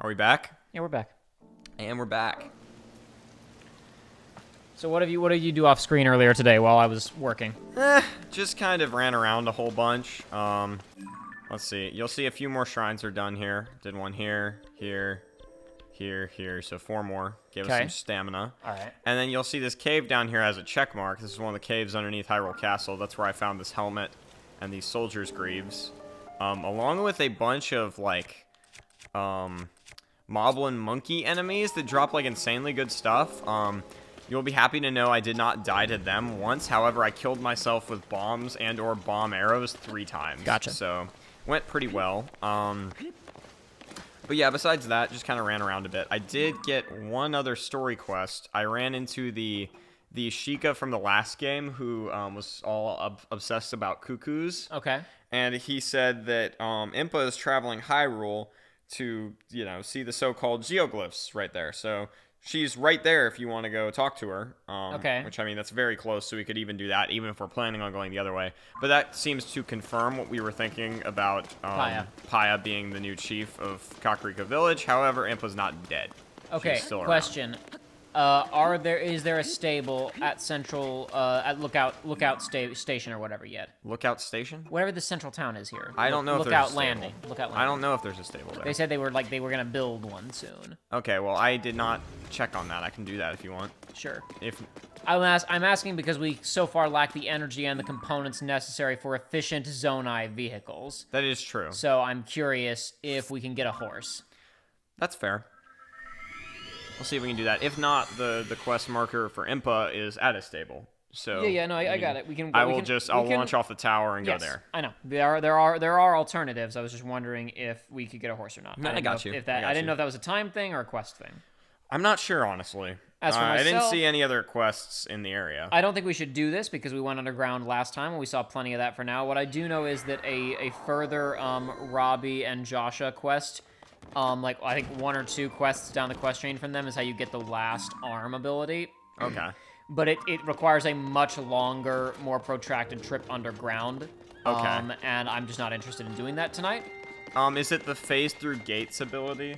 Are we back? Yeah, we're back. And we're back. So what did you do off screen earlier today while I was working? Just kind of ran around a whole bunch. Let's see. You'll see a few more shrines are done here. Did one here, here, here. So 4 more. Give us some stamina. All right. And then you'll see this cave down here has a check mark. This is one of the caves underneath Hyrule Castle. That's where I found this helmet and these soldiers' greaves. Along with a bunch of, like, moblin monkey enemies that drop, like, insanely good stuff. You'll be happy to know I did not die to them once. However, I killed myself with bombs and or bomb arrows 3 times. Gotcha. So, went pretty well. But yeah, besides that, just kind of ran around a bit. I did get one other story quest. I ran into the Sheikah from the last game who was all obsessed about cuckoos. Okay. And he said that Impa is traveling Hyrule to, you know, see the so-called geoglyphs right there. So she's right there if you want to go talk to her. Okay. Which, I mean, that's very close, so we could even do that, even if we're planning on going the other way. But that seems to confirm what we were thinking about Paya being the new chief of Kakariko Village. However, Impa's not dead. Okay, She's still question. Is there a stable at Central, at Lookout Station or whatever yet? Lookout Station? Whatever the central town is here. I don't know if there's a stable. Lookout Landing. I don't know if there's a stable there. They said they were gonna build one soon. Okay, well, I did not check on that. I can do that if you want. Sure. If I'm asking because we so far lack the energy and the components necessary for efficient Zonai vehicles. That is true. So I'm curious if we can get a horse. That's fair. We'll see if we can do that. If not, the quest marker for Impa is at a stable. So I got it. I'll launch off the tower and yes, go there. I know. There are alternatives. I was just wondering if we could get a horse or not. I got you. I didn't know if that was a time thing or a quest thing. I'm not sure, honestly. As for myself, I didn't see any other quests in the area. I don't think we should do this because we went underground last time and we saw plenty of that for now. What I do know is that a further Robbie and Joshua quest, like I think 1 or 2 quests down the quest chain from them is how you get the last arm ability. Okay. But it requires a much longer, more protracted trip underground. Okay. And I'm just not interested in doing that tonight. Is it the phase through gates ability?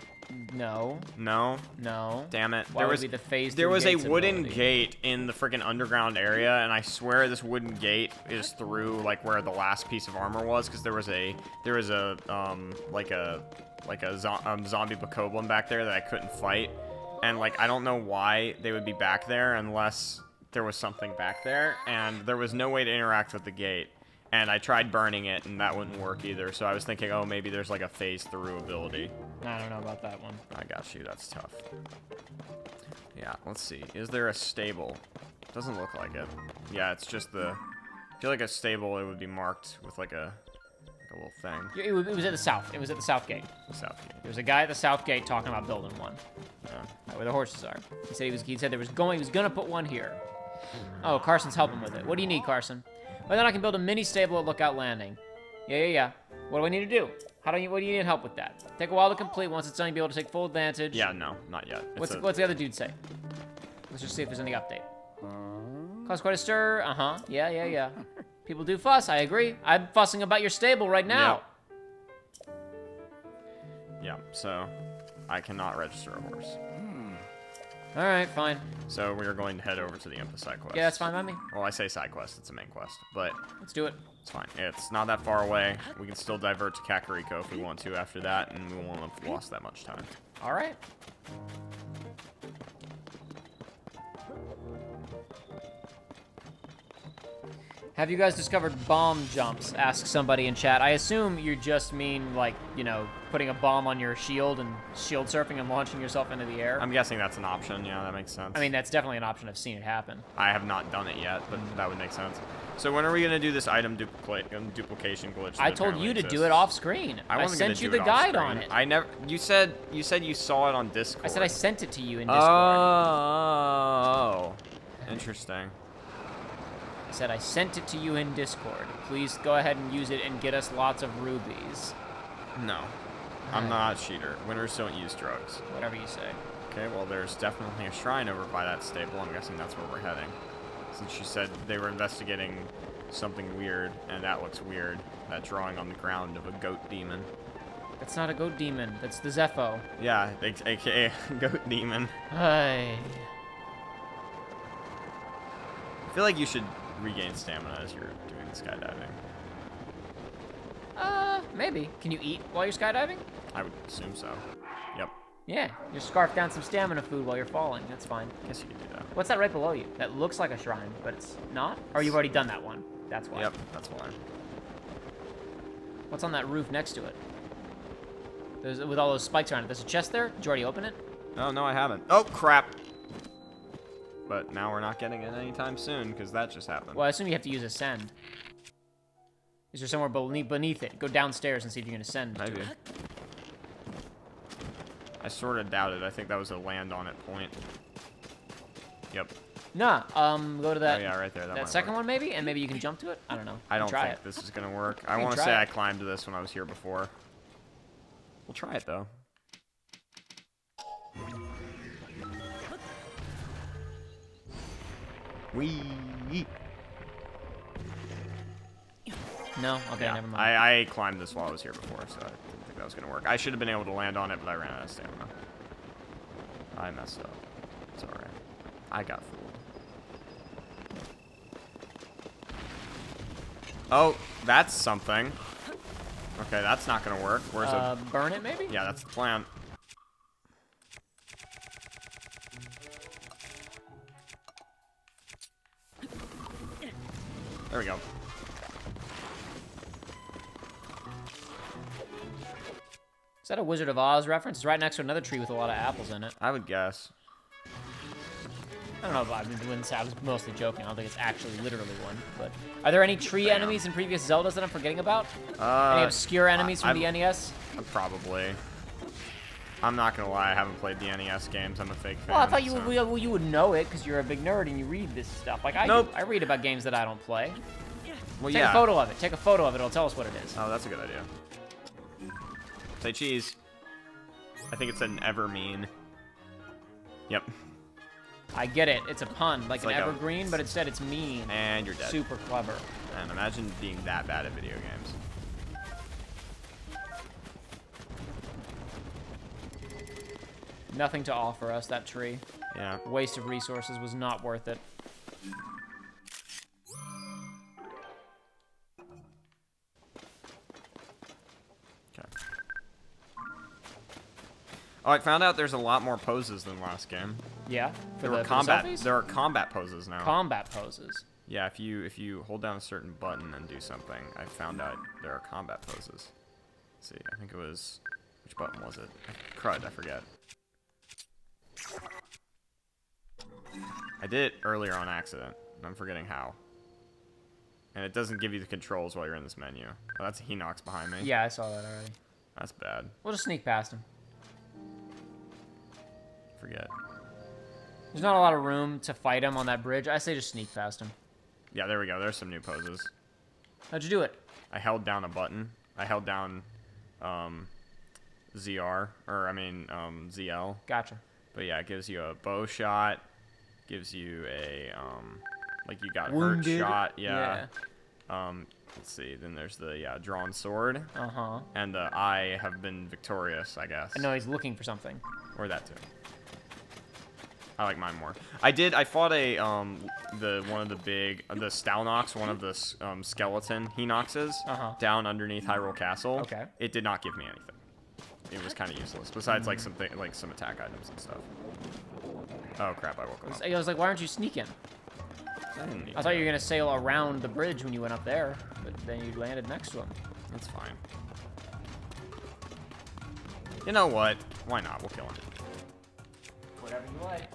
No. No? No. Damn it. Why would be the phase there through was a gates wooden ability? gate in the freaking underground area, and I swear this wooden gate is through like where the last piece of armor was, because there was a zombie bokoblin back there that I couldn't fight, and like I don't know why they would be back there unless there was something back there, and there was no way to interact with the gate. And I tried burning it, and that wouldn't work either. So I was thinking, oh, maybe there's like a phase through ability. I don't know about that one. I got you. That's tough. Yeah, let's see. Is there a stable? Doesn't look like it. Yeah, it's just the... I feel like a stable, it would be marked with like a little thing. It was at the south. It was at the south gate. The south gate. There was a guy at the south gate talking about building one. Yeah. Right where the horses are. He said he was gonna put one here. Oh, Carson's helping with it. What do you need, Carson? Well, then I can build a mini stable at Lookout Landing. Yeah. What do I need to do? What do you need help with that? Take a while to complete. Once it's done, you'll be able to take full advantage. Yeah, no, not yet. What's the other dude say? Let's just see if there's any update. Cause quite a stir. Uh-huh. Yeah. People do fuss. I agree. I'm fussing about your stable right now. Yeah, so I cannot register a horse. All right, fine. So we are going to head over to the Impa side quest. Yeah, that's fine by me. Well, I say side quest, it's a main quest, but Let's do it. it's fine. It's not that far away. We can still divert to Kakariko if we want to after that, and we won't have lost that much time. All right. Have you guys discovered bomb jumps? Asks somebody in chat. I assume you just mean, like, you know, putting a bomb on your shield and shield surfing and launching yourself into the air. I'm guessing that's an option. Yeah, that makes sense. I mean, that's definitely an option. I've seen it happen. I have not done it yet, but that would make sense. So when are we going to do this item duplication glitch? I told you to do it off screen. I sent you the guide on it. I never. You said you saw it on Discord. I said I sent it to you in Discord. Oh, interesting. I said I sent it to you in Discord. Please go ahead and use it and get us lots of rubies. No, I'm not a cheater. Winners don't use drugs. Whatever you say. Okay, well, there's definitely a shrine over by that stable. I'm guessing that's where we're heading. Since you said they were investigating something weird, and that looks weird. That drawing on the ground of a goat demon. That's not a goat demon. That's the Zepho. Yeah, aka Goat Demon. Hey. I feel like you should regain stamina as you're doing the skydiving. Maybe. Can you eat while you're skydiving? I would assume so. Yep. Yeah. You scarf down some stamina food while you're falling. That's fine. Guess you could do that. What's that right below you? That looks like a shrine, but it's not? Or you've already done that one? That's why. Yep, that's why. What's on that roof next to it? There's, with all those spikes around it. There's a chest there? Did you already open it? Oh, no, I haven't. Oh, crap. But now we're not getting it anytime soon, because that just happened. Well, I assume you have to use ascend. Is there somewhere beneath it? Go downstairs and see if you can ascend. Maybe. I sort of doubt it. I think that was a land on it point. Yep. Nah, go to that. Oh, yeah, right there. That That might second work. one, maybe? And maybe you can jump to it? I don't know. I don't try think it. this is going to work. I can want to try say it. I climbed to this when I was here before. We'll try it, though. Wee. No? Okay, Yeah, never mind. I climbed this while I was here before, so I didn't think that was going to work. I should have been able to land on it, but I ran out of stamina. I messed up. It's alright. I got fooled. Oh, that's something. Okay, that's not going to work. Where's it? Burn it, maybe? Yeah, that's the plan. There we go. Is that a Wizard of Oz reference? It's right next to another tree with a lot of apples in it. I would guess. I don't know if I've been doing this. I was mostly joking. I don't think it's actually literally one. But are there any tree enemies in previous Zeldas that I'm forgetting about? Any obscure enemies from the NES? Probably. I'm not gonna lie, I haven't played the NES games. I'm a fake fan. Well, I thought you so. would, you would know it because you're a big nerd and you read this stuff. Like I Nope. do. I read about games that I don't play. Well, Take yeah. a photo of it. Take a photo of it. It'll tell us what it is. Oh, that's a good idea. Say cheese. I think it's an Evermean. Yep. I get it. It's a pun, like It's an like a- evergreen, but instead it's mean. And you're dead. Super clever. And imagine being that bad at video games. Nothing to offer us, that tree. Yeah. Waste of resources was not worth it. Okay. Oh, I found out there's a lot more poses than last game. Yeah? For There the are combat. selfies? There are combat poses now. Combat poses. Yeah, if you hold down a certain button and do something, I found out there are combat poses. Let's see, I think it was, which button was it? Crud, I forget. I did it earlier on accident, and I'm forgetting how. And it doesn't give you the controls while you're in this menu. Oh, that's Hinox behind me. Yeah, I saw that already. That's bad. We'll just sneak past him. Forget. There's not a lot of room to fight him on that bridge. I say just sneak past him. Yeah, there we go. There's some new poses. How'd you do it? I held down a button. I held down ZR, or I mean ZL. Gotcha. But yeah, it gives you a bow shot, gives you a like you got Wounded. hurt shot, yeah. Let's see. Then there's the drawn sword, Uh-huh. and the I have been victorious, I guess. I know he's looking for something. Or that too. I like mine more. I fought a one of the big the Stalnox, one of the skeleton Hinoxes down underneath Hyrule Castle. Okay. It did not give me anything. It was kind of useless. Besides like some attack items and stuff. Oh crap! I woke him up. I was like, why aren't you sneaking? I didn't need I thought to. you were gonna sail around the bridge when you went up there, but then you landed next to him. That's fine. You know what? Why not? We'll kill him. Whatever you like.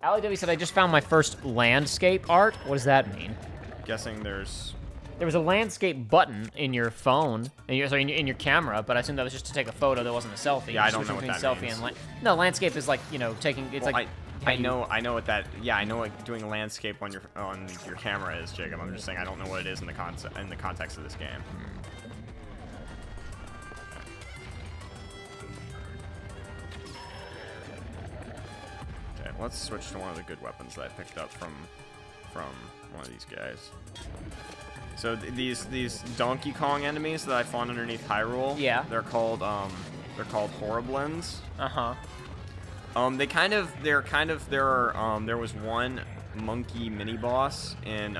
Ali W said, I just found my first landscape art. What does that mean? Guessing there's. There was a landscape button in your phone, in your camera, but I assumed that was just to take a photo that wasn't a selfie. Yeah, I don't Switching know what between that selfie means. And no, landscape is like, taking. It's Well, like. I know what that. Yeah, I know what doing a landscape on your camera is, Jacob. I'm just saying I don't know what it is in the context of this game. Okay, let's switch to one of the good weapons that I picked up from one of these guys. So these Donkey Kong enemies that I fought underneath Hyrule. Yeah. They're called Horriblins. Uh-huh. There was one monkey mini boss in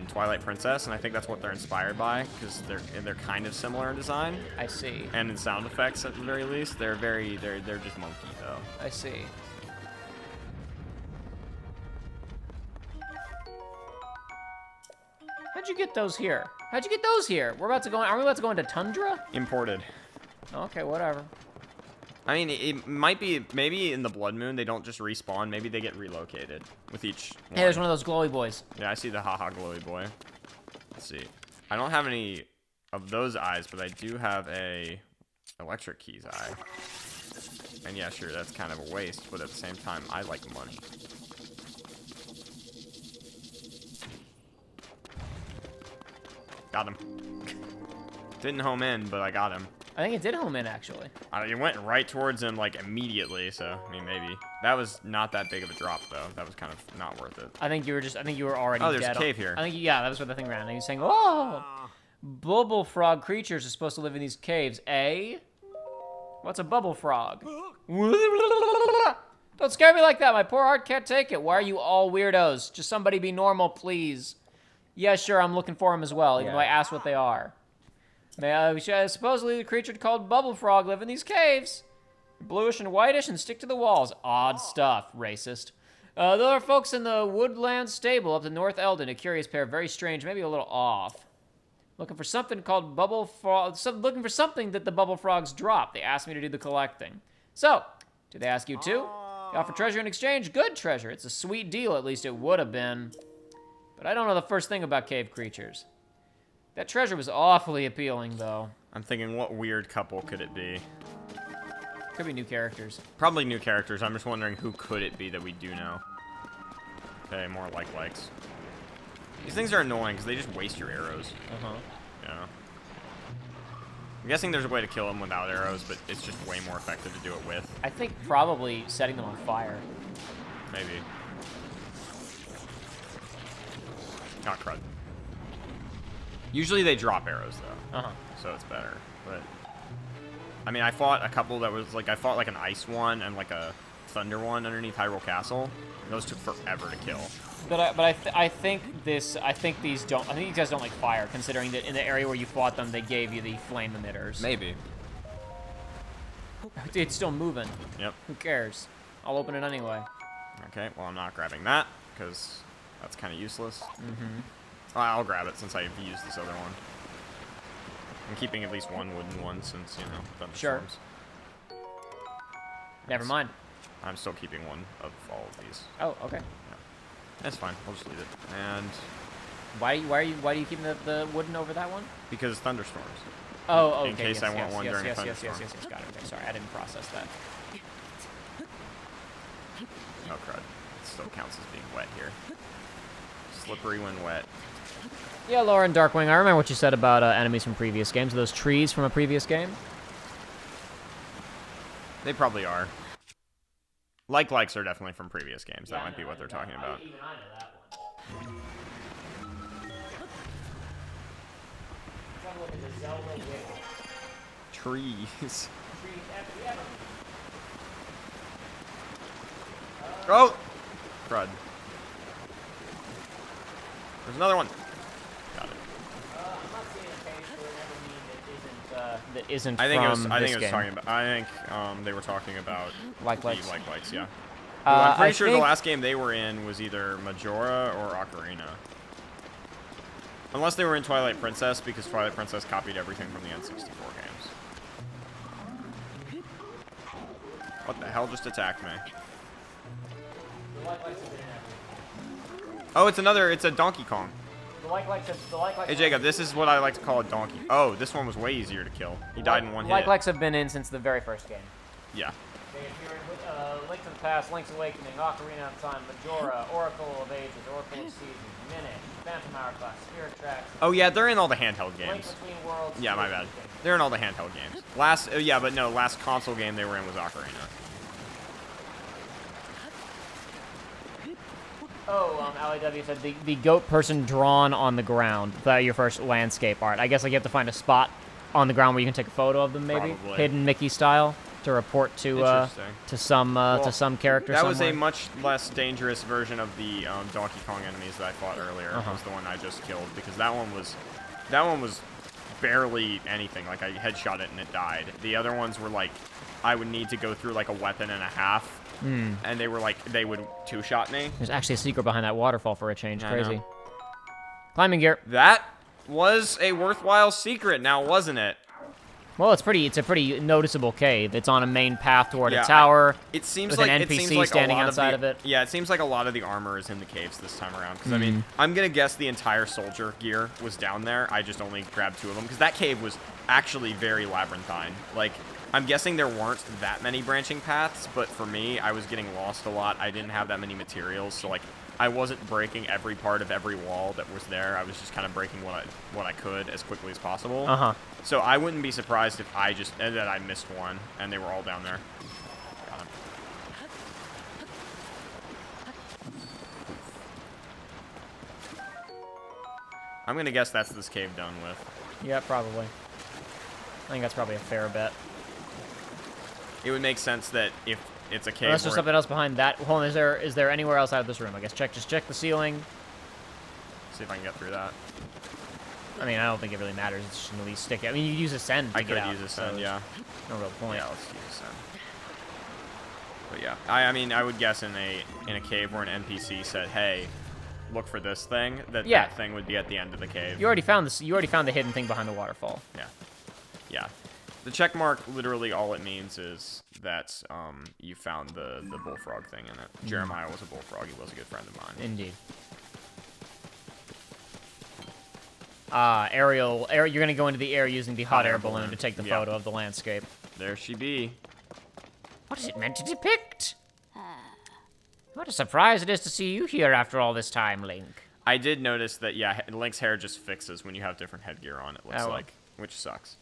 Twilight Princess, and I think that's what they're inspired by, because they're kind of similar in design. I see. And in sound effects at the very least. They're just monkey though. I see. How'd you get those here? How'd you get those here? Are we about to go into Tundra? Imported. Okay, whatever. I mean, it might be, maybe in the Blood Moon they don't just respawn. Maybe they get relocated with each one. Hey, there's one of those glowy boys. Yeah, I see the haha glowy boy. Let's see. I don't have any of those eyes, but I do have a electric keys eye. And yeah, sure, that's kind of a waste, but at the same time, I like money. Got him. Didn't home in, but I got him. I think it did home in, actually. You went right towards him, like, immediately, so, I mean, maybe. That was not that big of a drop, though. That was kind of not worth it. I think you were already dead. Oh, there's a cave here. I think, yeah, that was where the thing ran. And he was saying, oh, bubble frog creatures are supposed to live in these caves, eh? What's a bubble frog? Don't scare me like that. My poor heart can't take it. Why are you all weirdos? Just somebody be normal, please. Yeah, sure, I'm looking for them as well, even though I asked what they are. Supposedly the creature called Bubble Frog live in these caves. Bluish and whitish and stick to the walls. Odd stuff, racist. There are folks in the Woodland Stable up to North Eldon, a curious pair, very strange, maybe a little off. Looking for something called Bubble Frog, looking for something that the Bubble Frogs drop. They asked me to do the collecting. So, did they ask you too? They offer treasure in exchange? Good treasure. It's a sweet deal, at least it would have been. But I don't know the first thing about cave creatures. That treasure was awfully appealing, though. I'm thinking, what weird couple could it be? Could be new characters. Probably new characters. I'm just wondering who could it be that we do know. Okay, more likes. These things are annoying because they just waste your arrows. Uh-huh. Yeah. I'm guessing there's a way to kill them without arrows, but it's just way more effective to do it with. I think probably setting them on fire. Maybe. Not crud. Usually they drop arrows, though. Uh-huh. So it's better. But I mean, I fought a couple that was like, I fought like an ice one and like a thunder one underneath Hyrule Castle. Those took forever to kill. But I think these guys don't like fire, considering that in the area where you fought them, they gave you the flame emitters. Maybe. It's still moving. Yep. Who cares? I'll open it anyway. Okay, well, I'm not grabbing that, because that's kind of useless. Mm-hmm. Well, I'll grab it since I've used this other one. I'm keeping at least one wooden one since, you know, thunderstorms. Sure. Never mind. I'm still keeping one of all of these. Oh, okay. Yeah. That's fine. I'll just leave it. And why are you keeping the wooden over that one? because thunderstorms. Oh, okay. In case yes, I want yes, one yes, during a yes, thunderstorm. yes. Got it. Okay, sorry, I didn't process that. Oh crud! It still counts as being wet here. Slippery when wet. Yeah, Laura and Darkwing, I remember what you said about enemies from previous games. Are those trees from a previous game? They probably are. Likes are definitely from previous games. That might be what they're talking about. Even I know that one. Look at the Zelda wiggle. Trees. Yeah. Oh! Crud. There's another one. Got it. I'm not seeing a page for an enemy that isn't I think from it was. I this think it was game. talking about. I think they were talking about Likes. the likes. Yeah. Well, I'm pretty sure the think- last game they were in was either Majora or Ocarina. Unless they were in Twilight Princess, because Twilight Princess copied everything from the N64 games. What the hell just attacked me? Oh, it's a Donkey Kong. Hey Jacob, this is what I like to call a donkey. Oh, this one was way easier to kill. He died in one hit. Likes have been in since the very first game. Yeah. They appear in Link to the Past, Link's Awakening, Ocarina of Time, Majora, Oracle of Ages, Oracle of Seasons, Minute, Phantom Hourglass, Spirit Tracks. Oh yeah, they're in all the handheld Link games. Between Worlds. Yeah, my bad. They're in all the handheld games. Last console game they were in was Ocarina. Oh, LAW said the goat person drawn on the ground. That your first landscape art. I guess like you have to find a spot on the ground where you can take a photo of them, maybe Probably. hidden Mickey style, to report to some character. That was somewhere. a much less dangerous version of the Donkey Kong enemies that I fought earlier. Was the one I just killed, because that one was barely anything. Like I headshot it and it died. The other ones were like I would need to go through like a weapon and a half. And they were like, they would two-shot me. There's actually a secret behind that waterfall for a change. Crazy. Climbing gear. That was a worthwhile secret now, wasn't it? Well, it's a pretty noticeable cave. It's on a main path toward a tower. It seems with like an it NPC seems like standing a lot outside of it. Yeah, it seems like a lot of the armor is in the caves this time around. Because I mean, I'm gonna guess the entire soldier gear was down there. I just only grabbed 2 of them because that cave was actually very labyrinthine. Like, I'm guessing there weren't that many branching paths, but for me, I was getting lost a lot. I didn't have that many materials, so like, I wasn't breaking every part of every wall that was there. I was just kind of breaking what I could as quickly as possible. So I wouldn't be surprised if that I missed one and they were all down there. Got him. I'm gonna guess that's this cave done with. Yeah, probably. I think that's probably a fair bet. It would make sense that if it's a cave. Unless there's something else behind that. Hold on, is there anywhere else out of this room? I guess just check the ceiling. See if I can get through that. I mean, I don't think it really matters. It's just gonna at least stick it. I mean, you use Ascend to get out. I could use Ascend, yeah. No real point. Yeah, let's use Ascend. But yeah, I mean, I would guess in a cave where an NPC said, "Hey, look for this thing," that thing would be at the end of the cave. You already found this. You already found the hidden thing behind the waterfall. Yeah. Yeah. The check mark, literally all it means is that you found the bullfrog thing in it. Jeremiah was a bullfrog. He was a good friend of mine. Indeed. Ariel, you're going to go into the air using the hot air balloon to take the photo of the landscape. There she be. What is it meant to depict? What a surprise it is to see you here after all this time, Link. I did notice that, yeah, Link's hair just fixes when you have different headgear on, it looks like, which sucks.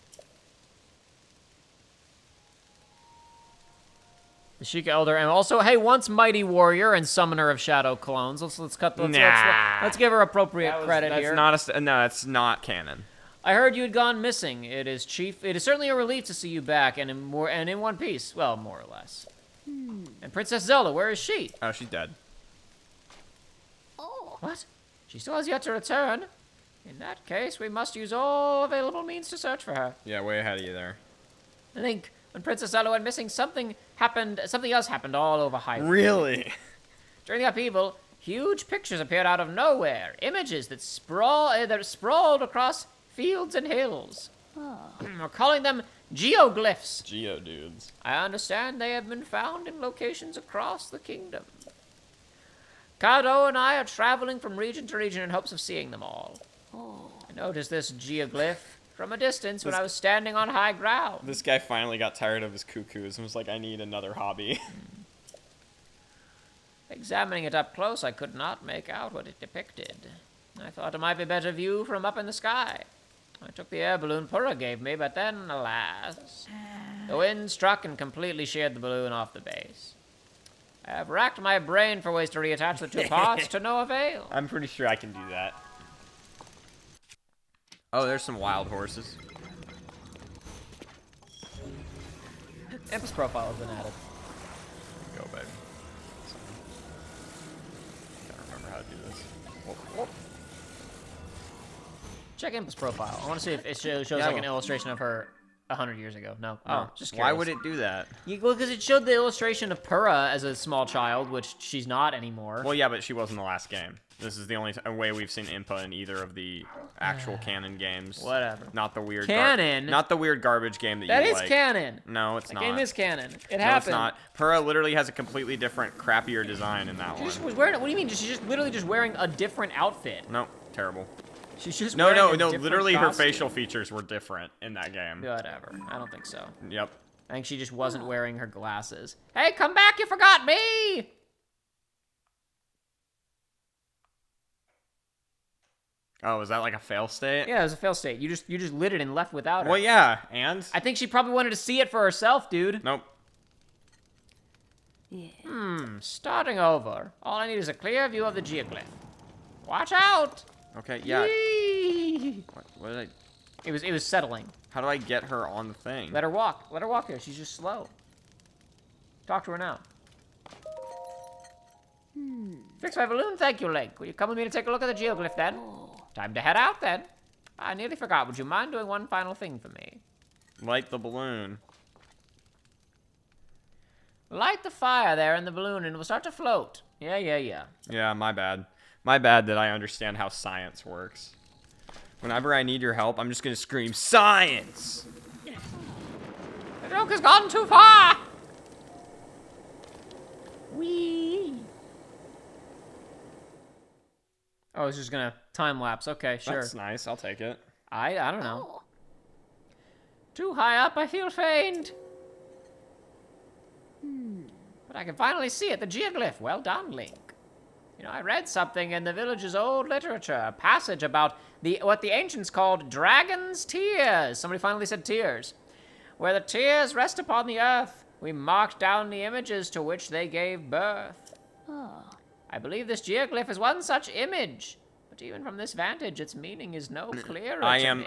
The Sheikah Elder, and also, hey, once mighty warrior and summoner of shadow clones. Let's give her appropriate credit here. No, that's not canon. I heard you had gone missing. It is certainly a relief to see you back and in one piece. Well, more or less. And Princess Zelda, where is she? Oh, she's dead. Oh. What? She still has yet to return. In that case, we must use all available means to search for her. Yeah, way ahead of you there. Link, when Princess Zelda went missing, something else happened all over Hyrule. Really? During the upheaval, huge pictures appeared out of nowhere. Images that sprawled across fields and hills. We're calling them geoglyphs. Geodudes. I understand they have been found in locations across the kingdom. Kado and I are traveling from region to region in hopes of seeing them all. I noticed this geoglyph from a distance when I was standing on high ground. This guy finally got tired of his cuckoos and was like, I need another hobby. Examining it up close, I could not make out what it depicted. I thought it might be a better view from up in the sky. I took the air balloon Purah gave me, but then, alas, the wind struck and completely sheared the balloon off the base. I have racked my brain for ways to reattach the 2 parts to no avail. I'm pretty sure I can do that. Oh, there's some wild horses. Impa's profile has been added. Go, baby. Can't remember how to do this. Whoop, whoop. Check Impa's profile. I want to see if it shows like an illustration of her 100 years ago. No. Oh, just curious. Why would it do that? Well, because it showed the illustration of Purah as a small child, which she's not anymore. Well, yeah, but she was in the last game. This is the only way we've seen Impa in either of the actual canon games. Whatever. Not the weird canon. Not the weird garbage game that you like. That is canon. No, it's that not. Game is canon. It happened. No, it's not. Purah literally has a completely different, crappier design in that one. She was wearing. What do you mean? She's just literally just wearing a different outfit. No, terrible. She's just no. Literally, costume. her facial features were different in that game. Whatever. I don't think so. Yep. I think she just wasn't wearing her glasses. Hey, come back! You forgot me. Oh, was that like a fail state? Yeah, it was a fail state. You just lit it and left without her. Well, yeah, and? I think she probably wanted to see it for herself, dude. Nope. Starting over. All I need is a clear view of the geoglyph. Watch out! Okay, yeah. Whee! What did I... It was settling. How do I get her on the thing? Let her walk. Let her walk there. She's just slow. Talk to her now. Fix my balloon, thank you, Link. Will you come with me to take a look at the geoglyph then? Time to head out then. I nearly forgot. Would you mind doing one final thing for me? Light the balloon. Light the fire there in the balloon and it will start to float. Yeah. Yeah, my bad. My bad that I understand how science works. Whenever I need your help, I'm just gonna scream, science! The joke has gone too far! Whee! Oh, it's just gonna time lapse. Okay, sure. That's nice, I'll take it. I don't know. Too high up, I feel faint. But I can finally see it, the geoglyph. Well done, Link. You know, I read something in the village's old literature, a passage about what the ancients called dragon's tears. Somebody finally said tears. Where the tears rest upon the earth, we marked down the images to which they gave birth. I believe this geoglyph is one such image. But even from this vantage, its meaning is no clearer I to am me.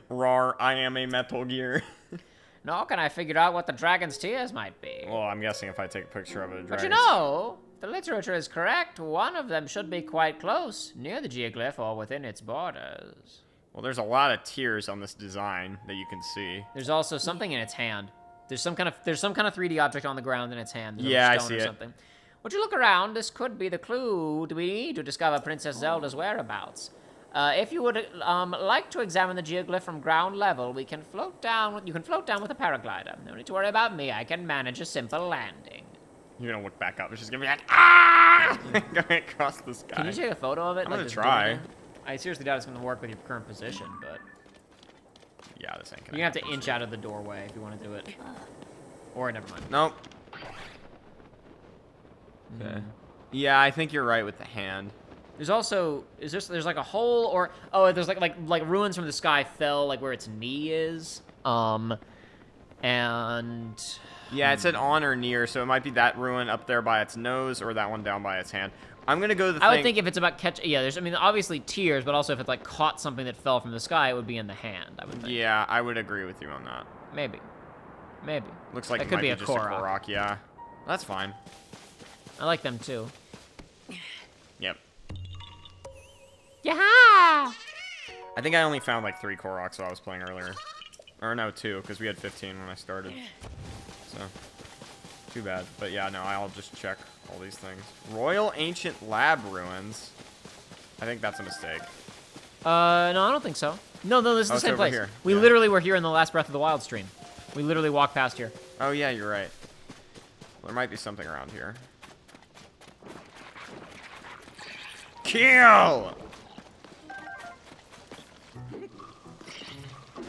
Rar, I am a Metal Gear. Nor can I figure out what the dragon's tears might be. Well, I'm guessing if I take a picture of a dragon. But you know, the literature is correct. One of them should be quite close, near the geoglyph or within its borders. Well, there's a lot of tears on this design that you can see. There's also something in its hand. There's some kind of 3D object on the ground in its hand. There's Yeah, a I stone see or it. something. Would you look around? This could be the clue we need to discover Princess Zelda's whereabouts. If you would like to examine the geoglyph from ground level, you can float down with a paraglider. No need to worry about me. I can manage a simple landing. You're gonna look back up. It's just gonna be like, ah! Going across the sky. Can you take a photo of it? I'm gonna just try. doing it? I seriously doubt it's gonna work with your current position, but Yeah, this ain't gonna you're gonna have to happen. inch out of the doorway if you want to do it. Or never mind. Nope. Okay. Yeah, I think you're right with the hand. There's also there's like a hole or there's like ruins from the sky fell like where its knee is. And Yeah, it said on or near, so it might be that ruin up there by its nose or that one down by its hand. I'm gonna go to the I would think if it's about there's obviously tears, but also if it's like caught something that fell from the sky, it would be in the hand, I would think. Yeah, I would agree with you on that. Maybe. Looks like that it could might be be a just a Korok. Korok, yeah. That's fine. I like them too. Yep. Yeah. I think I only found like 3 Koroks while I was playing earlier. Or no, 2, because we had 15 when I started. So, too bad. But yeah, no, I'll just check all these things. Royal Ancient Lab Ruins. I think that's a mistake. No, I don't think so. No, this is the it's same over place. here. We Yeah. literally were here in the last Breath of the Wild stream. We literally walked past here. Oh yeah, you're right. There might be something around here. Kill!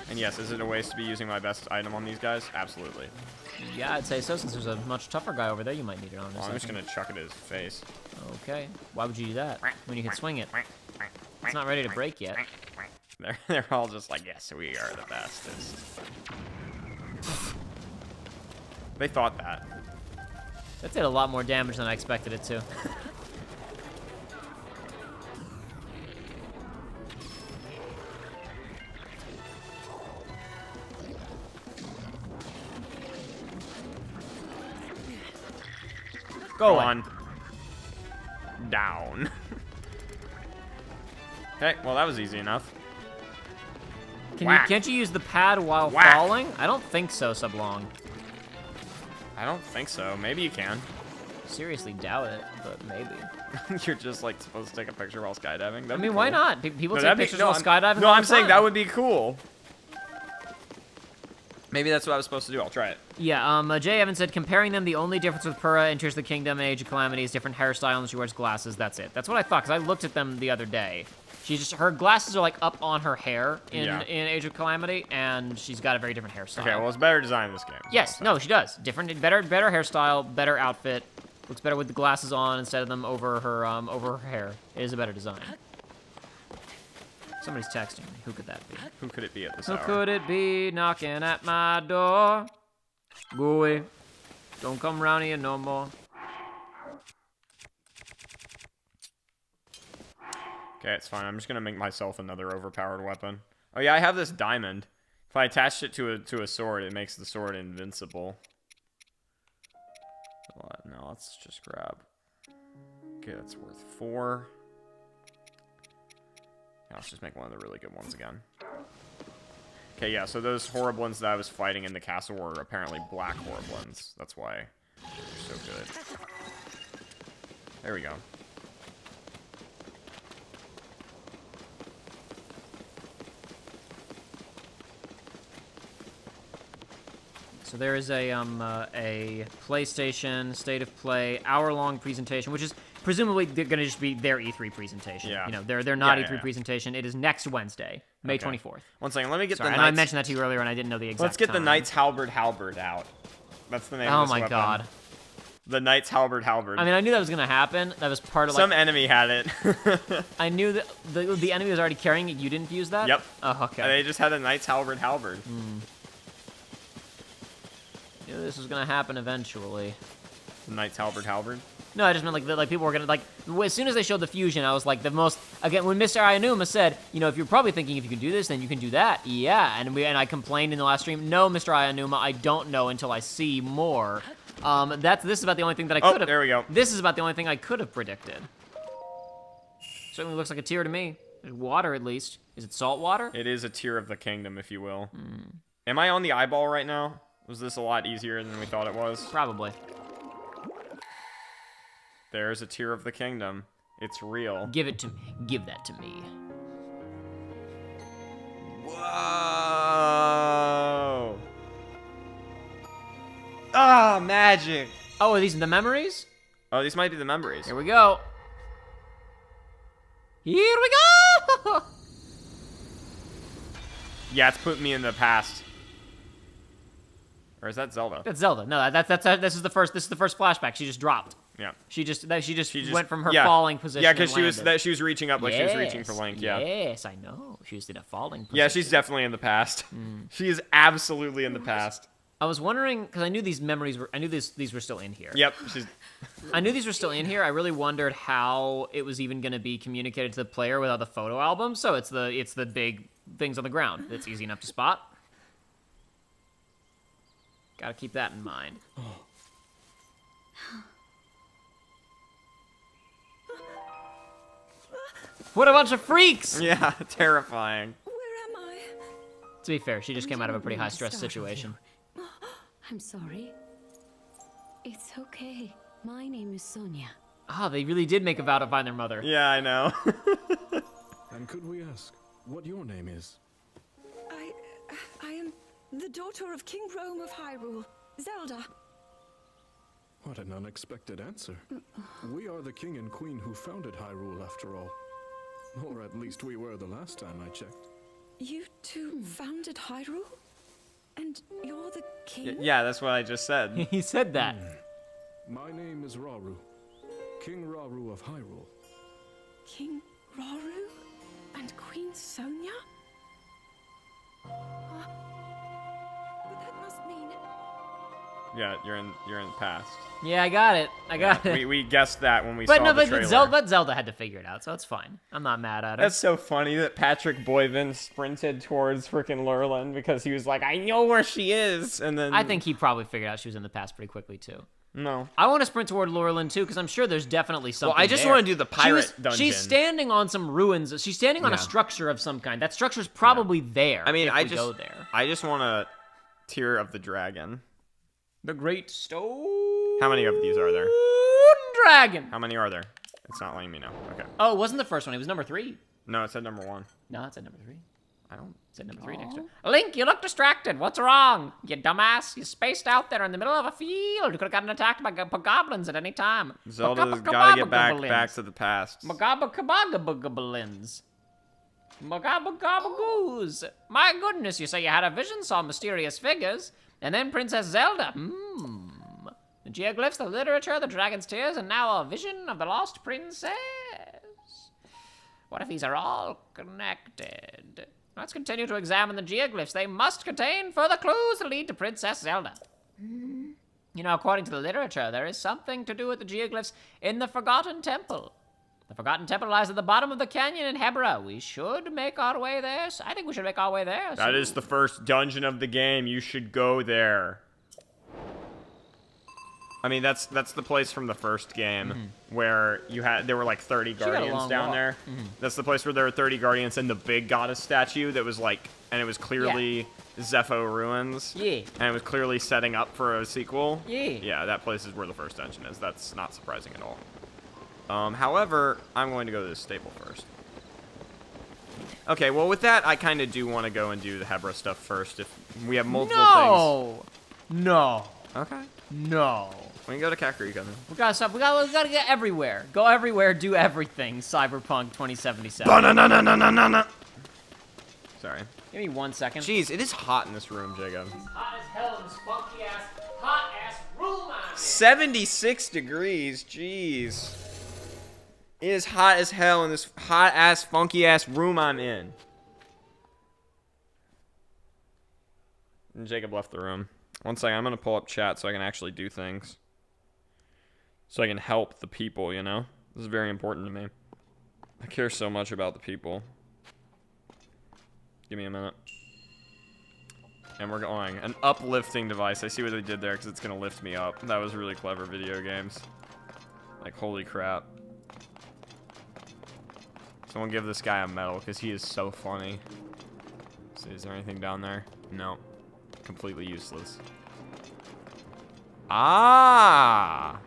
And yes, is it a waste to be using my best item on these guys? Absolutely. Yeah, I'd say so, since there's a much tougher guy over there you might need it on. Well, I'm just gonna chuck it at his face. Okay. Why would you do that when you can swing it? It's not ready to break yet. They're all just like, yes, we are the bestest. They thought that. That did a lot more damage than I expected it to. Go on. Down. Okay, well that was easy enough. Can't you use the pad while Whack. falling? I don't think so, Sublong. I don't think so. Maybe you can. Seriously doubt it, but maybe. You're just like supposed to take a picture while skydiving. I mean, why not? People No, take that'd be- pictures no, while I'm- skydiving. No, all I'm the saying time. that would be cool. Maybe that's what I was supposed to do. I'll try it. Yeah, Jay Evans said, comparing them, the only difference with Purah enters the kingdom in Age of Calamity is different hairstyle and she wears glasses. That's it. That's what I thought, because I looked at them the other day. Her glasses are like up on her hair in Age of Calamity, and she's got a very different hairstyle. Okay, well, it's better design in this game. Yes, no, she does. Better hairstyle, better outfit. Looks better with the glasses on instead of them over her hair. It is a better design. Somebody's texting me. Who could that be? Who could it be at this Who hour? could it be knocking at my door? Go away. Don't come around here no more. Okay, it's fine. I'm just gonna make myself another overpowered weapon. Oh yeah, I have this diamond. If I attach it to a sword, it makes the sword invincible. What? No, let's just grab. Okay, that's worth 4. Yeah, let's just make one of the really good ones again. Okay, yeah, so those Horriblins that I was fighting in the castle were apparently black Horriblins. That's why they're so good. There we go. So there is a PlayStation State of Play hour-long presentation, which is presumably going to just be their E3 presentation. Yeah. You know, their not Yeah, E3 yeah. presentation. It is next Wednesday, May 24th. One second, let me get Sorry, the I know I Knights. mentioned that to you earlier, and I didn't know the exact Let's get the time. Knight's Halberd out. That's the name Oh of this my weapon. god. The Knight's Halberd. I mean, I knew that was going to happen. That was part of, like... Some enemy had it. I knew that the enemy was already carrying it. You didn't fuse that? Yep. Oh, okay. They just had a Knight's Halberd. Knew this was going to happen eventually. The Knight's Halberd. No, I just meant like people were gonna like as soon as they showed the fusion, I was like the most again when Mr. Ayanuma said, you know, if you're probably thinking if you can do this, then you can do that. Yeah, and I complained in the last stream, no, Mr. Ayanuma, I don't know until I see more. This is about the only thing that I could have. There we go. This is about the only thing I could have predicted. Certainly looks like a tear to me. There's water at least. Is it salt water? It is a tier of the kingdom, if you will. Am I on the eyeball right now? Was this a lot easier than we thought it was? Probably. There's a tier of the kingdom. It's real. Give it to me. Give that to me. Whoa! Ah, magic! Oh, are these the memories? Oh, these might be the memories. Here we go. Here we go! Yeah, it's putting me in the past. Or is that Zelda? That's Zelda. No, this is the first flashback. She just dropped. Yeah. She just went from her falling position. Yeah, because and she was reaching up like she was reaching for Link. Yeah. Yes, I know. She was in a falling position. Yeah, she's definitely in the past. She is absolutely in the past. I was wondering because I knew these memories were. I knew these were still in here. Yep. She's. I knew these were still in here. I really wondered how it was even going to be communicated to the player without the photo album. So it's the big things on the ground. It's easy enough to spot. Got to keep that in mind. What a bunch of freaks! Yeah, terrifying. Where am I? To be fair, she just came out of a pretty high-stress situation. I'm sorry. It's okay. My name is Sonia. Oh, they really did make a vow to find their mother. Yeah, I know. And could we ask what your name is? I am the daughter of King Rome of Hyrule, Zelda. What an unexpected answer. We are the king and queen who founded Hyrule, after all. Or at least we were the last time I checked. You two founded Hyrule? And you're the king? Yeah, that's what I just said. He said that. My name is Rauru, King Rauru of Hyrule. King Rauru? And Queen Sonia? But that must mean... Yeah, you're in the past. Yeah, I got it. I got it. We guessed that when we saw the trailer. Zelda had to figure it out, so it's fine. I'm not mad at her. That's so funny that Patrick Boyven sprinted towards freaking Lurlin because he was like, I know where she is, and then I think he probably figured out she was in the past pretty quickly too. no. I want to sprint toward Lurlin too, because I'm sure there's definitely something. Well, I just there. want to do the pirate dungeon. She's standing on some ruins. She's standing on a structure of some kind. That structure's probably there. I mean, if we go there. I just want a tier of the dragon. The Great Stone How many of these are there? Dragon. How many are there? It's not letting me know. Okay. Oh, it wasn't the first one. It was number 3. No, it said number 1. No, it said number 3. I don't. It said number 3 next to it. Link, you look distracted. What's wrong? You dumbass. You spaced out there in the middle of a field. You could have gotten attacked by goblins at any time. Zelda's gotta get back to the past. Magabagabogablins. Magabogabogoos. My goodness, you say you had a vision, saw mysterious figures, and then Princess Zelda. The geoglyphs, the literature, the dragon's tears, and now a vision of the lost princess. What if these are all connected? Let's continue to examine the geoglyphs. They must contain further clues that lead to Princess Zelda. You know, according to the literature, there is something to do with the geoglyphs in the Forgotten Temple. The Forgotten Temple lies at the bottom of the canyon in Hebra. We should make our way there. I think we should make our way there. That is the first dungeon of the game. You should go there. I mean, that's the place from the first game where there were like 30 guardians down there. That's the place where there were 30 guardians and the big goddess statue that was like, and it was clearly Zepho ruins. Yeah. And it was clearly setting up for a sequel. Yeah. Yeah, that place is where the first dungeon is. That's not surprising at all. However, I'm going to go to the stable first. Okay, well with that, I kind of do want to go and do the Hebra stuff first. If we have multiple things. No. Okay. No. We can go to Kakariko then. We gotta stop. We gotta get everywhere. Go everywhere. Do everything. Cyberpunk 2077. Ba-na-na-na-na-na-na. Sorry. Give me 1 second. Jeez, it is hot in this room, Jacob. It's hot as hell in this funky ass, hot ass room I'm in. 76 degrees, jeez. It is hot as hell in this hot ass, funky ass room I'm in. And Jacob left the room. 1 second, I'm gonna pull up chat so I can actually do things. So I can help the people, you know? This is very important to me. I care so much about the people. Give me a minute. And we're going. An uplifting device. I see what they did there because it's going to lift me up. That was really clever, video games. Like, holy crap. Someone give this guy a medal because he is so funny. See, is there anything down there? No. Completely useless. Ah!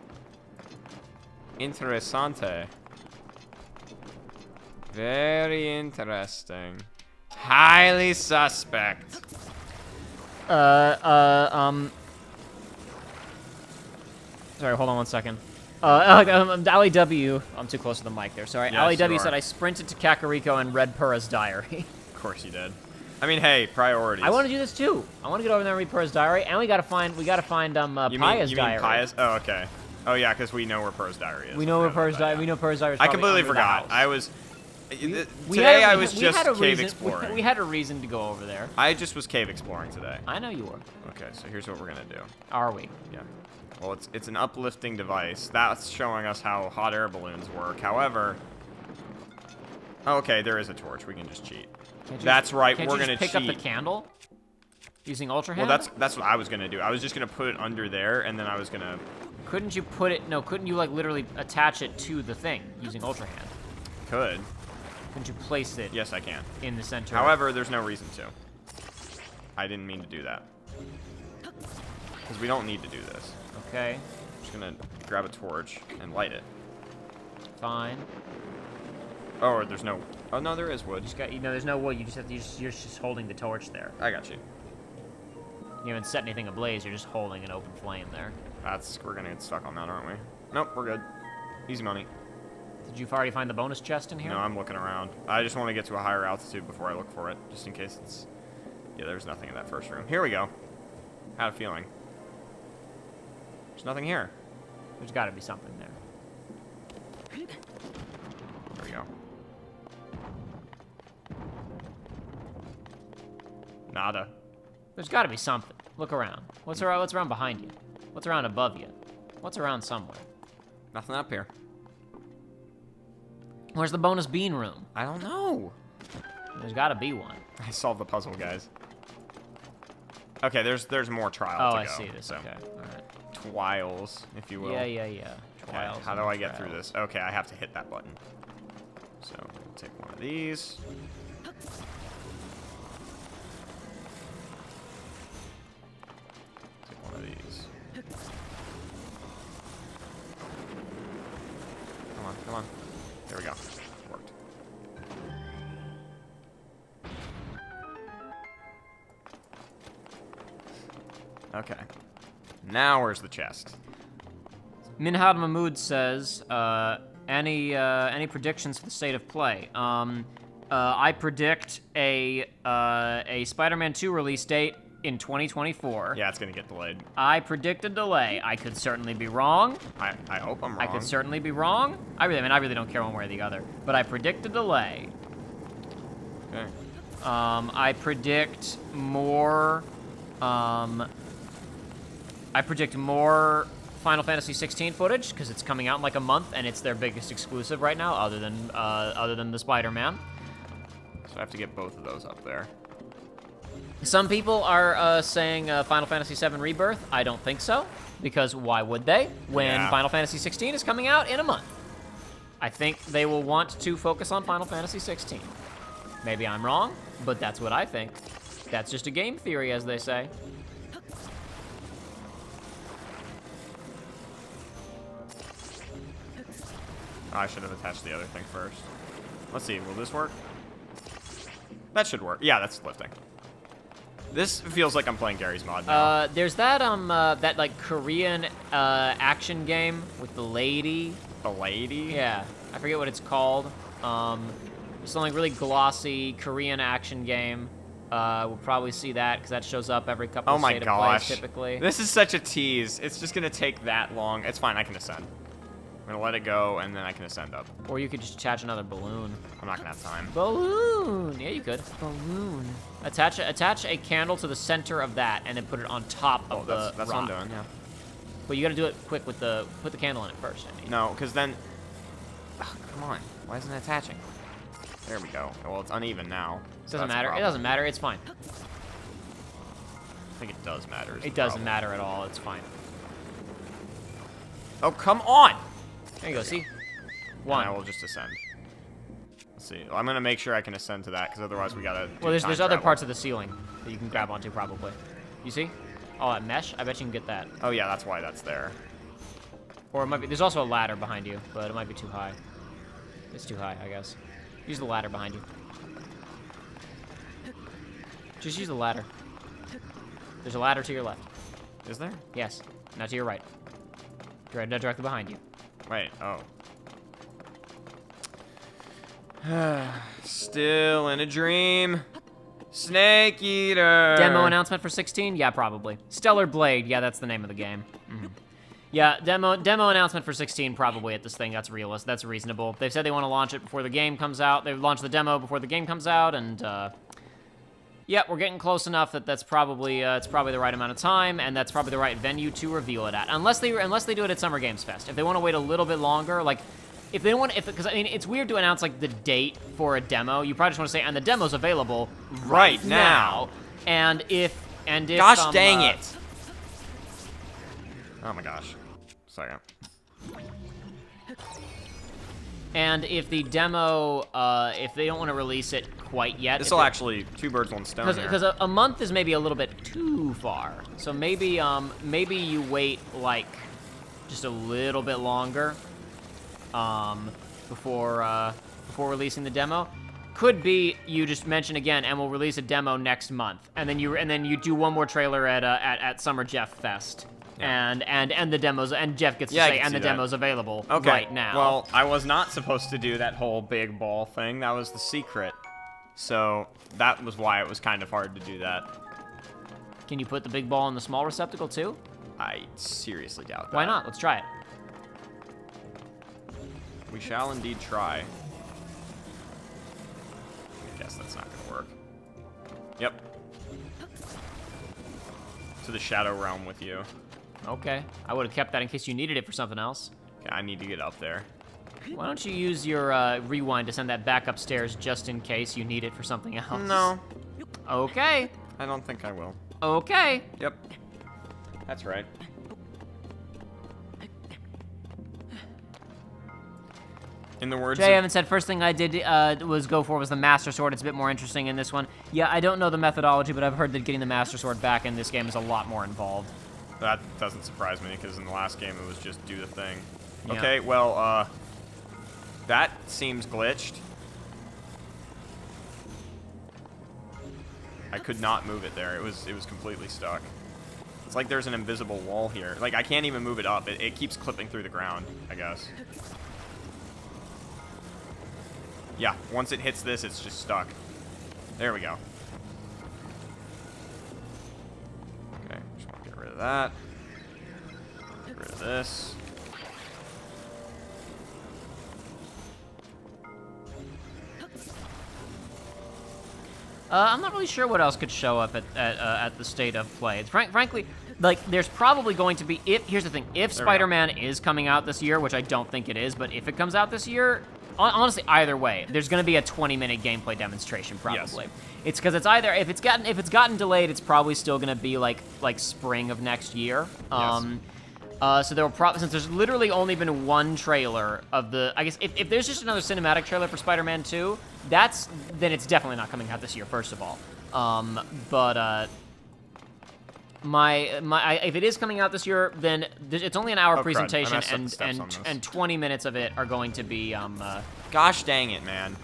Interessante. Very interesting. Highly suspect. Sorry, hold on 1 second. Ali W. I'm too close to the mic there. Sorry. Yes, Ali you W are. said I sprinted to Kakariko and read Purah's diary. Of course you did. I mean, hey, priorities. I want to do this too. I want to get over there and read Purah's diary, and we gotta find Paya's you diary. mean Paya's? Oh, okay. Oh yeah, because we know where Purah's diary is. We know where Okay, Purah's that, diary. yeah. We know Purah's diary. Is I probably completely under the forgot. house. I was. We Today had I a- was we just had a cave reason- exploring. We had a reason to go over there. I just was cave exploring today. I know you were. Okay, so here's what we're gonna do. Are we? Yeah. Well, it's an uplifting device. That's showing us how hot air balloons work. However, okay, there is a torch. We can just cheat. Can't you That's just- right. Can't We're you gonna just cheat. pick up the candle using Ultra Well, Hand? that's what I was gonna do. I was just gonna put it under there, and then I was gonna. Couldn't you put it? No, couldn't you like literally attach it to the thing using Ultra Hand? Could. Couldn't you place it Yes, I can. in the center? However, there's no reason to. I didn't mean to do that. Because we don't need to do this. Okay, I'm just gonna grab a torch and light it. fine. Oh, or there's no. Oh no, there is wood. There's no wood. You just have to. You're just holding the torch there. I got you. You haven't set anything ablaze. You're just holding an open flame there. We're gonna get stuck on that, aren't we? Nope, we're good. Easy money. Did you already find the bonus chest in here? No, I'm looking around. I just want to get to a higher altitude before I look for it, just in case it's. Yeah, there's nothing in that first room. Here we go. Had a feeling. There's nothing here. There's got to be something there. There we go. Nada. There's got to be something. Look around. What's around behind you? What's around above you? What's around somewhere? Nothing up here. Where's the bonus bean room? I don't know. There's got to be one. I solved the puzzle, guys. Okay, there's more trial Oh, to I go. see this. So. Okay. All right. Twiles, if you will. Yeah. Okay, Trials how do and I get through trials. this? Okay, I have to hit that button. So, we'll take one of these. Take one of these. Come on. There we go. Worked. Okay. Now where's the chest? Minhad Mahmood says, any predictions for the state of play? I predict a Spider-Man 2 release date in 2024. Yeah, it's gonna get delayed. I predict a delay. I could certainly be wrong. I hope I'm wrong. I could certainly be wrong. I really don't care one way or the other. But I predict a delay. Okay. I predict more. I I predict more Final Fantasy 16 footage because it's coming out in like a month and it's their biggest exclusive right now, other than the Spider-Man. So I have to get both of those up there. Some people are saying Final Fantasy 7 Rebirth. I don't think so, because why would they when Final Fantasy 16 is coming out in a month? I think they will want to focus on Final Fantasy 16. Maybe I'm wrong, but that's what I think. That's just a game theory, as they say. Oh, I should have attached the other thing first. Let's see, will this work? That should work. Yeah, that's lifting. This feels like I'm playing Gary's mod now. There's that that like Korean action game with the lady. The lady? Yeah, I forget what it's called. Something really glossy Korean action game. We'll probably see that because that shows up every couple of state of plays typically. This is such a tease. It's just gonna take that long. It's fine, I can ascend. I'm gonna let it go and then I can ascend up. Or you could just attach another balloon. I'm not gonna have time. Balloon! Yeah, you could. Balloon. Attach a candle to the center of that and then put it on top of the that's rock. what I'm doing, yeah. But you gotta do it quick with put the candle in it first, I mean. No, because then... Ugh, come on. Why isn't it attaching? There we go. Well, it's uneven now. It doesn't matter. It doesn't matter. It's fine. I think it does matter. It doesn't matter at all. It's fine. Oh, come on! There you go. See? One. And I will just ascend. Let's see. I'm gonna make sure I can ascend to that, because otherwise we gotta. Well, there's other parts of the ceiling that you can grab onto probably. You see? Oh, that mesh. I bet you can get that. Oh yeah, that's why that's there. Or it might be. There's also a ladder behind you, but it might be too high. It's too high, I guess. Use the ladder behind you. Just use the ladder. There's a ladder to your left. Is there? Yes. Now to your right. Directly behind you. Wait. Oh. Still in a dream. Snake Eater. Demo announcement for 16? Yeah, probably. Stellar Blade. Yeah, that's the name of the game. Yeah, demo announcement for 16 probably at this thing. That's realist. That's reasonable. They've said they want to launch it before the game comes out. They've launched the demo before the game comes out, and yeah, we're getting close enough that that's probably it's probably the right amount of time, and that's probably the right venue to reveal it at. Unless they do it at Summer Games Fest. If they want to wait a little bit longer, like if they don't want, because I mean it's weird to announce like the date for a demo. You probably just want to say, and the demo's available right now. And if gosh dang it. Oh my gosh. Second. And if the demo, if they don't want to release it quite yet, this will actually two birds, one stone. Because a month is maybe a little bit too far. So maybe maybe you wait like just a little bit longer, before releasing the demo. Could be you just mention again, and we'll release a demo next month, and then you do one more trailer at Summer Jeff Fest. Yeah. And the demos, and Jeff gets to say, and the demo's available right now. Well, I was not supposed to do that whole big ball thing. That was the secret. So that was why it was kind of hard to do that. Can you put the big ball in the small receptacle too? I seriously doubt that. Why not? Let's try it. We shall indeed try. I guess that's not gonna work. Yep. To the Shadow Realm with you. Okay. I would have kept that in case you needed it for something else. Okay, I need to get up there. Why don't you use your rewind to send that back upstairs just in case you need it for something else? No. Okay. I don't think I will. Okay. Yep. That's right. In the words Jay Evans said, first thing I did was go for was the Master Sword. It's a bit more interesting in this one. Yeah, I don't know the methodology, but I've heard that getting the Master Sword back in this game is a lot more involved. That doesn't surprise me, because in the last game it was just do the thing. Yeah. Okay, well, that seems glitched. I could not move it there. It was completely stuck. It's like there's an invisible wall here. Like, I can't even move it up. It keeps clipping through the ground, I guess. Yeah, once it hits this, it's just stuck. There we go. Okay, just want to get rid of that. Get rid of this. I'm not really sure what else could show up at the state of play. Frankly, like, there's probably going to be, here's the thing, if Spider-Man is coming out this year, which I don't think it is, but if it comes out this year, honestly, either way, there's going to be a 20-minute gameplay demonstration, probably. Yes. It's because it's either, if it's gotten delayed, it's probably still going to be, like spring of next year. So there will probably, since there's literally only been one trailer of the, I guess, if there's just another cinematic trailer for Spider-Man 2, then it's definitely not coming out this year, first of all. If it is coming out this year, then it's only an hour presentation, and 20 minutes of it are going to be, Gosh dang it, man.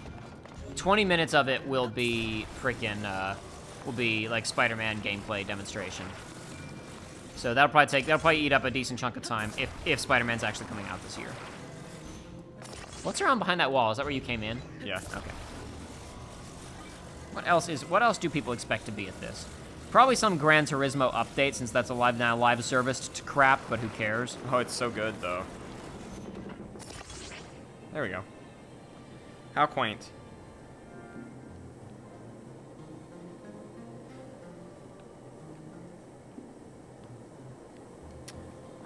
20 minutes of it will be freaking, like Spider-Man gameplay demonstration. So that'll probably eat up a decent chunk of time if Spider-Man's actually coming out this year. What's around behind that wall? Is that where you came in? Yeah. Okay. What else do people expect to be at this? Probably some Gran Turismo update, since that's a live service to crap, but who cares? Oh, it's so good, though. There we go. How quaint.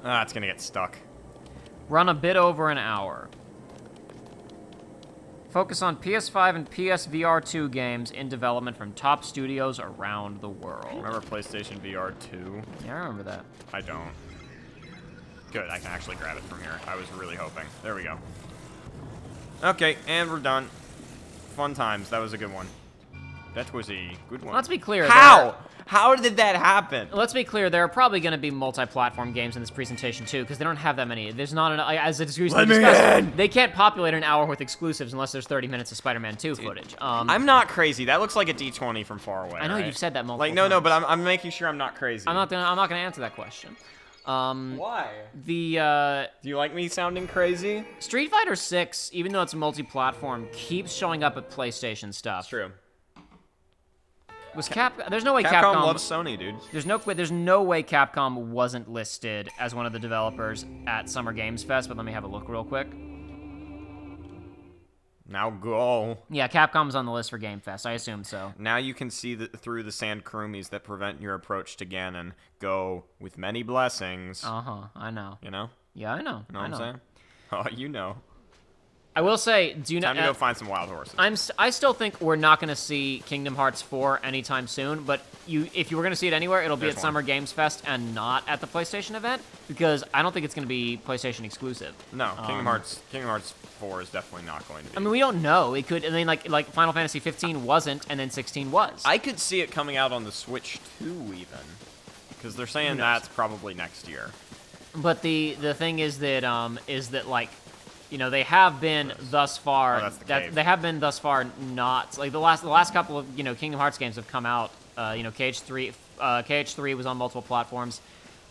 Ah, it's gonna get stuck. Run a bit over an hour. Focus on PS5 and PSVR 2 games in development from top studios around the world. Remember PlayStation VR 2? Yeah, I remember that. I don't. Good, I can actually grab it from here. I was really hoping. There we go. Okay, and we're done. Fun times. That was a good one. That was a good one. Let's be clear. How? How did that happen? Let's be clear. There are probably going to be multi-platform games in this presentation too, because they don't have that many. There's not enough. As it's discussed, they can't populate an hour with exclusives unless there's 30 minutes of Spider-Man 2 footage. I'm not crazy. That looks like a D20 from far away. I know right? you've said that multiple times. no, but I'm making sure I'm not crazy. I'm not gonna answer that question. Why? Do you like me sounding crazy? Street Fighter 6, even though it's multi-platform, keeps showing up at PlayStation stuff. It's true. There's no way Capcom loves Sony, dude. There's no way Capcom wasn't listed as one of the developers at Summer Games Fest, but let me have a look real quick. Now go. Yeah, Capcom's on the list for Game Fest. I assume so. Now you can see through the sand kurumis that prevent your approach to Ganon. Go with many blessings. I know. You know? Yeah, I know. Know what I'm saying? Oh, you know. I will say, Time to go find some wild horses. I still think we're not going to see Kingdom Hearts 4 anytime soon, but if you were going to see it anywhere, it'll be at Summer Games Fest and not at the PlayStation event, because I don't think it's going to be PlayStation exclusive. No, Kingdom Hearts 4 is definitely not going to be. I mean, we don't know. It could, I mean, like Final Fantasy 15 wasn't, and then 16 was. I could see it coming out on the Switch too, even, because they're saying that's probably next year. But the thing is that like, you know, they have been thus far. They have been thus far not like the last couple of Kingdom Hearts games have come out. KH3 was on multiple platforms.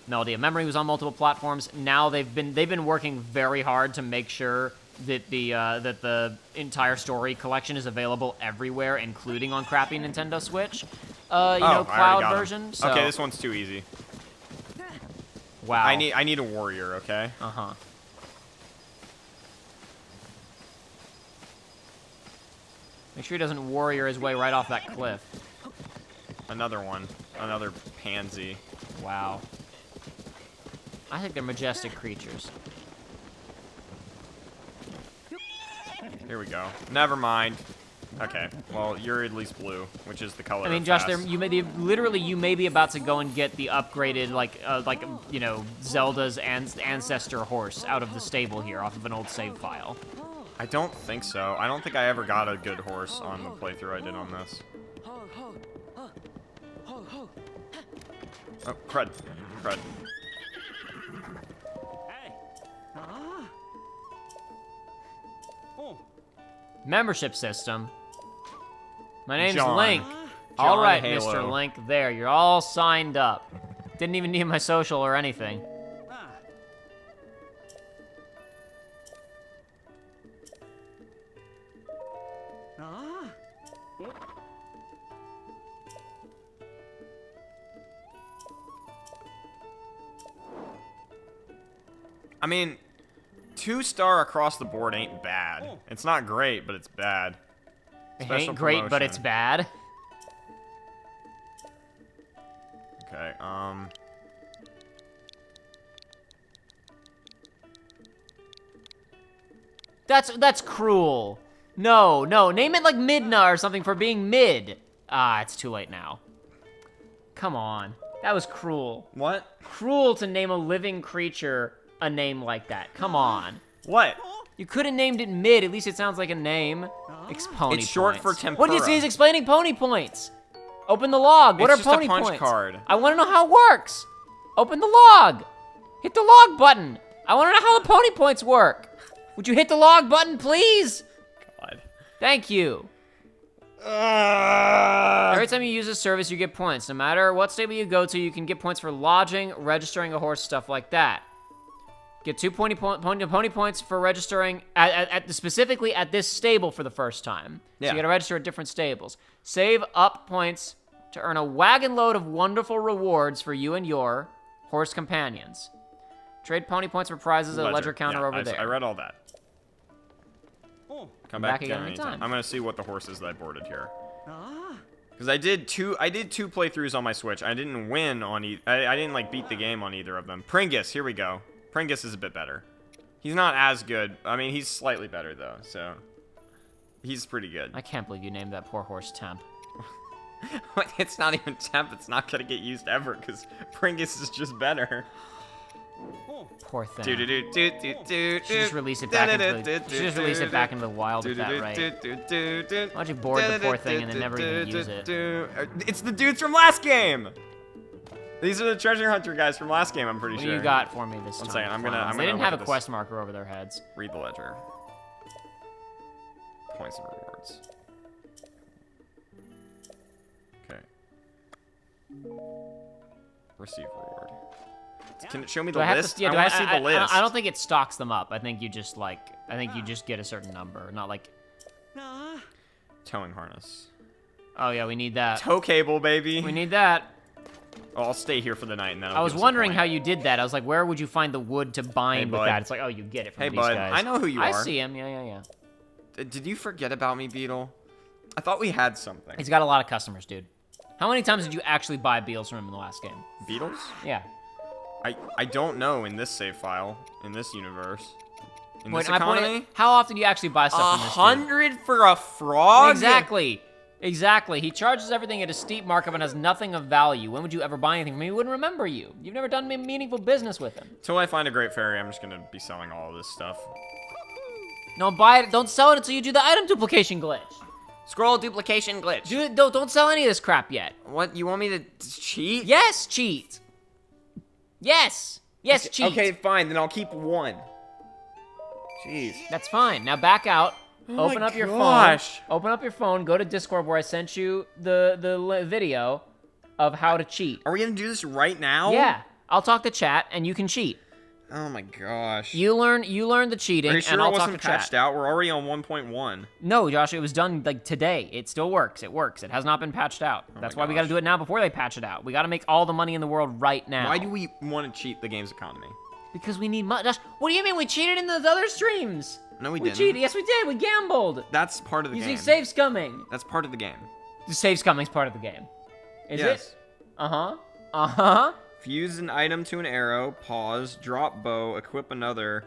Melody of Memory was on multiple platforms. Now they've been working very hard to make sure that the entire story collection is available everywhere, including on crappy Nintendo Switch. Cloud version. So. Okay, this one's too easy. Wow. I need a warrior. Okay. Make sure he doesn't warrior his way right off that cliff. Another one. Another pansy. Wow. I think they're majestic creatures. Here we go. Never mind. Okay. Well, you're at least blue, which is the color. I mean, Josh, you may be about to go and get the upgraded Zelda's ancestor horse out of the stable here, off of an old save file. I don't think so. I don't think I ever got a good horse on the playthrough I did on this. Oh, crud. Crud. Membership system. My name's John. Link. John All right, Halo. Mr. Link. There, you're all signed up. Didn't even need my social or anything. I mean, 2-star across the board ain't bad. It's not great, but it's bad. It ain't great, but it's bad. Okay, That's cruel. No, no, name it like Midna or something for being mid. Ah, it's too late now. Come on. That was cruel. What? Cruel to name a living creature a name like that. Come on. What? You could have named it Mid. At least it sounds like a name. Pony It's short points. for tempura. What do you see? He's explaining pony points. Open the log. What It's are just a pony punch points? card. I want to know how it works. Open the log. Hit the log button. I want to know how the pony points work. Would you hit the log button, please? God. Thank you. Every time you use a service, you get points. No matter what stable you go to, you can get points for lodging, registering a horse, stuff like that. Get 2 pony points for registering specifically at this stable for the first time. Yeah. So you gotta register at different stables. Save up points to earn a wagon load of wonderful rewards for you and your horse companions. Trade pony points for prizes at a ledger counter over there. I read all that. Come Back back again down anytime. anytime. I'm gonna see what the horses that I boarded here. Because I did two playthroughs on my Switch. I didn't win on I didn't like beat the game on either of them. Pringus, here we go. Pringus is a bit better. He's not as good. I mean, he's slightly better though, so he's pretty good. I can't believe you named that poor horse Temp. It's not even temp. It's not gonna get used ever because Pringus is just better. Poor thing. Should just release it back into the, should just release it back into the wild at that rate. Why'd you board the poor thing and then never even use it? It's the dudes from last game. These are the treasure hunter guys from last game. I'm pretty What sure. do you got for me this time? One second, I'm gonna They didn't look have at a this. quest marker over their heads. Read the ledger. Points and rewards. Okay. Receive reward. Can it show me the Do I have list? to? Yeah, I do want to see the list. I don't think it stocks them up. I think you just like. I think you just get a certain number, not like. Towing harness. Oh yeah, we need that. Tow cable, baby. We need that. Oh, I'll stay here for the night and then. I was wondering how you did that. I was like, where would you find the wood to bind with bud. that? It's like, oh, you get it from Hey, these bud. guys. I know who you are. I see him. Yeah. Did you forget about me, Beetle? I thought we had something. He's got a lot of customers, dude. How many times did you actually buy Beetles from him in the last game? Beetles? Yeah. I don't know in this save file, in this universe. In Wait, this my point economy? is, how often do you actually buy stuff from this dude? 100 for a frog? Exactly. He charges everything at a steep markup and has nothing of value. When would you ever buy anything from him? He wouldn't remember you. You've never done meaningful business with him. Until I find a great fairy, I'm just gonna be selling all of this stuff. Don't buy it. Don't sell it until you do the item duplication glitch. Scroll duplication glitch. Don't sell any of this crap yet. What, you want me to cheat? Yes, cheat. Yes, cheat. Okay, fine, then I'll keep one. Jeez. That's fine. Now back out. Open my up your gosh. phone. Open up your phone. Go to Discord where I sent you the video of how to cheat. Are we gonna do this right now? Yeah, I'll talk to chat and you can cheat. Oh my gosh. You learn the cheating Are you sure and I'll it talk to wasn't chat. patched out? We're already on 1.1. No, Josh, it was done like today. It still works. It works. It has not been patched out. That's why we got to do it now before they patch it out. We got to make all the money in the world right now. Why do we want to cheat the game's economy? Because we need money. Josh, what do you mean we cheated in those other streams? No, we We didn't. cheated. Yes, we did. We gambled. That's part of the Using game. save scumming. That's part of the game. The save scumming's part of the game. Is Yes. it? Uh-huh. Fuse an item to an arrow, pause, drop bow, equip another,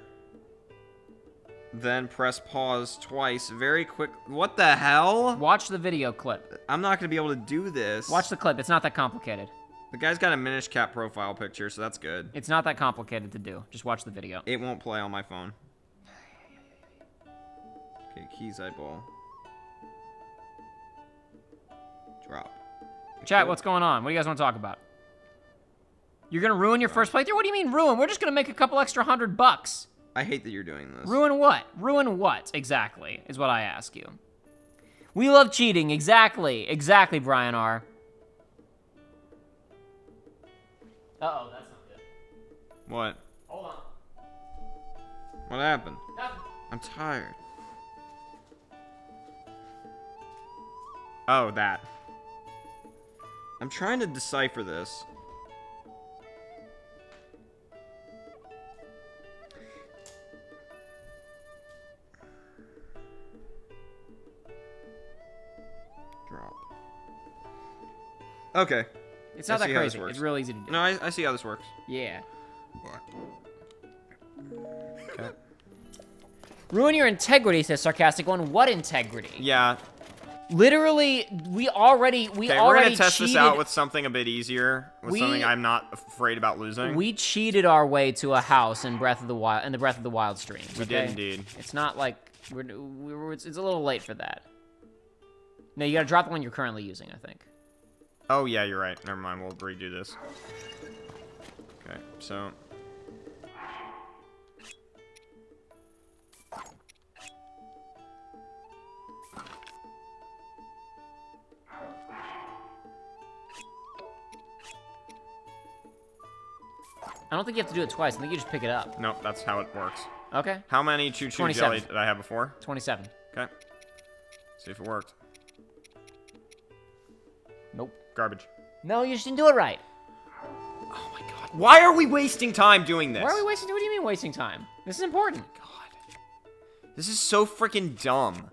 then press pause twice. Very quick. What the hell? Watch the video clip. I'm not going to be able to do this. Watch the clip. It's not that complicated. The guy's got a Minish Cap profile picture, so that's good. It's not that complicated to do. Just watch the video. It won't play on my phone. Okay, keys eyeball. Drop. Chat, what's going on? What do you guys want to talk about? You're gonna ruin your first playthrough? What do you mean ruin? We're just gonna make a couple extra $100. I hate that you're doing this. Ruin what? Ruin what? Exactly, is what I ask you. We love cheating. Exactly, Brian R. Uh-oh, that's not good. What? Hold on. What happened? Nothing. I'm tired. Oh, that. I'm trying to decipher this. Drop. Okay. It's not I that see how this crazy. works. It's real easy to do. No, I see how this works. Yeah. Okay. Ruin your integrity, says Sarcastic One. What integrity? Yeah. Literally, we already Okay, we're gonna test cheated. this out with something a bit easier, with something I'm not afraid about losing. We cheated our way to a house in Breath of the Wild, in the Breath of the Wild streams. We okay? did indeed. It's not like it's a little late for that. No, you gotta drop the one you're currently using, I think. Oh yeah, you're right. Never mind. We'll redo this. Okay, so. I don't think you have to do it twice. I think you just pick it up. Nope, that's how it works. Okay. How many choo-choo 27. jelly did I have before? 27. Okay. See if it worked. Nope. Garbage. No, you just didn't do it right. Oh my god. Why are we wasting time doing this? Why are we wasting? What do you mean wasting time? This is important. God. This is so freaking dumb.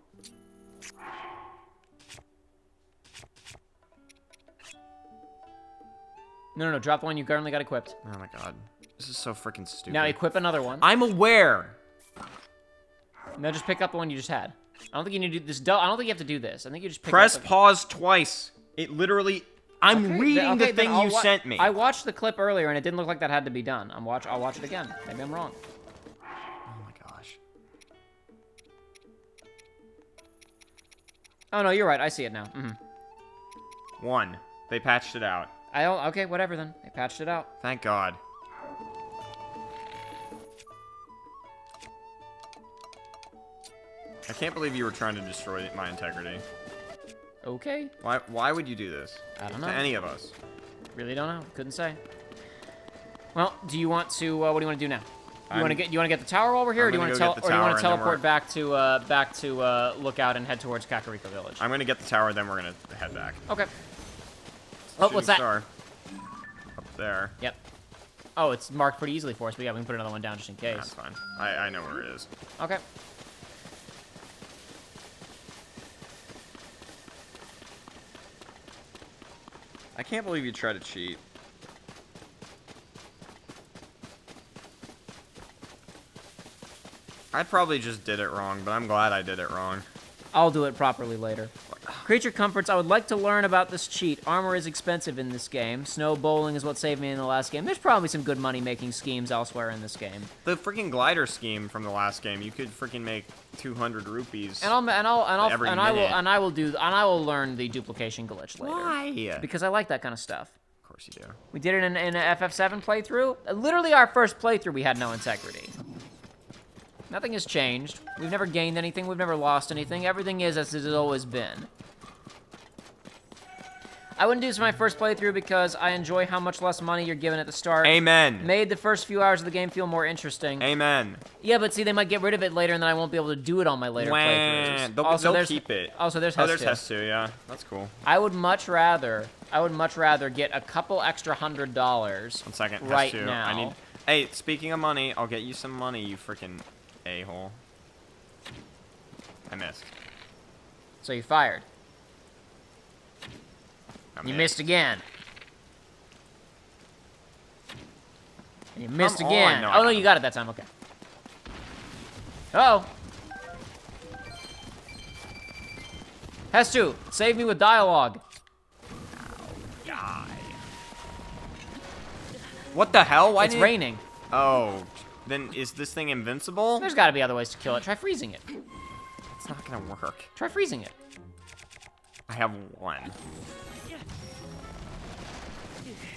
No. Drop the one you currently got equipped. Oh my god. This is so freaking stupid. Now equip another one. I'm aware. No, just pick up the one you just had. I don't think you need to do this. I don't think you have to do this. I think you just pick Press up pause twice. It literally. I'm reading the thing you sent me. I watched the clip earlier and it didn't look like that had to be done. I'll watch it again. Maybe I'm wrong. Oh my gosh. Oh no, you're right. I see it now. One. They patched it out. Okay, whatever then. They patched it out. Thank God. I can't believe you were trying to destroy my integrity. Okay. Why would you do this? I don't know. To any of us. Really don't know. Couldn't say. Well, do you want to? What do you want to do now? You want to get the tower while we're here, or do you want to teleport back to Lookout and head towards Kakariko Village? I'm gonna get the tower, then we're gonna head back. Okay. Oh, what's that? Star. Up there. Yep. Oh, it's marked pretty easily for us, but yeah, we can put another one down just in case. That's fine. I know where it is. Okay. I can't believe you tried to cheat. I probably just did it wrong, but I'm glad I did it wrong. I'll do it properly later. Creature comforts. I would like to learn about this cheat. Armor is expensive in this game. Snow bowling is what saved me in the last game. There's probably some good money-making schemes elsewhere in this game. The freaking glider scheme from the last game, you could freaking make 200 rupees. I will learn the duplication glitch later. Why? Because I like that kind of stuff. Of course you do. We did it in an FF7 playthrough. Literally our first playthrough, we had no integrity. Nothing has changed. We've never gained anything. We've never lost anything. Everything is as it has always been. I wouldn't do this for my first playthrough because I enjoy how much less money you're given at the start. Amen. Made the first few hours of the game feel more interesting. Amen. Yeah, but see, they might get rid of it later, and then I won't be able to do it on my later playthroughs. They'll keep it. Also, there's there's Hestu. Hestu, yeah. That's cool. I would much rather get a couple extra $100. 1 second. Right Hestu. now. I need. Hey, speaking of money, I'll get you some money, you freaking a-hole. I missed. So you fired. I You missed again. And you missed Come again. on. No, Oh, I no, got you it. got it that time. Okay. Uh-oh. Hestu, save me with dialogue. Die. What the hell? Why It's did raining. Oh. Then is this thing invincible? There's got to be other ways to kill it. Try freezing it. It's not gonna work. Try freezing it. I have one.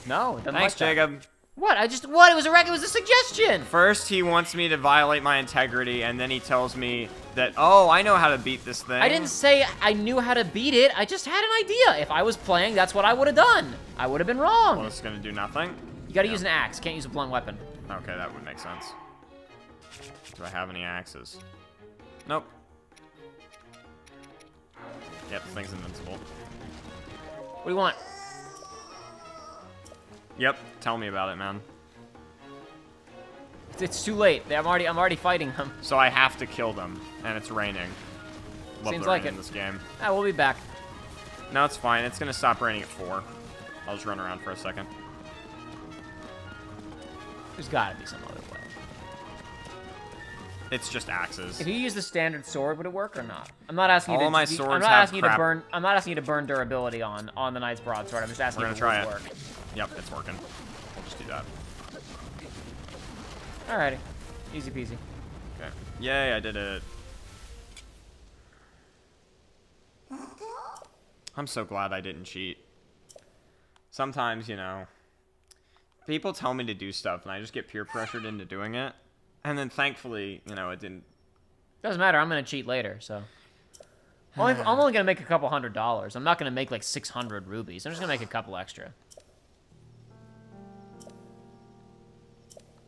No, it doesn't Thanks, like that. Jacob. What? It was a suggestion. First, he wants me to violate my integrity, and then he tells me that, oh, I know how to beat this thing. I didn't say I knew how to beat it. I just had an idea. If I was playing, that's what I would have done. I would have been wrong. Well, it's gonna do nothing. You got to use an axe. Can't use a blunt weapon. Okay, that would make sense. Do I have any axes? Nope. Yep, this thing's invincible. What do you want? Yep, tell me about it, man. It's too late. I'm already fighting them. So I have to kill them, and it's raining. Love Seems the like rain it. in this game. Ah, we'll be back. No, it's fine. It's gonna stop raining at 4. I'll just run around for a second. There's gotta be some other way. It's just axes. If you use the standard sword, would it work or not? I'm not asking you All to. my I'm swords not have asking you to crap. burn. I'm not asking you to burn durability on the knight's broadsword. I'm just asking We're if it gonna would try work. Yep, it's working. We'll just do that. Alrighty, easy peasy. Okay. Yay, I did it. I'm so glad I didn't cheat. Sometimes, you know, people tell me to do stuff and I just get peer pressured into doing it. And then thankfully, you know, it didn't. Doesn't matter. I'm gonna cheat later, so. I'm only gonna make a couple $100. I'm not gonna make like 600 rubies. I'm just gonna make a couple extra.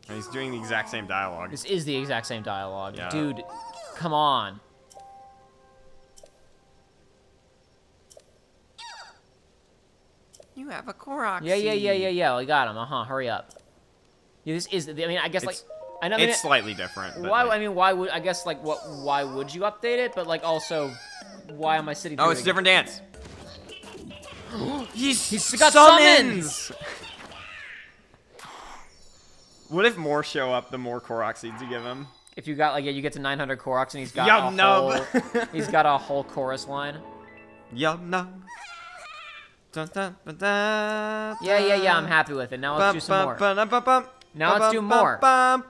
And he's doing the exact same dialogue. This is the exact same dialogue, Yeah. dude. Come on. You have a Korok. Yeah. We got him. Hurry up. Yeah, this is. I mean, I guess It's- like. I know. I mean, It's slightly different. but, why? like- I mean, why would? I guess like what? Why would you update it? But like also, why am I sitting? Oh, through it's a it different dance. He's got summons! What if more show up the more Korok seeds you give him? If you got like you get to 900 Koroks and he's got Yum, a nub. whole. He's got a whole chorus line. Yum no. Dun, dun, ba, da, Yeah. I'm happy with it. Now let's do some more. Now let's do more. I'm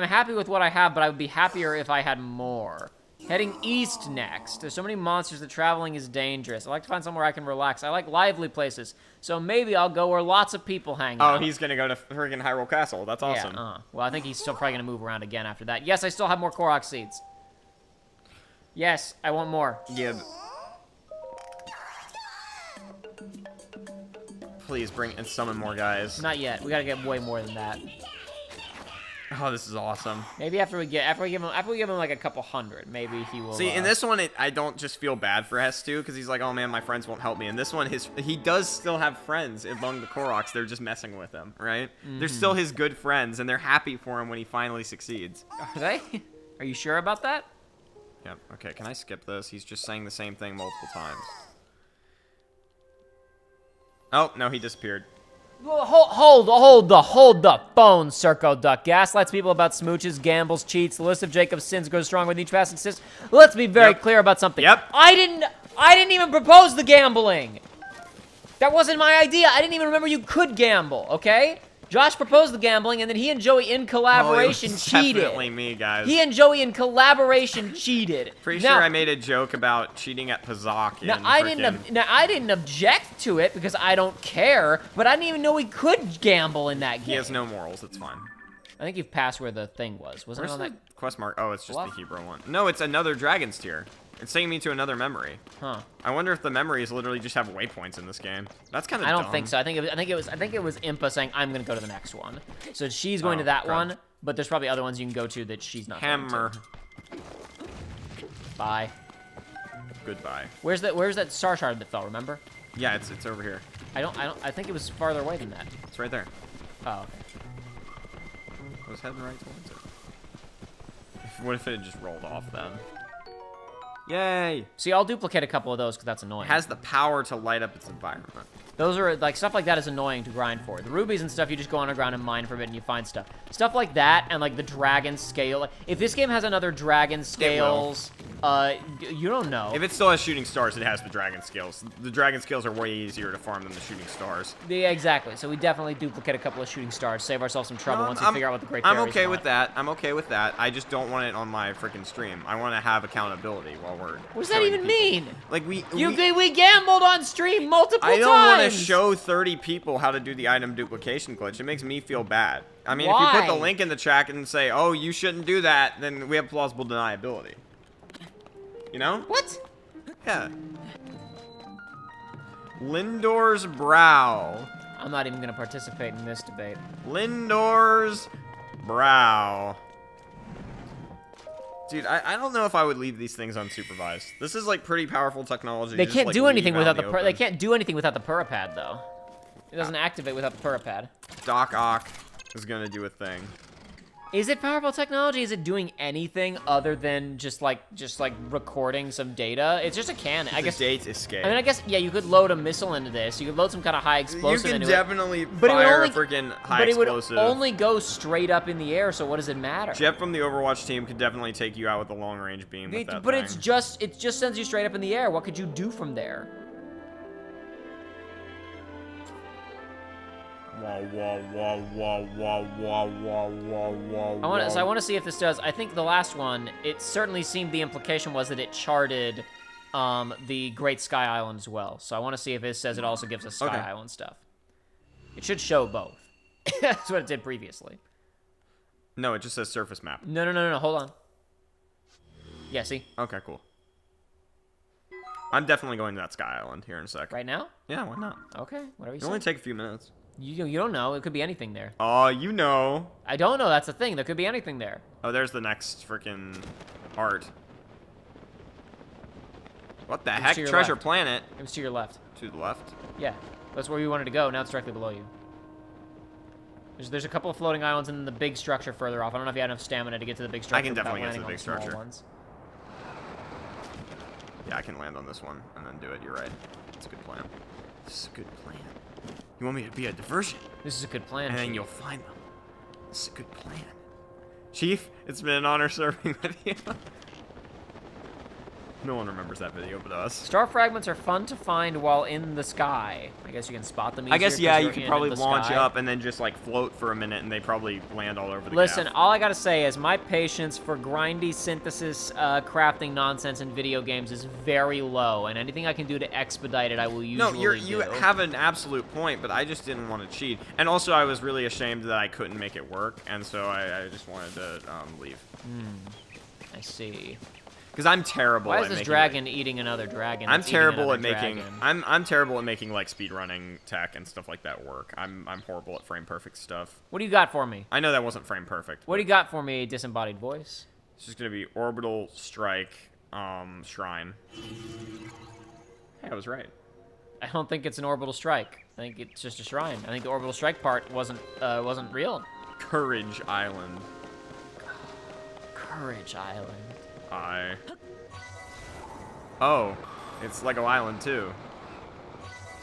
happy with what I have, but I would be happier if I had more. Heading east next. There's so many monsters that traveling is dangerous. I like to find somewhere I can relax. I like lively places, so maybe I'll go where lots of people hang out. Oh, he's gonna go to friggin' Hyrule Castle. That's awesome. Yeah, well, I think he's still probably gonna move around again after that. Yes, I still have more Korok seeds. Yes, I want more. Yeah. Please bring and summon more guys. Not yet. We gotta get way more than that. Oh, this is awesome. Maybe after we give him like a couple hundred, maybe he will. See, in this one, I don't just feel bad for Hestu because he's like, oh man, my friends won't help me. In this one, he does still have friends among the Koroks. They're just messing with him, right? They're still his good friends, and they're happy for him when he finally succeeds. Are they? Are you sure about that? Yep. Okay, can I skip this? He's just saying the same thing multiple times. Oh, no, he disappeared. Well, hold the phone, Circo Duck. Gaslights people about smooches, gambles, cheats. The list of Jacob's sins grows stronger with each passing assist. Let's be very clear about something. Yep. I didn't even propose the gambling. That wasn't my idea. I didn't even remember you could gamble, okay? Josh proposed the gambling, and then he and Joey in collaboration Oh, it was cheated. definitely me, guys. He and Joey in collaboration cheated. Pretty Now- sure I made a joke about cheating at Pazak. Now I didn't object to it because I don't care, but I didn't even know we could gamble in that game. He has no morals. It's fine. I think you've passed where the thing was. Wasn't Where's it on the that? quest mark? Oh, it's just Bluff? the Hebrew one. No, it's another Dragon's Tear. It's taking me to another memory. Huh. I wonder if the memories literally just have waypoints in this game. That's kind of I dumb. don't think so. I think it was Impa saying I'm gonna go to the next one. So she's going Oh, to that good. one, but there's probably other ones you can go to that she's not. Hammer. Going to. Bye. Goodbay. Where's that star shard that fell? Remember? Yeah, it's over here. I think it was farther away than that. It's right there. Oh. Okay. I was heading right towards it. What if it had just rolled off then? Yay! See, I'll duplicate a couple of those because that's annoying. It has the power to light up its environment. Those are, like, stuff like that is annoying to grind for. The rubies and stuff, you just go underground and mine for a bit and you find stuff. Stuff like that and, like, the dragon scale. Like, if this game has another dragon scales, you don't know. If it still has shooting stars, it has the dragon scales. The dragon scales are way easier to farm than the shooting stars. Yeah, exactly. So we definitely duplicate a couple of shooting stars, save ourselves some trouble once we figure out what the great I'm fairies okay want. with that. I'm okay with that. I just don't want it on my freaking stream. I want to have accountability while we're. What does that showing even people. mean? Like we gambled on stream multiple times. I don't want to show 30 people how to do the item duplication glitch. It makes me feel bad. I mean, if you put the Why? link in the chat and say, "Oh, you shouldn't do that," then we have plausible deniability. You know? What? Yeah. Lindor's brow. I'm not even gonna participate in this debate. Lindor's brow. Dude, I don't know if I would leave these things unsupervised. This is like pretty powerful technology. They to just, can't like, do anything leave out without in the open. they can't do anything without the Purapad though. It doesn't activate without the Purapad. Doc Ock is gonna do a thing. Is it powerful technology? Is it doing anything other than just like recording some data? It's just a cannon. I guess. Date escape. I mean, I guess yeah. You could load a missile into this. You could load some kind of high explosive you can into it. definitely But it would fire only- a freaking high But it would explosive. only go straight up in the air. So what does it matter? Jet from the Overwatch team could definitely take you out with a long range beam. With that But thing. it just sends you straight up in the air. What could you do from there? I want to see if this does. I think the last one, it certainly seemed the implication was that it charted the Great Sky Island as well. So I want to see if it says it also gives us Sky Okay. Island stuff. It should show both. That's what it did previously. No, it just says surface map. No. Hold on. Yeah, see? Okay, cool. I'm definitely going to that Sky Island here in a sec. Right now? Yeah, why not? Okay, whatever you It'll only say. take a few minutes. You don't know. It could be anything there. Oh, you know. I don't know. That's the thing. There could be anything there. Oh, there's the next freaking art. What the It's heck? to your Treasure left. Planet. It was to your left. To the left. Yeah, that's where we wanted to go. Now it's directly below you. There's a couple of floating islands and then the big structure further off. I don't know if you had enough stamina to get to the big structure. I can without definitely get to landing the on big small structure. ones. Yeah, I can land on this one and then do it. You're right. It's a good plan. This is a good plan. You want me to be a diversion? This is a good plan. And then Chief. you'll find them. This is a good plan. Chief, it's been an honor serving with you. No one remembers that video but us. Star fragments are fun to find while in the sky. I guess you can spot them easier. I guess, 'cause yeah, you're you could in probably the launch sky. up and then just, like, float for a minute, and they probably land all over the Listen, gaff. all I gotta say is my patience for grindy synthesis crafting nonsense in video games is very low, and anything I can do to expedite it, I will usually No, you do. have an absolute point, but I just didn't want to cheat. And also, I was really ashamed that I couldn't make it work, and so I just wanted to leave. I see. Because I'm terrible Why at is this making, dragon eating another dragon? I'm that's eating terrible another at making. dragon? I'm terrible at making like speedrunning tech and stuff like that work. I'm horrible at frame perfect stuff. What do you got for me? I know that wasn't frame perfect. What do you got for me, disembodied voice? It's just gonna be orbital strike, shrine. Hey, I was right. I don't think it's an orbital strike. I think it's just a shrine. I think the orbital strike part wasn't real. Courage Island. Courage Island. Oh, it's Lego Island too.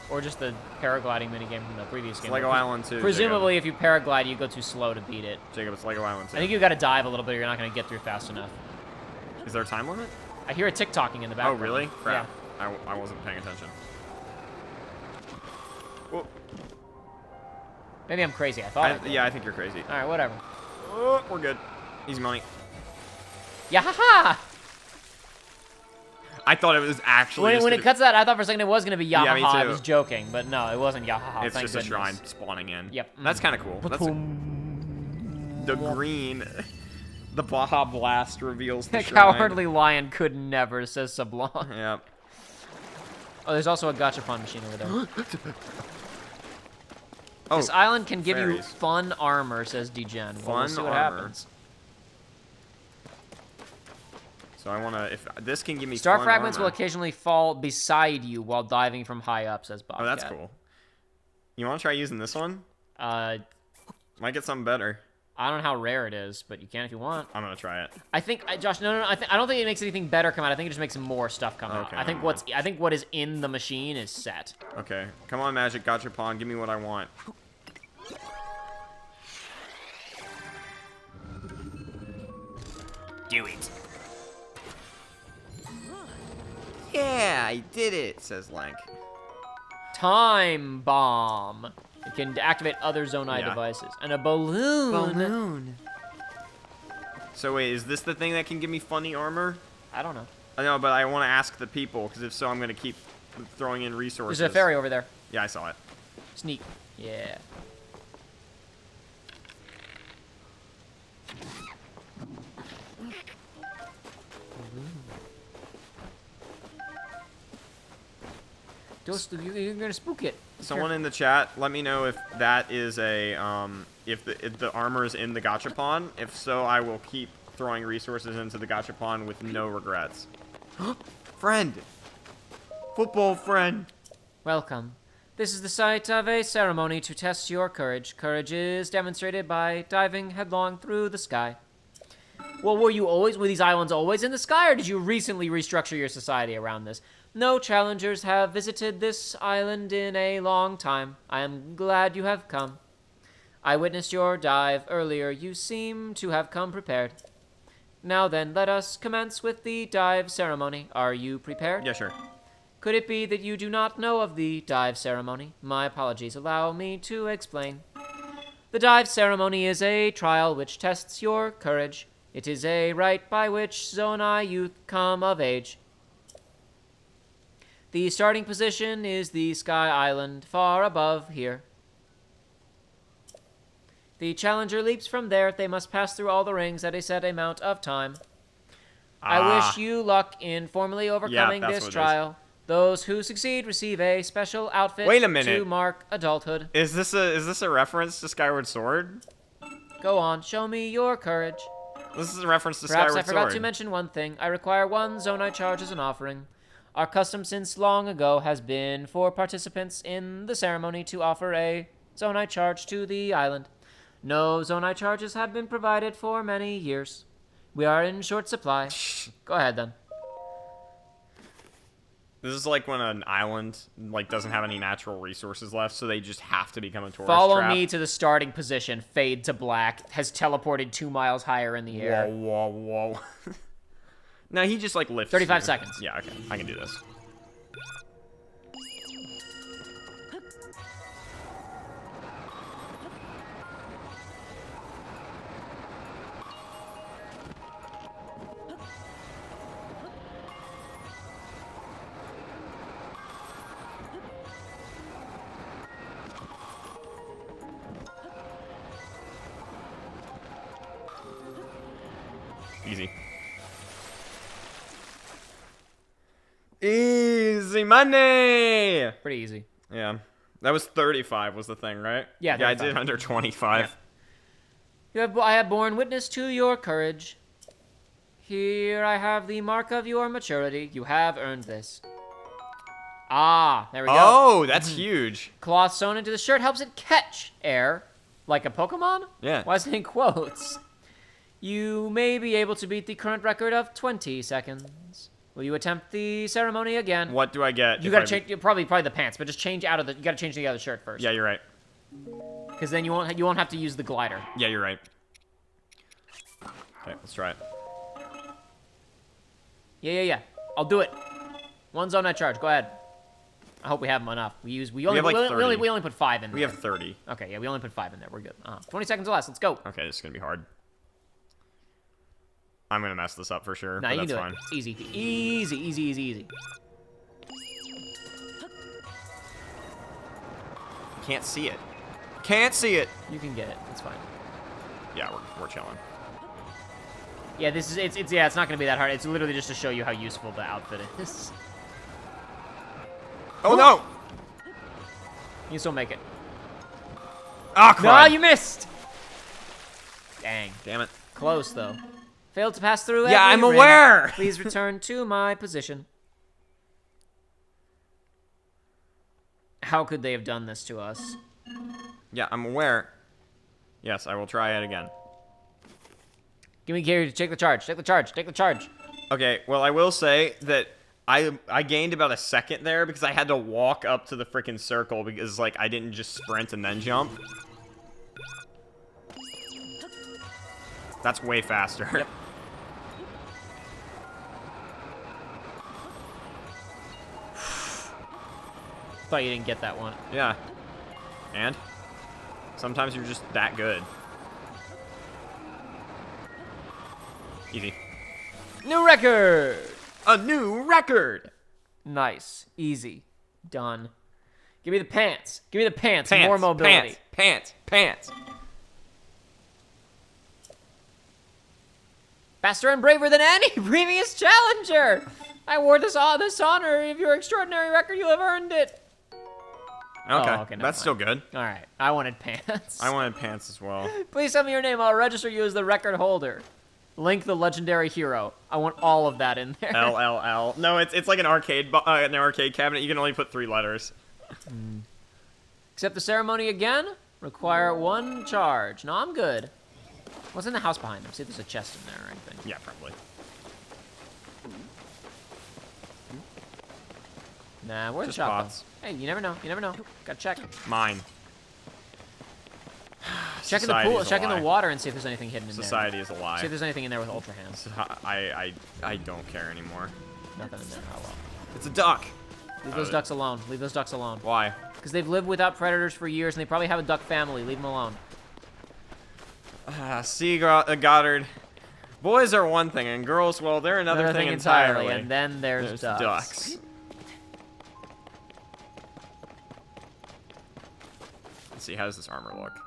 Or just the paragliding minigame from the previous It's game. Lego Island too. Presumably, if you paraglide, you go too slow to beat it. Jacob, it's Lego Island too. I think you got to dive a little bit. Or you're not going to get through fast enough. Is there a time limit? I hear a tick-tocking in the Oh, background. really? Crap. Yeah. I wasn't paying attention. Well, Maybe I'm crazy. I thought. yeah, I think you're crazy. All right, whatever. Oh, we're good. Easy money. Yahaha! I thought it was actually When just it gonna- cuts that, I thought for a second it was going to be yahaha. Yeah, me I too. was joking, but no, it wasn't yahaha. It's Thank just a goodness. shrine spawning in. Yep. That's kind of cool. That's the green. The Baja Blast reveals the The shrine. cowardly lion could never, says Sublime. Yep. Oh, there's also a gachapon machine over there. Oh, This island can give you fairies. fun armor, says Degen. Well, we'll Fun see what armor. happens. So I want to. If this can give me Star fun fragments armor. will occasionally fall beside you while diving from high up, says Bobcat. Oh, that's cool. You want to try using this one? I Might get something better. don't know how rare it is, but you can if you want. I'm gonna try it. I think, Josh, no. I don't think it makes anything better come out. I think it just makes more stuff come out. Okay, I think what is in the machine is set. Okay, come on, Magic Gachapon, give me what I want. Do it. Yeah, I did it, says Lank. Time bomb. It can activate other Zonai Yeah. devices. And a balloon. So wait, is this the thing that can give me funny armor? I don't know. I know, but I want to ask the people, because if so, I'm gonna keep throwing in resources. There's a ferry over there. Yeah, I saw it. Sneak. Yeah. You're gonna spook it. Someone in the chat, let me know if that is a if the armor is in the gachapon. If so, I will keep throwing resources into the gachapon with no regrets. Friend, football friend. Welcome. This is the site of a ceremony to test your courage. Courage is demonstrated by diving headlong through the sky. Well, were these islands always in the sky, or did you recently restructure your society around this? No challengers have visited this island in a long time. I am glad you have come. I witnessed your dive earlier. You seem to have come prepared. Now then, let us commence with the dive ceremony. Are you prepared? Yeah, sure. Could it be that you do not know of the dive ceremony? My apologies. Allow me to explain. The dive ceremony is a trial which tests your courage. It is a rite by which Zonai youth come of age. The starting position is the Sky Island, far above here. The challenger leaps from there. They must pass through all the rings at a set amount of time. I wish you luck in formally overcoming this trial. Those who succeed receive a special outfit to mark adulthood. Is this a reference to Skyward Sword? Go on, show me your courage. This is a reference to Perhaps Skyward Sword. I forgot to mention one thing. I require 1 Zonai charge as an offering. Our custom since long ago has been for participants in the ceremony to offer a Zonai charge to the island. No Zonai charges have been provided for many years. We are in short supply. Go ahead, then. This is like when an island doesn't have any natural resources left, so they just have to become a tourist Follow trap. me to the starting position. Fade to black. Has teleported 2 miles higher in the air. Whoa, whoa, whoa. No, he just lifts 35 you. seconds. Yeah, okay. I can do this. Easy. Easy money! Pretty easy. Yeah. That was 35 was the thing, right? Yeah, I 35. did under 25. Yeah. I have borne witness to your courage. Here I have the mark of your maturity. You have earned this. Ah, there we go. Oh, that's huge. Cloth sewn into the shirt helps it catch air. Like a Pokemon? Yeah. Why is it in quotes? You may be able to beat the current record of 20 seconds. Will you attempt the ceremony again? What do I get? You gotta change, probably the pants, but just change out of the, you gotta change the other shirt first. Yeah, you're right. Because then you won't have to use the glider. Yeah, you're right. Okay, let's try it. Yeah. I'll do it. 1 Zonai charge, go ahead. I hope we have enough. We only put 5 in there. We have 30. Okay, yeah, we only put 5 in there. We're good. 20 seconds or less. Let's go. Okay, this is gonna be hard. I'm gonna mess this up for sure. Nah, but you can that's do fine. it. Easy. Can't see it. Can't see it. You can get it. It's fine. Yeah, we're chilling. Yeah, it's not gonna be that hard. It's literally just to show you how useful the outfit is. Oh no! You can still make it. Ah, No, crud. you missed! Dang. Damn it. Close, though. Failed to pass through Yeah, every I'm ring. aware. Please return to my position. How could they have done this to us? Yeah, I'm aware. Yes, I will try it again. Give me Gary to take the charge. Take the charge. Okay, well, I will say that I gained about a second there because I had to walk up to the freaking circle because, I didn't just sprint and then jump. That's way faster. Yep. Thought you didn't get that one. Yeah. And? Sometimes you're just that good. Easy. New record! A new record! Nice. Easy. Done. Give me the pants. More Pants, mobility. Pants. Faster and braver than any previous challenger! I wore this honor of your extraordinary record. You have earned it. Okay, okay, never that's still mind. good. All right. I wanted pants. I wanted pants as well. Please tell me your name. I'll register you as the record holder. Link the legendary hero. I want all of that in there. LLL. No, it's like an arcade cabinet. You can only put 3 letters. Accept the ceremony again. Require 1 charge. No, I'm good. What's in the house behind them? See if there's a chest in there or anything. Yeah, probably. Nah, where's the Just shotgun? pots. Hey, you never know. You never know. Gotta check. Mine. Check in the Society pool. is a Check in the lie. water and see if there's anything hidden in Society is a there. lie. See if there's anything in there with ultra hands. I don't care anymore. Nothing in there. Oh well. It's a duck. Leave those ducks alone. Leave those ducks alone. Why? Because they've lived without predators for years and they probably have a duck family. Leave them alone. See, Goddard. Boys are one thing, and girls, well, they're another thing entirely. And then there's ducks. Let's see, how does this armor look?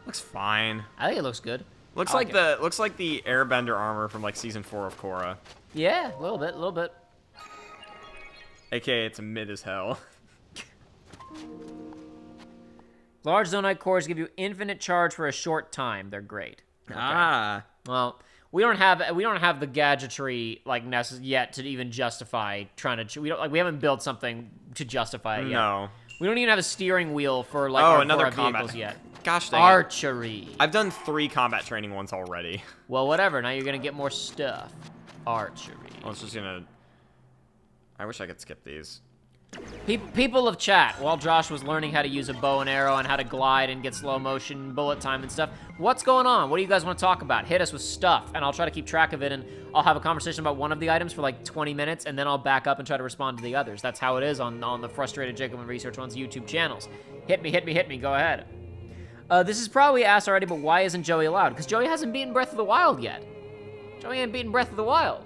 Looks fine. I think it looks good. Looks I like the Airbender armor from like season 4 of Korra. Yeah, a little bit, a little bit. AKA it's mid as hell. Large Zonite cores give you infinite charge for a short time. They're great. Okay. Ah. Well, we don't have the gadgetry like yet to even justify trying to. We haven't built something to justify it yet. No. We don't even have a steering wheel for like another for our combat vehicles yet. Gosh dang it. Archery. I've done 3 combat training ones already. Well, whatever. Now you're gonna get more stuff. Archery. I was just gonna. I wish I could skip these. People of chat, while Josh was learning how to use a bow and arrow and how to glide and get slow motion, bullet time and stuff, what's going on? What do you guys want to talk about? Hit us with stuff, and I'll try to keep track of it, and I'll have a conversation about one of the items for like 20 minutes, and then I'll back up and try to respond to the others. That's how it is on the Frustrated Jacob and Research One's YouTube channels. Hit me, go ahead. This is probably asked already, but why isn't Joey allowed? Because Joey hasn't beaten Breath of the Wild yet. Joey ain't beaten Breath of the Wild.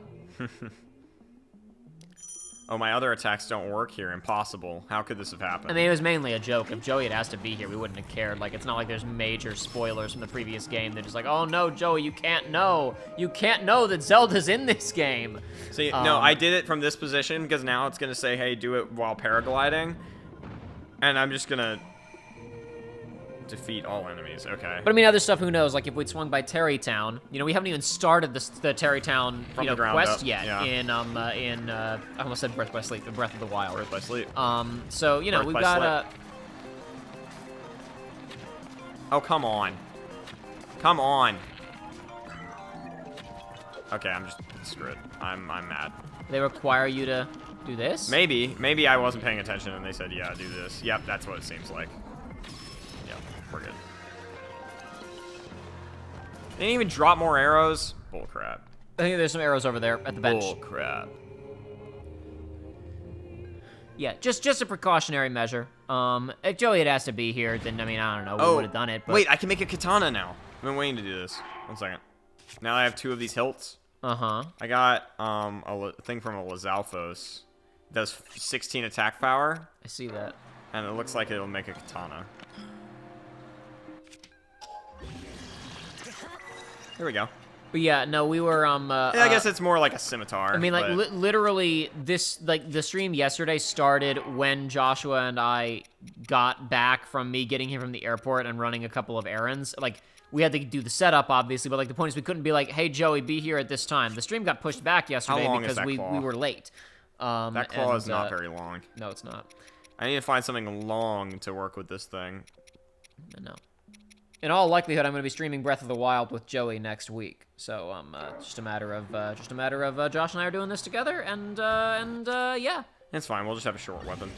Oh, my other attacks don't work here. Impossible. How could this have happened? I mean, it was mainly a joke. If Joey had asked to be here, we wouldn't have cared. Like, it's not like there's major spoilers from the previous game. They're just like, oh no, Joey, you can't know. You can't know that Zelda's in this game. See, no, I did it from this position because now it's going to say, hey, do it while paragliding. And I'm just going to defeat all enemies. Okay. But I mean, other stuff, who knows? Like, if we'd swung by Terrytown, you know, we haven't even started the Terrytown, From you know, the ground quest up, yet yeah. I almost said Breath by Sleep, but Breath of the Wild. Birth by Sleep. So, you know, Birth we've by got Oh, come on. Come on. Okay, I'm just... Screw it. I'm mad. they require you to do this? Maybe I wasn't paying attention and they said, yeah, do this. Yep, that's what it seems like. Yep, we're good. They didn't even drop more arrows. Bullcrap. I think there's some arrows over there at the bench. Bullcrap. Yeah, just a precautionary measure. If Joey had asked to be here, then, I mean, I don't know, we would have done it, but... Wait, I can make a katana now. I've been waiting to do this. 1 second. Now I have 2 of these hilts. Uh-huh. I got a thing from a Lizalfos. It does 16 attack power, I see that. and it looks like it'll make a katana. Here we go. But yeah, no, we were, Yeah, I guess it's more like a scimitar. I mean, like, but- literally, this, like, the stream yesterday started when Joshua and I got back from me getting here from the airport and running a couple of errands. Like, we had to do the setup, obviously, but, like, the point is we couldn't be like, hey, Joey, be here at this time. The stream got pushed back yesterday long is because that we claw? were late. that claw is not very long. No, it's not. I need to find something long to work with this thing. No. In all likelihood, I'm going to be streaming Breath of the Wild with Joey next week. So, just a matter of Josh and I are doing this together, and yeah. It's fine. We'll just have a short weapon.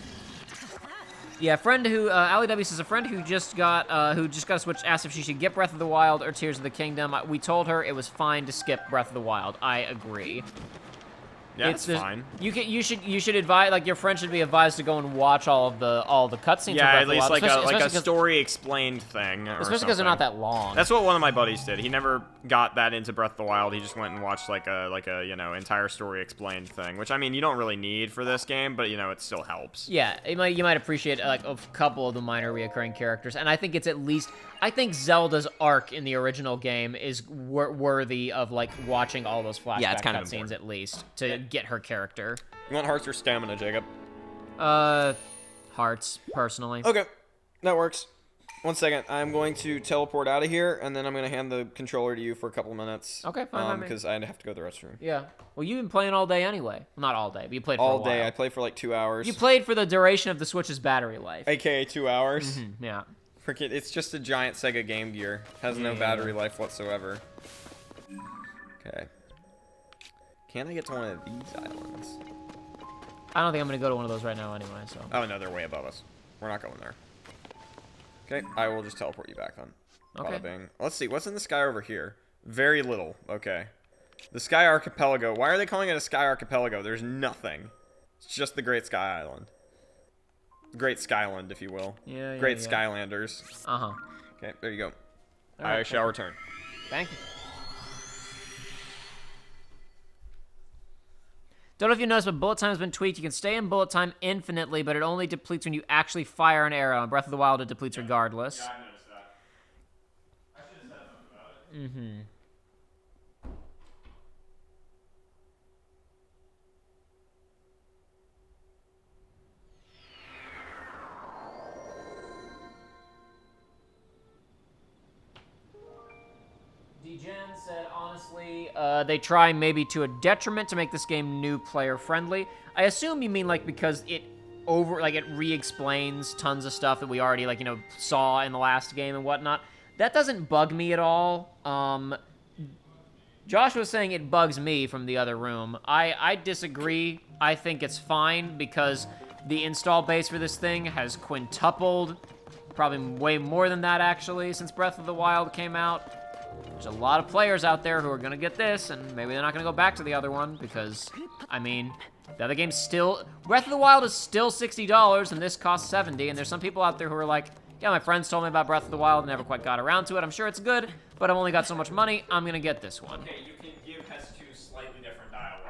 Yeah, friend who, Ali W says, a friend who just got a Switch asked if she should get Breath of the Wild or Tears of the Kingdom. We told her it was fine to skip Breath of the Wild. I agree. Yeah, it's fine. You should advise, like, your friend should be advised to go and watch all the cutscenes. Yeah, at least like a story explained thing. Especially because they're not that long. That's what one of my buddies did. He never got that into Breath of the Wild. He just went and watched like a you know, entire story explained thing, which I mean you don't really need for this game, but you know it still helps. Yeah, you might appreciate like a couple of the minor reoccurring characters, and I think it's at least I think Zelda's arc in the original game is worthy of like watching all those flashback it's kind of cutscenes at least to get her character. You want hearts or stamina, Jacob? Hearts personally. Okay, that works. 1 second. I'm going to teleport out of here, and then I'm going to hand the controller to you for a couple minutes. Okay, fine. Because I have to go to the restroom. Yeah. Well, you've been playing all day anyway. Well, not all day, but you played for a All while. day. I played for like 2 hours. You played for the duration of the Switch's battery life. AKA 2 hours. Yeah. Freaking, it's just a giant Sega Game Gear. Has no battery life whatsoever. Okay. Can I get to one of these islands? I don't think I'm going to go to one of those right now anyway, so. Oh, no, they're way above us. We're not going there. Okay, I will just teleport you back then. Okay. Bada bing. Let's see, what's in the sky over here? Very little. Okay. The Sky Archipelago. Why are they calling it a Sky Archipelago? There's nothing. It's just the Great Sky Island. Great Skyland, if you will. Yeah, Great Skylanders. Uh-huh. Okay, there you go. All right, I shall return. Thank you. Don't know if you noticed, but bullet time has been tweaked. You can stay in bullet time infinitely, but it only depletes when you actually fire an arrow. In Breath of the Wild, it depletes regardless. Yeah, I noticed that. I should have said something about it. Mm-hmm. DGen said, honestly, they try maybe to a detriment to make this game new player friendly. I assume you mean like because it re-explains tons of stuff that we already saw in the last game and whatnot. That doesn't bug me at all. Josh was saying it bugs me from the other room. I disagree. I think it's fine because the install base for this thing has quintupled. Probably way more than that, actually, since Breath of the Wild came out. There's a lot of players out there who are going to get this, and maybe they're not going to go back to the other one because, I mean, the other game's still... Breath of the Wild is still $60, and this costs $70, and there's some people out there who are like, yeah, my friends told me about Breath of the Wild and never quite got around to it. I'm sure it's good, but I've only got so much money. I'm going to get this one. Okay, you can give Hess 2 slightly different dialogue.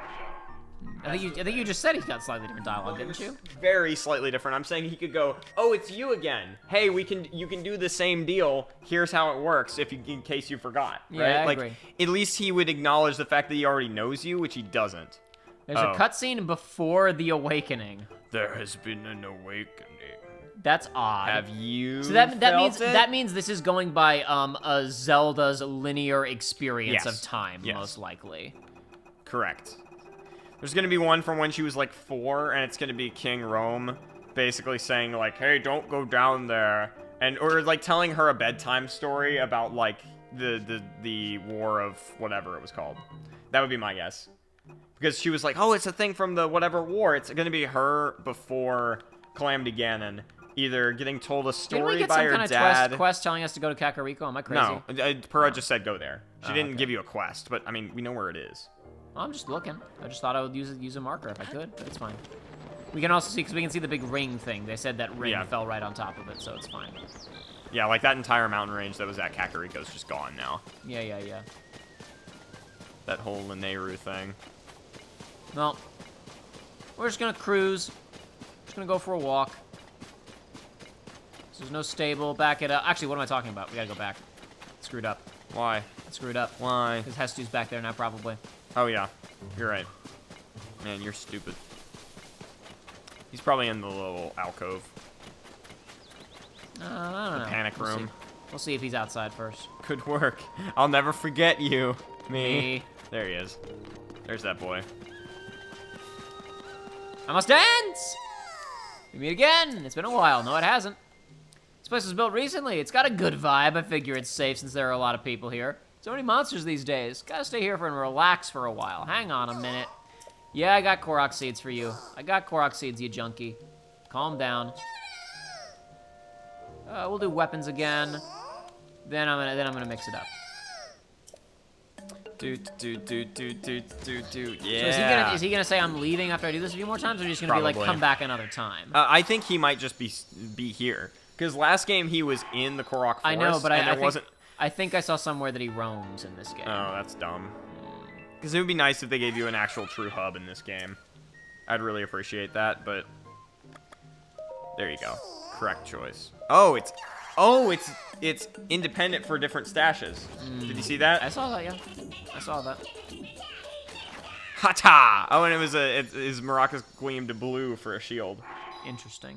I think you just said he's got slightly different dialogue, didn't you? Very slightly different. I'm saying he could go, oh, it's you again. Hey, you can do the same deal. Here's how it works in case you forgot. Yeah, right? I Like, agree. at least he would acknowledge the fact that he already knows you, which he doesn't. There's a cutscene before the awakening. There has been an awakening. That's odd. Have you So that felt it? means this is going by a Zelda's linear experience Yes. of time, Yes. most likely. Correct. There's going to be one from when she was like 4, and it's going to be King Rome basically saying like, hey, don't go down there. Or like telling her a bedtime story about like the war of whatever it was called. That would be my guess. Because she was like, oh, it's a thing from the whatever war. It's going to be her before Calamity Ganon either getting told a Didn't we story get by some her kind of dad. quest telling us to go to Kakariko? Am I crazy? No, Purah just said go there. She didn't okay. give you a quest, but I mean, we know where it is. Well, I'm just looking. I just thought I would use a marker if I could, but it's fine. We can also see, because we can see the big ring thing. They said that ring fell right on top of it, so it's fine. Yeah, like that entire mountain range that was at Kakariko is just gone now. Yeah. That whole Lineru thing. Well, we're just gonna cruise. Just gonna go for a walk. So there's no stable. Back it up. Actually, what am I talking about? We gotta go back. Screwed up. Why? Screwed up. Why? Because Hestu's back there now, probably. Oh, yeah. You're right. Man, you're stupid. He's probably in the little alcove. I don't know. Panic room. We'll see if he's outside first. Good work. I'll never forget you. Me. There he is. There's that boy. I must dance! We meet again. It's been a while. No, it hasn't. This place was built recently. It's got a good vibe. I figure it's safe since there are a lot of people here. So many monsters these days. Gotta stay here and relax for a while. Hang on a minute. Yeah, I got Korok seeds for you. I got Korok seeds, you junkie. Calm down. We'll do weapons again. Then I'm gonna mix it up. Yeah. So is he gonna say I'm leaving after I do this a few more times, or just gonna be like Probably. come back another time? I think he might just be here. Because last game he was in the Korok Forest. I know, but I I think I saw somewhere that he roams in this game. Oh, that's dumb. Because it would be nice if they gave you an actual true hub in this game. I'd really appreciate that, but there you go. Correct choice. Oh, it's independent for different stashes. Did you see that? I saw that, yeah. I saw that. Hata! Oh, and it was his maracas gleamed blue for a shield. Interesting.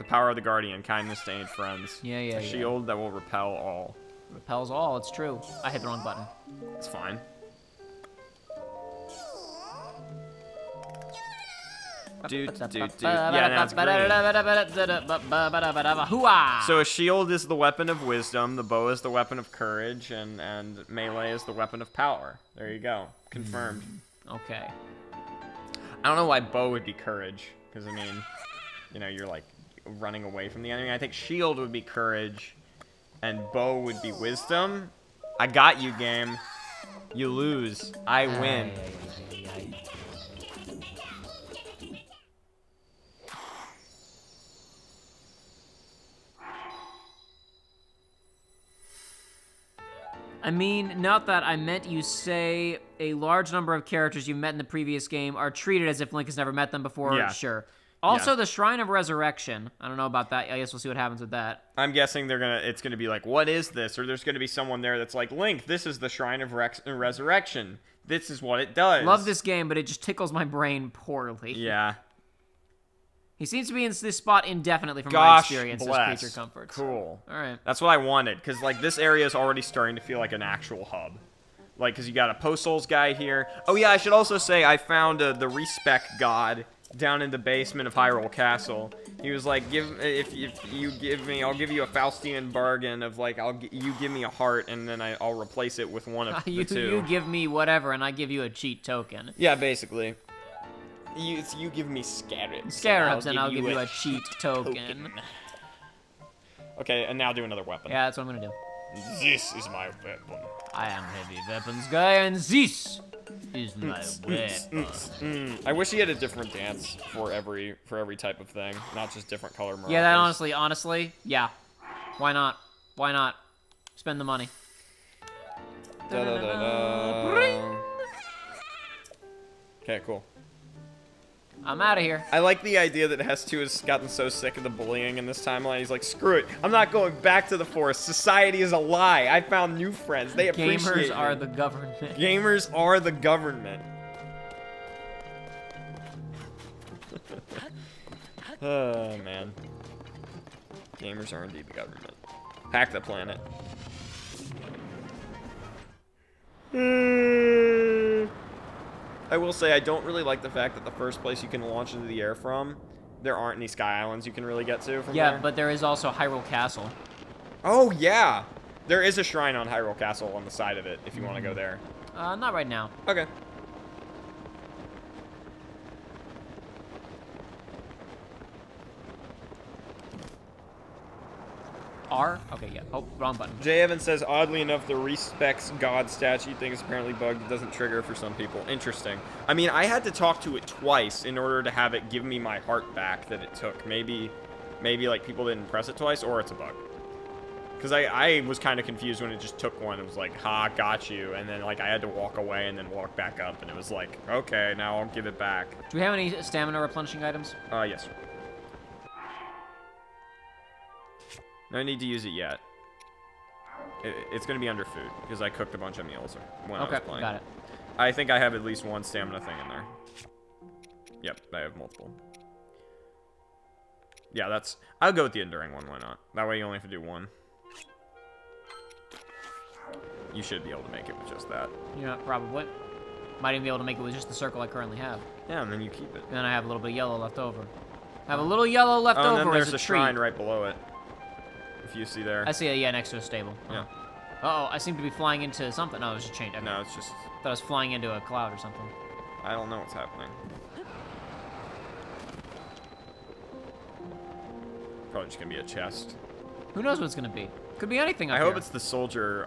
The power of the Guardian, kindness to aid friends. Yeah, yeah, A yeah. shield that will repel all. Repels all, it's true. I hit the wrong button. It's fine. Yeah, now it's green. Hooah! So a shield is the weapon of wisdom, the bow is the weapon of courage, and melee is the weapon of power. There you go. Confirmed. Okay. I don't know why bow would be courage, because, I mean, you know, you're, like, running away from the enemy. I think shield would be courage, and bow would be wisdom. I got you, game. You lose. I win. I mean, not that I meant you say a large number of characters you've met in the previous game are treated as if Link has never met them before. Yeah. Sure. Also, the Shrine of Resurrection. I don't know about that. I guess we'll see what happens with that. I'm guessing it's gonna be like, what is this? Or there's gonna be someone there that's like, Link, this is the Shrine of Resurrection. This is what it does. Love this game, but it just tickles my brain poorly. Yeah. He seems to be in this spot indefinitely from my experience bless. as creature comforts. Cool. All right. That's what I wanted, because, like, this area is already starting to feel like an actual hub. Like, because you got a Post-Souls guy here. Oh, yeah, I should also say I found the respec god down in the basement of Hyrule Castle. He was like, if you give me, I'll give you a Faustian bargain of, like, you give me a heart, and then I'll replace it with one of the two. You give me whatever, and I give you a cheat token. Yeah, basically. You give me scarabs. And I'll give you a cheat token. Okay, and now do another weapon. Yeah, that's what I'm gonna do. This is my weapon. I am heavy weapons guy, and this is my weapon. I wish he had a different dance for every type of thing, not just different color maracas. Yeah, that honestly, yeah. Why not? Why not? Spend the money. Okay, cool. I'm out of here. I like the idea that Hestu has gotten so sick of the bullying in this timeline. He's like, screw it. I'm not going back to the forest. Society is a lie. I found new friends. They appreciate Gamers are the government. Gamers are the government. Oh, man. Gamers are indeed the government. Hack the planet. I will say I don't really like the fact that the first place you can launch into the air from, there aren't any sky islands you can really get to from there. Yeah, but there is also Hyrule Castle. Oh, yeah. There is a shrine on Hyrule Castle on the side of it if you want to go there. Not right now. Okay. R? Okay, yeah. Oh, wrong button. Jay Evans says, oddly enough, the respects God statue thing is apparently bugged. It doesn't trigger for some people. Interesting. I mean, I had to talk to it twice in order to have it give me my heart back that it took. Maybe like, people didn't press it twice, or it's a bug. Because I was kind of confused when it just took one. It was like, ha, got you. And then, like, I had to walk away and then walk back up. And it was like, okay, now I'll give it back. Do we have any stamina replenishing items? Yes, sir. No need to use it yet. It's going to be under food, because I cooked a bunch of meals when I was playing. Got it. I think I have at least one stamina thing in there. Yep, I have multiple. Yeah, I'll go with the enduring one, why not? That way you only have to do one. You should be able to make it with just that. Yeah, probably. Might even be able to make it with just the circle I currently have. Yeah, and then you keep it. And then I have a little bit of yellow left over. I have a little yellow left and over then there's as a a treat. shrine right below it. If you see there. I see it, yeah, next to a stable. Yeah. Uh-oh, I seem to be flying into something. No, it was just chained. Okay. No, it's just... Thought I was flying into a cloud or something. I don't know what's happening. Probably just gonna be a chest. Who knows what it's gonna be? Could be anything up I hope here. it's the soldier,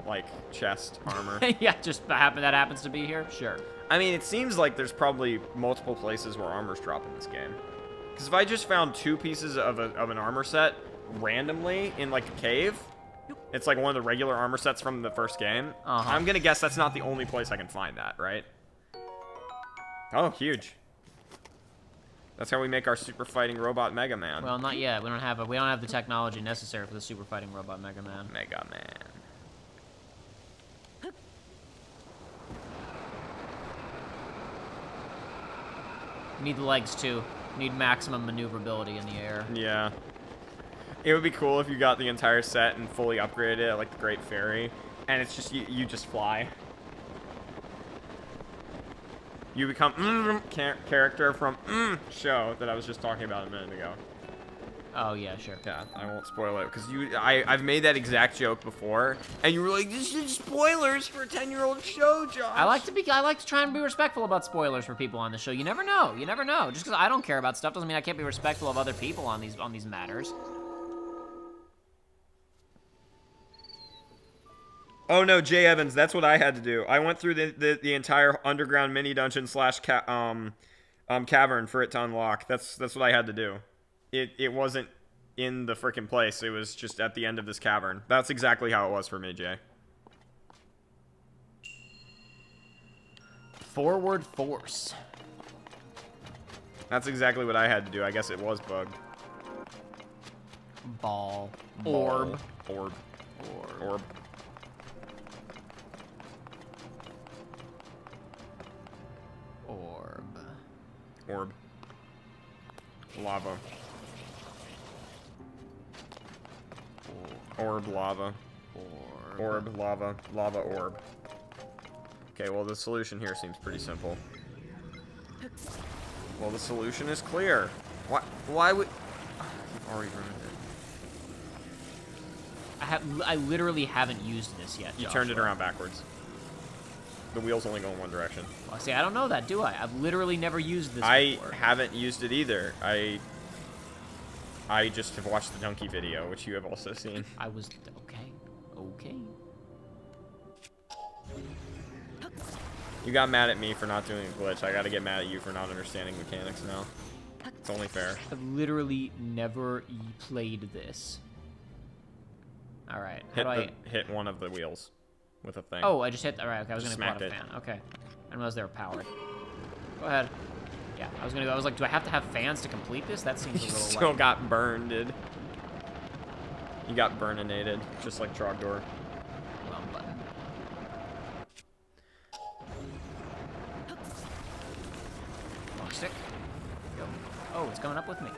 like, chest armor. Yeah, just that happens to be here? Sure. I mean, it seems like there's probably multiple places where armors drop in this game. Because if I just found 2 pieces of an armor set randomly in, like, a cave, it's like one of the regular armor sets from the first game, I'm gonna guess that's not the only place I can find that, right? Oh, huge. That's how we make our super fighting robot Mega Man. Well, not yet. We don't have the technology necessary for the super fighting robot Mega Man. Mega Man. You need the legs too. Need maximum maneuverability in the air. Yeah. It would be cool if you got the entire set and fully upgraded it like the Great Fairy, and it's just you just fly. You become character from show that I was just talking about a minute ago. Oh yeah, sure. Yeah, I won't spoil it because I've made that exact joke before, and you were like, "This is spoilers for a 10-year-old show, Josh." I like to try and be respectful about spoilers for people on the show. You never know. You never know. Just because I don't care about stuff doesn't mean I can't be respectful of other people on these matters. Oh no, Jay Evans, that's what I had to do. I went through the entire underground mini dungeon / cavern for it to unlock. That's what I had to do. It wasn't in the frickin' place. It was just at the end of this cavern. That's exactly how it was for me, Jay. Forward force. That's exactly what I had to do. I guess it was bugged. Ball. Orb. Orb. Lava. Orb, lava. Orb, lava. Lava, orb. Okay, well, the solution here seems pretty simple. Well, the solution is clear. Why would... You've already ruined it. I literally haven't used this yet, You Joshua. turned it around backwards. The wheels only go in one direction. Well, see, I don't know that, do I? I've literally never used this before. I haven't used it either. I just have watched the donkey video, which you have also seen. I was... Okay. You got mad at me for not doing a glitch. I gotta get mad at you for not understanding mechanics now. It's only fair. I've literally never played this. Alright, how do I... Hit one of the wheels with a thing. Oh, I just hit... Alright, okay, I was gonna Smacked pull out a it. fan. Okay. I didn't realize they were powered. Go ahead. Yeah, I was like, do I have to have fans to complete this? That seems a You little still light. got burned, dude. You got burninated, just like Trogdor. Wrong button. Wrong stick. Go. Oh, it's coming up with me.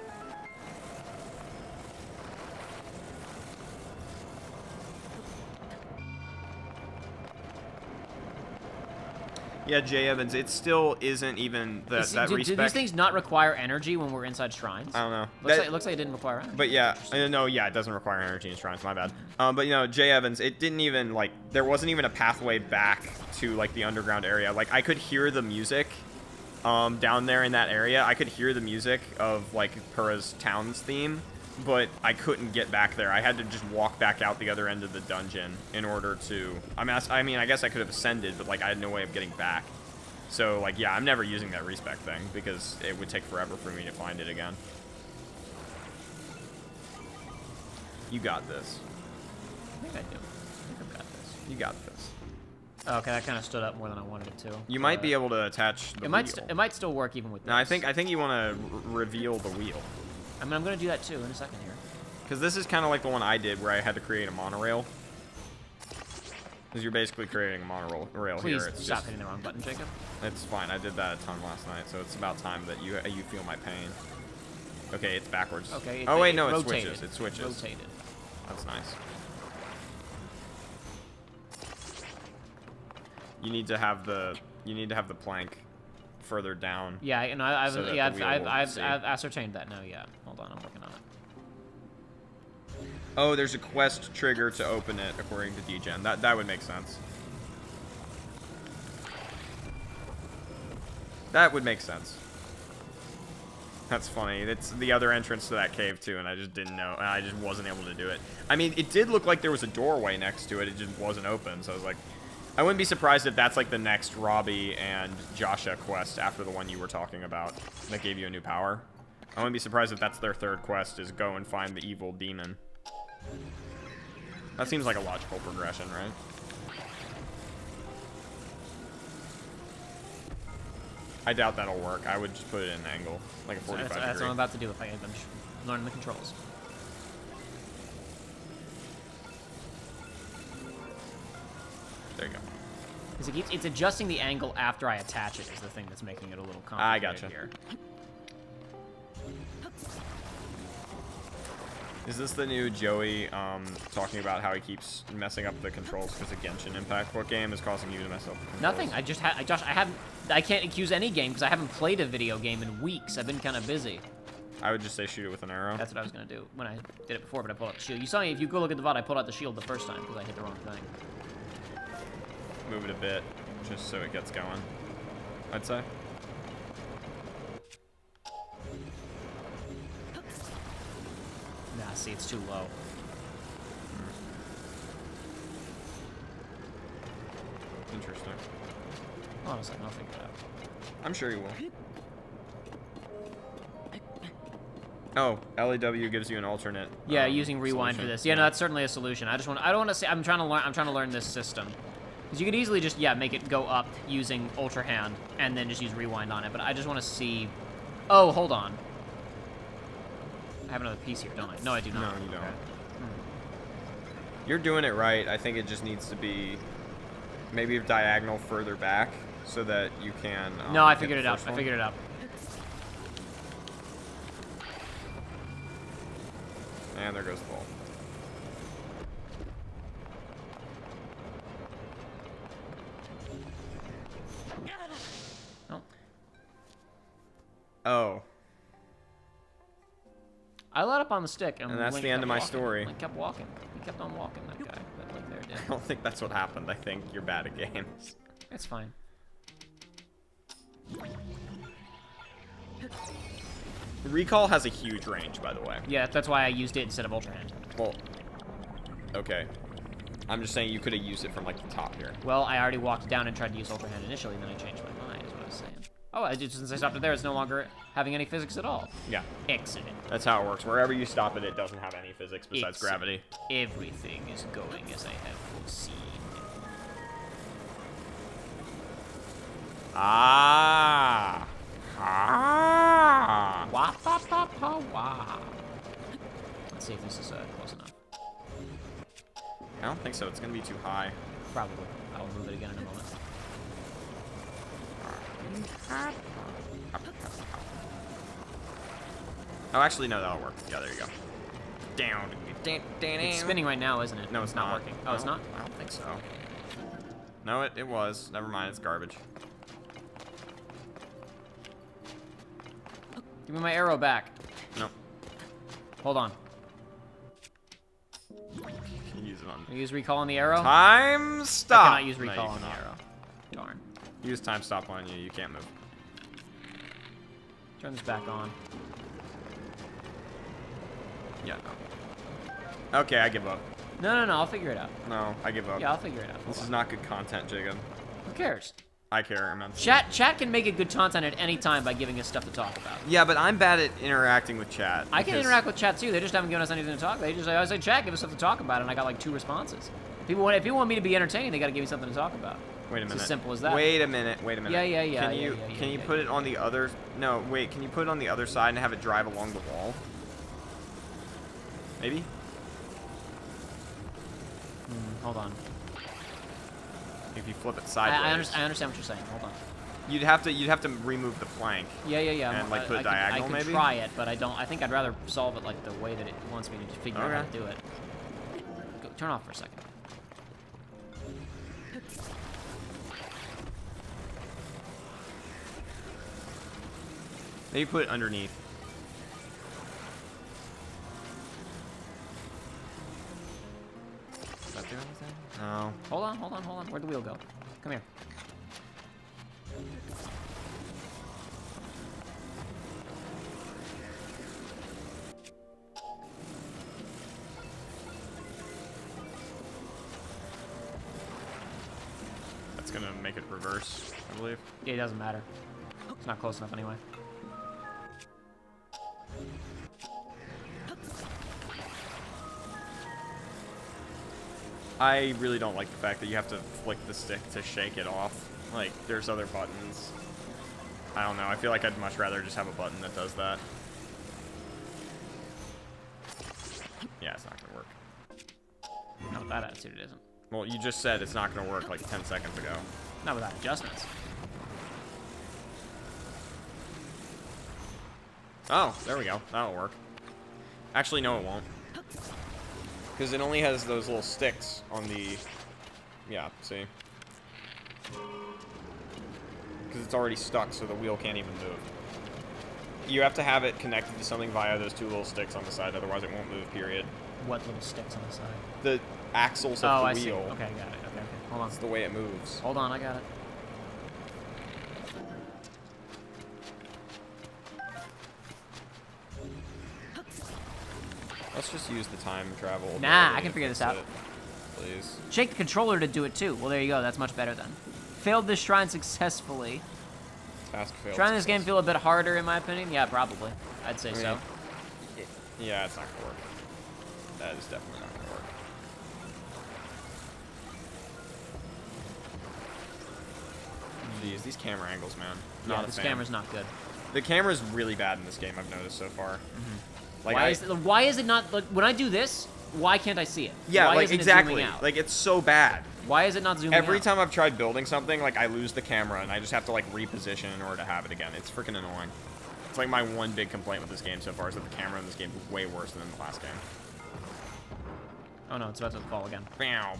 Yeah, Jay Evans, it still isn't even that Do respec. these things not require energy when we're inside shrines? I don't know. It looks like it didn't require energy. But yeah, no, yeah, it doesn't require energy in shrines. My bad. But you know, Jay Evans, it didn't even like there wasn't even a pathway back to like the underground area. Like I could hear the music, down there in that area. I could hear the music of like Pura's town's theme, but I couldn't get back there. I had to just walk back out the other end of the dungeon in order to. I mean, I guess I could have ascended, but like I had no way of getting back. So like, yeah, I'm never using that respec thing because it would take forever for me to find it again. You got this. I think I do. I think I've got this. You got this. Oh, okay, that kind of stood up more than I wanted it to. You might be able to attach the It wheel. might still work even with this. No, I think you want to reveal the wheel. I mean, I'm gonna do that too in a second here. Because this is kind of like the one I did where I had to create a monorail. Because you're basically creating a monorail Please here. It's stop just, hitting the wrong button, Jacob. it's fine. I did that a ton last night, so it's about time that you feel my pain. Okay, it's backwards. Okay. Oh wait, no, it rotated. switches. It switches. Rotated. That's nice. You need to have the plank further down. Yeah, and I've So that yeah, the wheel will I've see. ascertained that now. Yeah. Hold on, I'm working on it. Oh, there's a quest trigger to open it according to DGen. That would make sense. That would make sense. That's funny. It's the other entrance to that cave too, and I just didn't know. And I just wasn't able to do it. I mean, it did look like there was a doorway next to it. It just wasn't open. So I was like, I wouldn't be surprised if that's like the next Robbie and Joshua quest after the one you were talking about that gave you a new power. I wouldn't be surprised if that's their third quest is go and find the evil demon. That seems like a logical progression, right? I doubt that'll work. I would just put it in an angle, like a 45 That's what degree. I'm about to do if I'm learning the controls. There you go. Because it's adjusting the angle after I attach it is the thing that's making it a little I complicated gotcha. here. Is this the new Joey talking about how he keeps messing up the controls because of Genshin Impact? What game is causing you to mess up the controls? Nothing. I can't accuse any game because I haven't played a video game in weeks. I've been kind of busy. I would just say shoot it with an arrow. That's what I was gonna do when I did it before, but I pulled out the shield. You saw me, if you go look at the VOD, I pulled out the shield the first time because I hit the wrong thing. Move it a bit, just so it gets going, I'd say. Nah, see, it's too low. Interesting. Hold on a second, I'll figure it out. I'm sure you will. Oh, LAW gives you an alternate. Yeah, using rewind solution. for this. Yeah, no, that's certainly a solution. I don't want to say, I'm trying to learn this system. Because you could easily just, yeah, make it go up using Ultra Hand and then just use rewind on it, but I just want to see... Oh, hold on. I have another piece here, don't I? No, I do not. No, you don't. Okay. You're doing it right. I think it just needs to be maybe diagonal further back so that you can... No, I get figured the it out. first I one. figured it out. And there goes the ball. Oh. Oh. I let up on the stick, and that's Link the end kept of my walking. story. Link kept walking. He kept on walking, that guy. But Link there did. I don't think that's what happened. I think you're bad at games. It's fine. Recall has a huge range, by the way. Yeah, that's why I used it instead of Ultra Hand. Well, okay. I'm just saying you could have used it from like the top here. Well, I already walked down and tried to use Ultra Hand initially, and then I changed my mind, is what I was saying. Oh, since I stopped it there, it's no longer having any physics at all. Yeah. Excellent. That's how it works. Wherever you stop it, it doesn't have any physics besides Excellent. gravity. Everything is going as I have foreseen. Ah. Ah. Wah, pa, pa, pa, wah. Let's see if this is close enough. I don't think so. It's going to be too high. Probably. I'll move it again in a moment. Oh, actually, no, that'll work. Yeah, there you go. Down. It's spinning right now, isn't it? No, it's not working. Oh, it's not? I don't think so. No, it was. Never mind. It's garbage. Give me my arrow back. No. Hold on. Can use it on. Can you use recall on the arrow? Time stop. I cannot use No, recall you on the cannot. arrow. Darn. Use time stop on you. You can't move. Turn this back on. Yeah, no. Okay, I give up. No, I'll figure it out. No, I give up. Yeah, I'll figure it out. Hold This is on. not good content, Jacob. Who cares? I care immensely. Chat can make it good content at any time by giving us stuff to talk about. Yeah, but I'm bad at interacting with chat. I can because- interact with chat too. They just haven't given us anything to talk about. I say, chat, give us something to talk about, and I got like 2 responses. If people want me to be entertaining, they got to give me something to talk about. Wait a It's minute. as simple as that. Wait a minute. Wait a minute. Yeah. Can you put it on the other? No, wait. Can you put it on the other side and have it drive along the wall? Maybe. Hold on. If you flip it I sideways. understand what you're saying. Hold on. You'd have to remove the plank. Yeah. And, like, put it diagonal, I could maybe? try it, but I don't. I think I'd rather solve it like the way that it wants me to just figure out how to Okay. do it. Go, turn off for a second. Maybe put it underneath. Does that do anything? No. Hold on. Where'd the wheel go? Come here. That's gonna make it reverse, I believe. Yeah, it doesn't matter. It's not close enough anyway. I really don't like the fact that you have to flick the stick to shake it off. Like, there's other buttons. I don't know. I feel like I'd much rather just have a button that does that. Yeah, it's not gonna work. Not with that attitude, it isn't. Well, you just said it's not gonna work like 10 seconds ago. Not without adjustments. Oh, there we go. That'll work. Actually, no, it won't. Because it only has those little sticks on the... Yeah, see? Because it's already stuck, so the wheel can't even move. You have to have it connected to something via those two little sticks on the side, otherwise it won't move, period. What little sticks on the side? The axles of Oh, the I wheel. see. Okay, got it. Okay, okay. Hold on. That's the way it moves. Hold on, I got it. Let's just use the time travel. Nah, ability I can to figure fix this out. it, please. Shake the controller to do it too. Well, there you go. That's much better then. Failed this shrine successfully. Task failed. Trying this game success. feel a bit harder, in my opinion? Yeah, probably. I'd say so. Yeah, it's not gonna work. That is definitely not gonna work. These camera angles, man. Not Yeah, a this fan. camera's not good. The camera's really bad in this game, I've noticed so far. Like Why is it not, like, when I do this, why can't I see it? yeah, Why like isn't it exactly. zooming out? Like it's so bad. Why is it not zooming Every out? time I've tried building something, like I lose the camera and I just have to like reposition in order to have it again. It's freaking annoying. It's like my one big complaint with this game so far is that the camera in this game is way worse than in the last game. Oh no, it's about to fall again. Bow.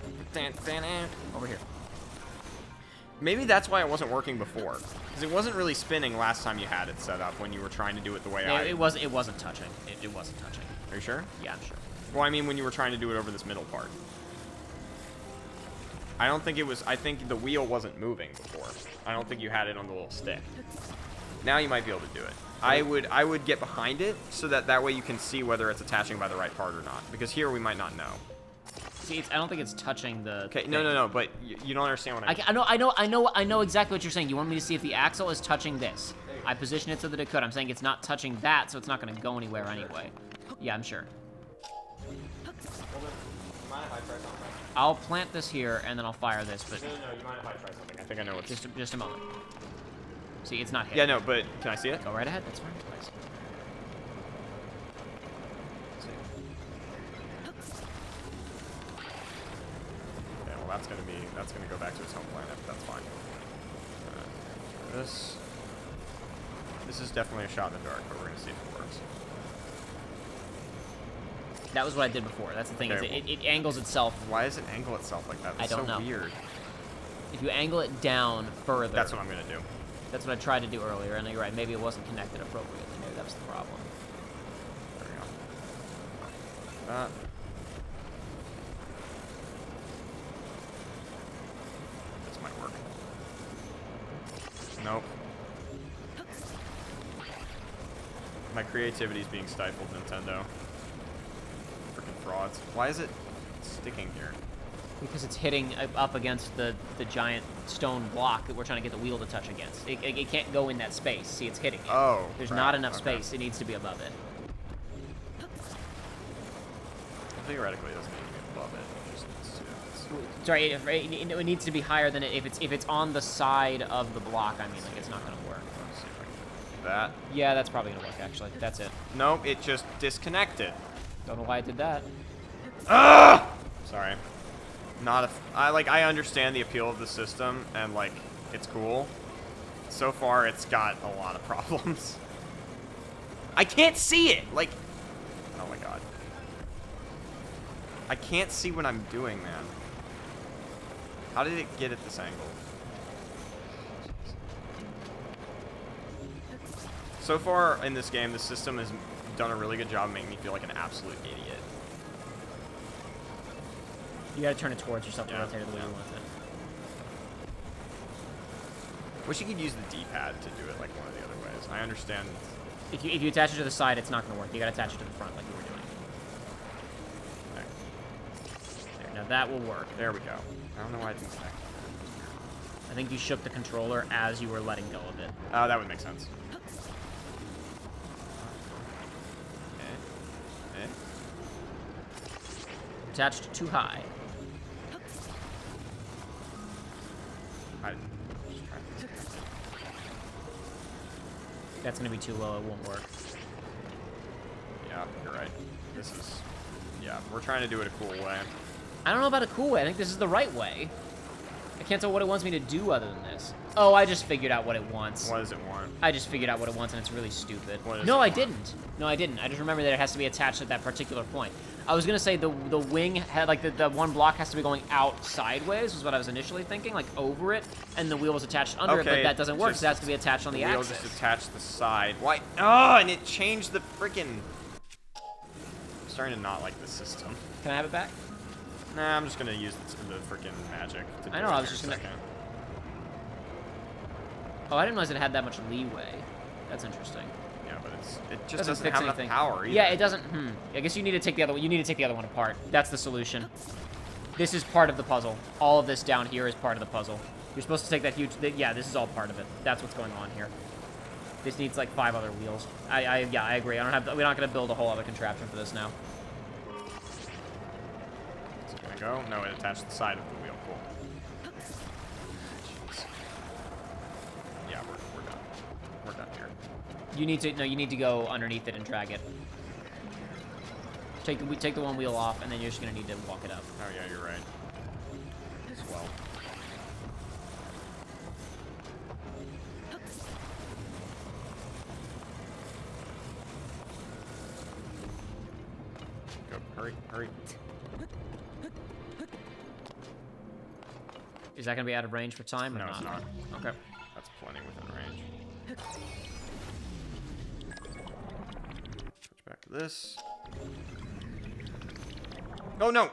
Over here. Maybe that's why it wasn't working before. Because it wasn't really spinning last time you had it set up when you were trying to do it the way Yeah, I... it wasn't touching. It wasn't touching. Are you sure? Yeah, I'm sure. Well, I mean when you were trying to do it over this middle part. I don't think it was... I think the wheel wasn't moving before. I don't think you had it on the little stick. Now you might be able to do it. I would get behind it so that way you can see whether it's attaching by the right part or not. Because here we might not know. See, I don't think it's touching the. Okay, thing. no, but you don't understand what I mean. I know exactly what you're saying. You want me to see if the axle is touching this. I position it so that it could. I'm saying it's not touching that, so it's not going to go anywhere anyway. Yeah, I'm sure. I'll plant this here, and then I'll fire this, but... No, you mind if I try something? I think I know what's... Just a moment. See, it's not hitting. Yeah, no, but can I see it? Go right ahead, that's fine. Twice. Okay, well that's gonna go back to its home planet. That's fine. This is definitely a shot in the dark, but we're gonna see if it works. That was what I did before. That's the thing, Okay, is it angles itself. Why does it angle itself like that? That's I don't so know. weird. If you angle it down further... That's what I'm gonna do. That's what I tried to do earlier, and you're right. Maybe it wasn't connected appropriately. Maybe that was the problem. There we go. This might work. Nope. My creativity's being stifled, Nintendo. Freaking frauds. Why is it sticking here? Because it's hitting up against the giant stone block that we're trying to get the wheel to touch against. It can't go in that space. See, it's hitting it. Oh, There's crap. not enough Okay. space. It needs to be above it. Theoretically, it doesn't need to be above it. It just needs to... Sorry, it needs to be higher than it. If it's on the side of the block, I mean, like, it's not gonna work. Let's see if I can do that. Yeah, that's probably gonna work, actually. That's it. Nope, it just disconnected. Don't know why it did that. Ah! Sorry. Not a... I understand the appeal of the system, and, like, it's cool. So far, it's got a lot of problems. I can't see it! Like... Oh my god. I can't see what I'm doing, man. How did it get at this angle? So far in this game, the system has done a really good job of making me feel like an absolute idiot. You gotta turn it towards yourself to Yeah, rotate it the way yeah. you want it. Wish you could use the D-pad to do it like one of the other ways. I understand. If you attach it to the side, it's not gonna work. You gotta attach it to the front like you were doing. Okay. There, now that will work. There we go. I don't know why I didn't connect. I think you shook the controller as you were letting go of it. That would make sense. Attached too high. I didn't. Just try to disconnect it. That's gonna be too low. It won't work. Yeah, you're right. This is... Yeah, we're trying to do it a cool way. I don't know about a cool way. I think this is the right way. I can't tell what it wants me to do other than this. Oh, I just figured out what it wants. What does it want? I just figured out what it wants, and it's really stupid. What does No, it I want? didn't. No, I didn't. I just remember that it has to be attached at that particular point. I was gonna say the wing had like the one block has to be going out sideways, was what I was initially thinking, like over it, and the wheel was attached under it, but that doesn't work, so it has to be attached on the wheel axis. just attached the side. Why? Oh, and it changed the freaking. I'm starting to not like this system. Can I have it back? Nah, I'm just gonna use the freaking magic. To do I know, it I was here just in a gonna- second. Oh, I didn't realize it had that much leeway. That's interesting. Yeah, but it just doesn't fix have enough anything. power either. Yeah, it doesn't. I guess you need to take the other one. You need to take the other one apart. That's the solution. This is part of the puzzle. All of this down here is part of the puzzle. You're supposed to take that huge. Yeah, this is all part of it. That's what's going on here. This needs like 5 other wheels. Yeah, I agree. I don't have. We're not gonna build a whole other contraption for this now. Is it gonna go? No, it attached the side of the wheel. Cool. Jeez. Yeah, we're done. We're done here. You need to. No, you need to go underneath it and drag it. Take the one wheel off, and then you're just gonna need to walk it up. Oh yeah, you're right. As well. Go, hurry, hurry. Is that gonna be out of range for time or No, not? it's not. Okay. That's plenty within range. Switch back to this. Oh no!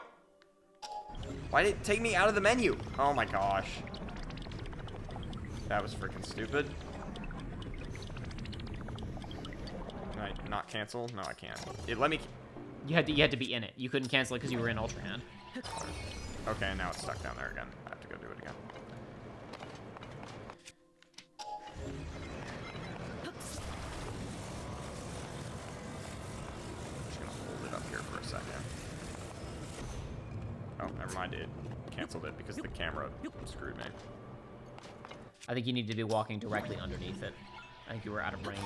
Why did it take me out of the menu? Oh my gosh. That was freaking stupid. Can I not cancel? No, I can't. It let me... You had to be in it. You couldn't cancel it because you were in Ultra Hand. Okay, now it's stuck down there again. I have to go do it again. I'm just gonna hold it up here for a second. Oh, never mind, it canceled it because the camera screwed me. I think you need to be walking directly underneath it. I think you were out of range.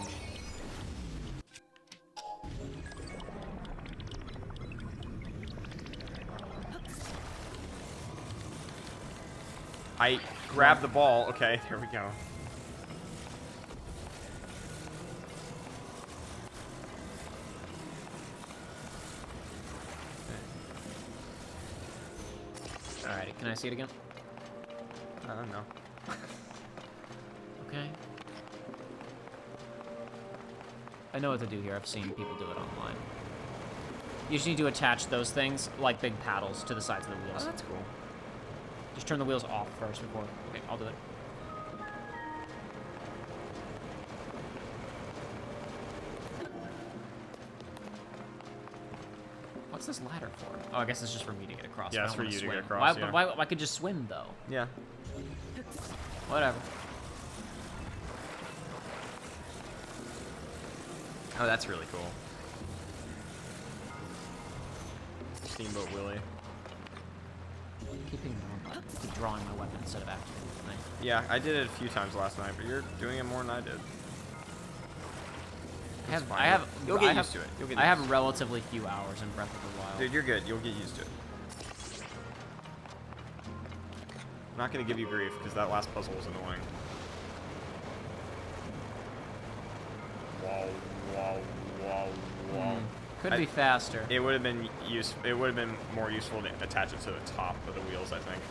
I grabbed the ball. Okay, there we go. Alright, can I see it again? I don't know. Okay. I know what to do here. I've seen people do it online. You just need to attach those things, like big paddles, to the sides of the wheels. Oh, that's cool. Just turn the wheels off first before... Okay, I'll do it. What's this ladder for? Oh, I guess it's just for me to get across. Yeah, I it's don't for wanna you to get swim. across, yeah. Why I could just swim, though. Yeah. Whatever. Oh, that's really cool. Steamboat Willie. Keep hitting the wrong button. Keep drawing my weapon instead of activating the thing. Yeah, I did it a few times last night, but you're doing it more than I did. It's fine. You'll get used to it. You'll get I used have relatively few hours in Breath of the Wild. Dude, you're good. You'll get used to it. I'm not gonna give you grief because that last puzzle was annoying. Whoa, whoa, whoa, whoa. Could be faster. It would have been It would have been more useful to attach it to the top of the wheels, I think.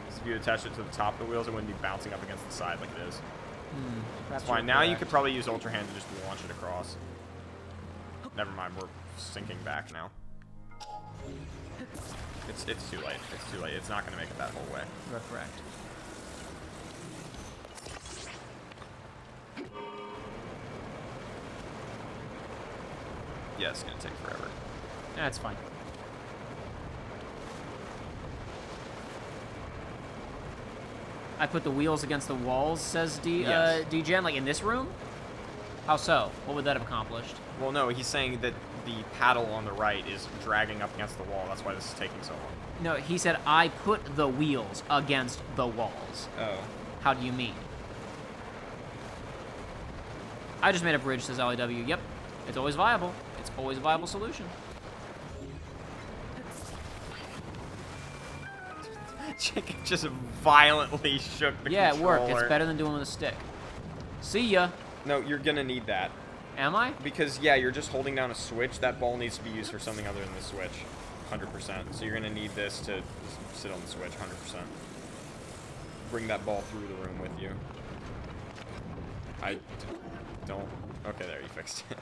'Cause if you attach it to the top of the wheels, it wouldn't be bouncing up against the side like it is. That's fine. Now you could probably use Ultra Hand to just launch it across. Never mind, we're sinking back now. It's too late. It's too late. It's not going to make it that whole way. You're correct. Yeah, it's going to take forever. That's fine. I put the wheels against the walls, says Yes. D-Gen, like in this room? How so? What would that have accomplished? Well, no, he's saying that the paddle on the right is dragging up against the wall. That's why this is taking so long. No, he said, I put the wheels against the walls. Oh. How do you mean? I just made a bridge, says LAW. Yep, it's always viable. It's always a viable solution. Chicken just violently shook the Yeah, it controller. worked. It's better than doing with a stick. See ya. No, you're gonna need that. Am I? Because, yeah, you're just holding down a switch. That ball needs to be used for something other than the switch. 100%. So you're gonna need this to sit on the switch, 100%. Bring that ball through the room with you. I don't... Okay, there, you fixed it.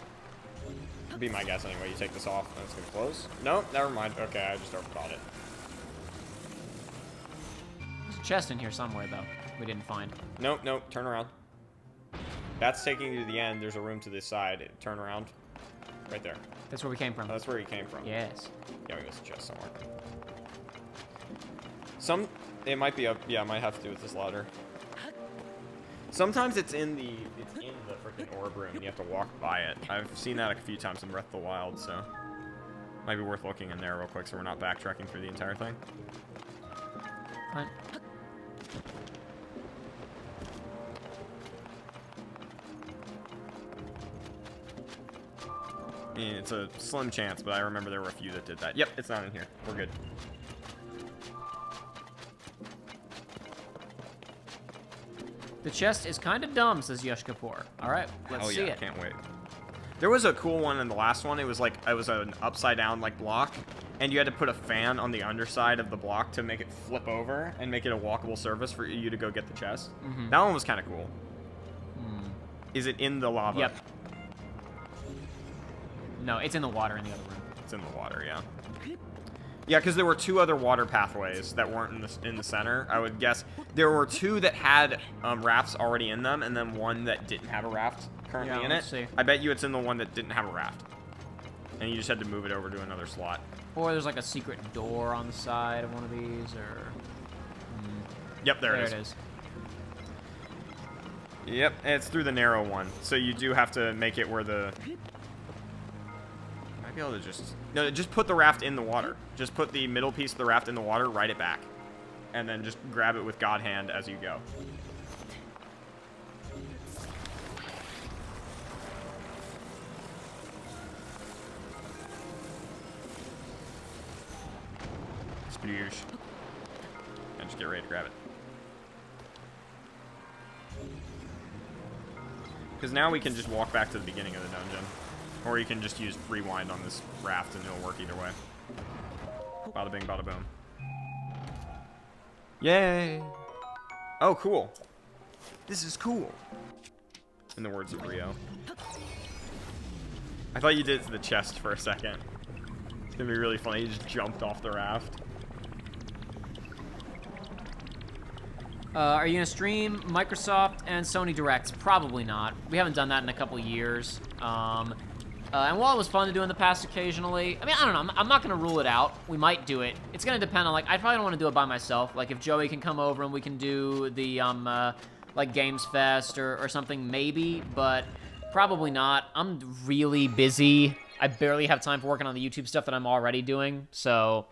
Be my guess anyway. You take this off and it's gonna close? No, never mind. Okay, I just overthought it. There's a chest in here somewhere, though. We didn't find. Nope, nope. Turn around. That's taking you to the end. There's a room to this side. Turn around. Right there. That's where we came from. That's where you came from. Yes. Yeah, we got a chest somewhere. It might be up. Yeah, it might have to do with this ladder. Sometimes it's in the freaking orb room, and you have to walk by it. I've seen that a few times in Breath of the Wild, so might be worth looking in there real quick, so we're not backtracking through the entire thing. Fine. I mean, it's a slim chance, but I remember there were a few that did that. Yep, it's not in here. We're good. The chest is kind of dumb, says Yash Kapoor. All right, let's see it. Can't wait. There was a cool one in the last one. It was an upside down like block, and you had to put a fan on the underside of the block to make it flip over and make it a walkable surface for you to go get the chest. That one was kind of cool. Is it in the lava? Yep. No, it's in the water in the other room. It's in the water, yeah. Yeah, because there were two other water pathways that weren't in the center. I would guess there were two that had rafts already in them, and then one that didn't have a raft currently in it. Let's see. I bet you it's in the one that didn't have a raft, and you just had to move it over to another slot. Or there's like a secret door on the side of one of these, or... Yep, there There it it is. is. Yep, and it's through the narrow one, so you do have to make it where the... Might be able to just... No, just put the raft in the water. Just put the middle piece of the raft in the water, ride it back. And then just grab it with God hand as you go. Sploosh. And just get ready to grab it. Because now we can just walk back to the beginning of the dungeon. Or you can just use rewind on this raft and it'll work either way. Bada bing, bada boom. Yay! Oh, cool. This is cool. In the words of Rio. I thought you did it to the chest for a second. It's gonna be really funny. You just jumped off the raft. Are you gonna stream Microsoft and Sony Directs? Probably not. We haven't done that in a couple years. And while it was fun to do in the past occasionally, I mean, I don't know. I'm not gonna rule it out. We might do it. It's gonna depend on, like, I probably don't want to do it by myself. Like, if Joey can come over and we can do the like Games Fest or something, maybe. But probably not. I'm really busy. I barely have time for working on the YouTube stuff that I'm already doing. So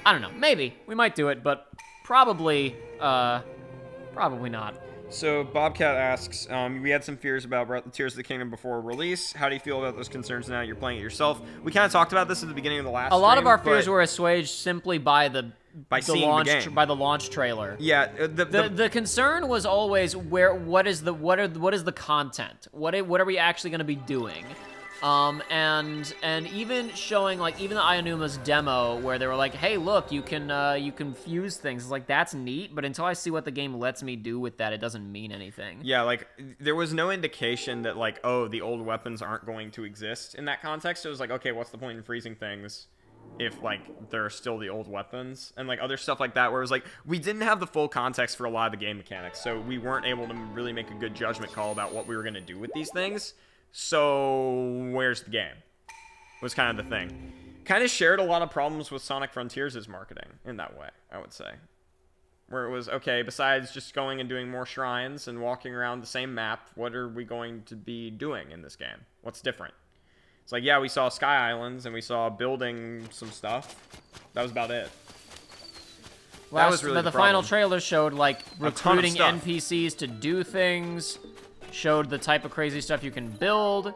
I don't know. Maybe we might do it, but probably. Probably not. So Bobcat asks, we had some fears about Tears of the Kingdom before release. How do you feel about those concerns now you're playing it yourself? We kind of talked about this at the beginning of the last A lot of stream, our fears were assuaged simply by the seeing the game. by the launch trailer. Yeah, The concern was always what is the content? What are we actually going to be doing? And even showing, like, even the Ionuma's demo where they were like, hey, look, you can fuse things. It's like, that's neat, but until I see what the game lets me do with that, it doesn't mean anything. Yeah, like, there was no indication that, like, oh, the old weapons aren't going to exist in that context. It was like, okay, what's the point in freezing things if, like, there are still the old weapons? And, like, other stuff like that where it was like, we didn't have the full context for a lot of the game mechanics, so we weren't able to really make a good judgment call about what we were going to do with these things. So, where's the game? Was kind of the thing. Kind of shared a lot of problems with Sonic Frontiers' marketing in that way, I would say. Where it was, okay, besides just going and doing more shrines and walking around the same map, what are we going to be doing in this game? What's different? It's like, yeah, we saw Sky Islands and we saw building some stuff. That was about it. Well, that was really the problem. final trailer showed, like, A ton of recruiting stuff. NPCs to do things. Showed the type of crazy stuff you can build.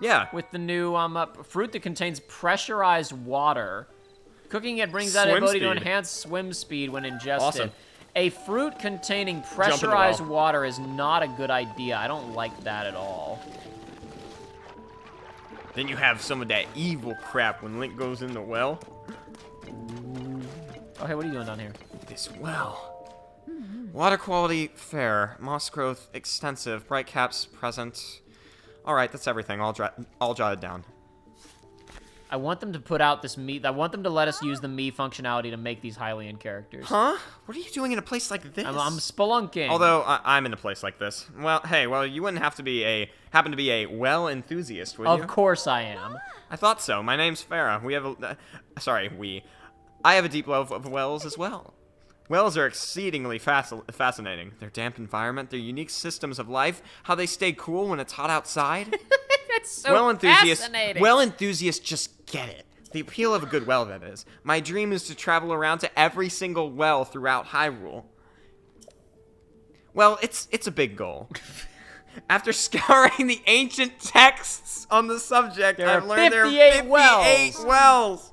Yeah. With the new fruit that contains pressurized water. Cooking it brings out Swim ability to speed. enhance swim speed when ingested. Awesome. A fruit containing in the pressurized well. water is not a good idea. I don't like that at all. Then you have some of that evil crap when Link goes in the well. Oh, hey, what are you doing down here? This well. Water quality fair. Moss growth extensive. Bright caps present. Alright, that's everything. I'll jot it down. I want them to put out this me. I want them to let us use the me functionality to make these Hylian characters. Huh? What are you doing in a place like this? I'm spelunking. Although I'm in a place like this. Well, hey, you wouldn't have to happen to be a well enthusiast, would you? Of course I am. I thought so. My name's Farah. I have a deep love of wells as well. Wells are exceedingly fascinating. Their damp environment, their unique systems of life, how they stay cool when it's hot outside. That's so fascinating. Well enthusiasts just get it. The appeal of a good well, that is. My dream is to travel around to every single well throughout Hyrule. Well, it's a big goal. After scouring the ancient texts on the subject, I've learned there are 58 wells.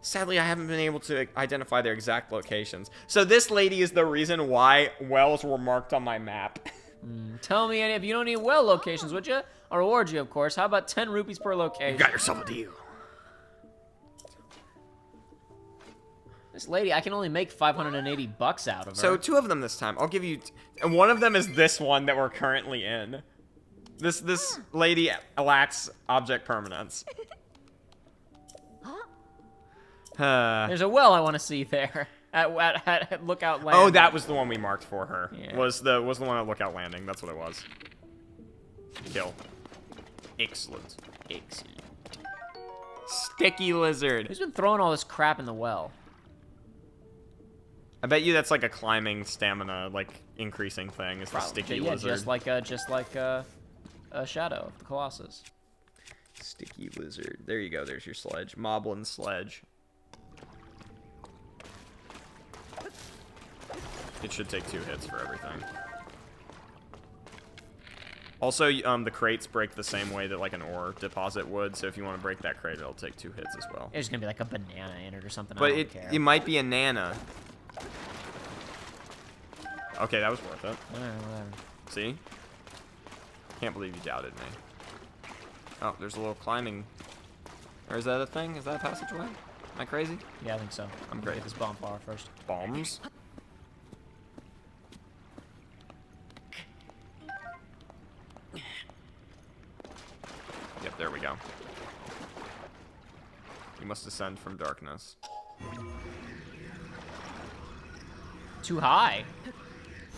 Sadly, I haven't been able to identify their exact locations. So this lady is the reason why wells were marked on my map. Tell me if you don't need well locations, would you? I'll reward you, of course. How about 10 rupees per location? You got yourself a deal. This lady, I can only make 580 bucks out of her. So 2 of them this time. I'll give you, and one of them is this one that we're currently in. This lady lacks object permanence. There's a well I want to see there at Lookout Landing. Oh, that was the one we marked for her. Yeah. Was the one at Lookout Landing? That's what it was. Kill. Excellent. Excellent. Sticky lizard. Who's been throwing all this crap in the well? I bet you that's like a climbing stamina, like increasing thing. Is the sticky lizard? Yeah, just like a Shadow of the Colossus. Sticky lizard. There you go. There's your sledge. Moblin sledge. It should take 2 hits for everything. Also, the crates break the same way that like an ore deposit would. So if you want to break that crate, it'll take 2 hits as well. There's gonna be like a banana in it or something. But I don't care. it might be a nana. Okay, that was worth it. Whatever. See? Can't believe you doubted me. Oh, there's a little climbing. Or is that a thing? Is that a passageway? Am I crazy? Yeah, I think so. I'm Get great. this bonfire first. Bombs? Yep, there we go. You must descend from darkness. Too high.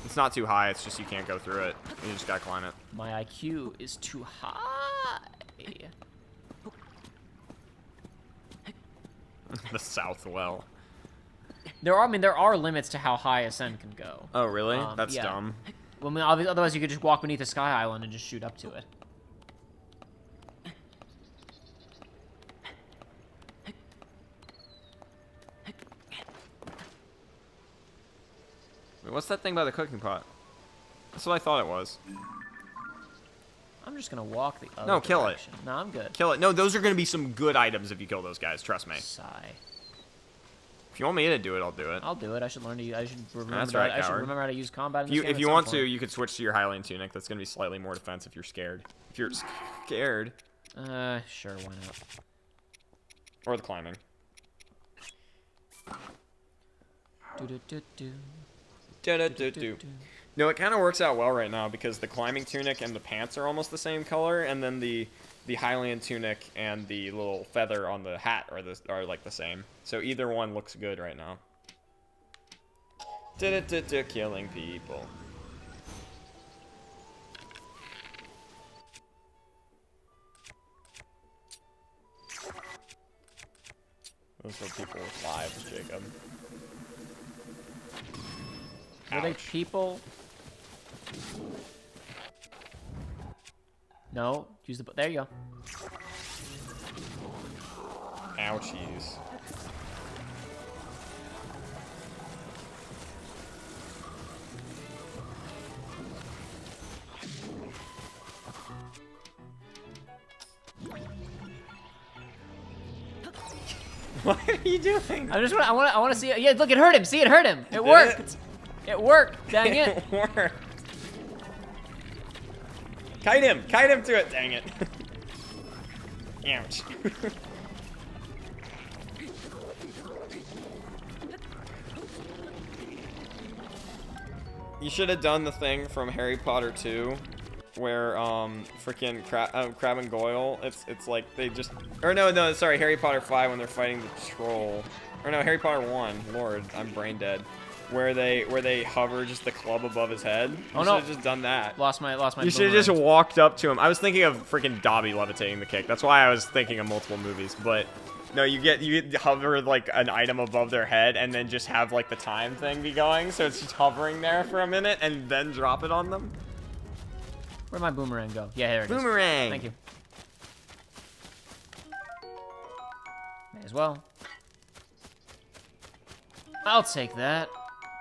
It's not too high, it's just you can't go through it. You just gotta climb it. My IQ is too high. The south well. There are limits to how high Ascend can go. Oh, really? That's yeah. dumb. Well, I mean, otherwise you could just walk beneath a sky island and just shoot up to it. Wait, what's that thing by the cooking pot? That's what I thought it was. I'm just gonna walk the other No, kill it. direction. No, I'm good. Kill it. No, those are gonna be some good items if you kill those guys, trust me. Sigh. If you want me to do it, I'll do it. I'll do it. I should learn to. I should remember. That's right, I should coward. remember how to use combat. In this game If at you some want to, point. you could switch to your Hylian tunic. That's gonna be slightly more defense if you're scared. If you're scared. Sure, why not? Or the climbing. Do-do-do-do. Do-do-do-do. No, it kind of works out well right now because the climbing tunic and the pants are almost the same color, and then the Hylian tunic and the little feather on the hat are like the same. So either one looks good right now. Killing people. Those are people with lives, Jacob. Were they Ouch. people? No. Use the. There you go. Ouchies. What are you doing? I want to see it. Yeah, look, it hurt him. See, it hurt him. It worked. It worked. Dang it. It worked. Kite him to it. Dang it. Ouch. You should have done the thing from Harry Potter 2 where freaking Crab and Goyle, it's like they just, or no, sorry, Harry Potter 5 when they're fighting the troll, or no, Harry Potter 1, Lord, I'm brain dead, where they hover just the club above his head. You should have just done that. Lost my You should have just walked up to him. I was thinking of freaking Dobby levitating the kick. That's why I was thinking of multiple movies, but no, you hover like an item above their head and then just have like the time thing be going, so it's just hovering there for a minute and then drop it on them. Where'd my boomerang go? Yeah, here it is. Boomerang! Thank you. May as well. I'll take that.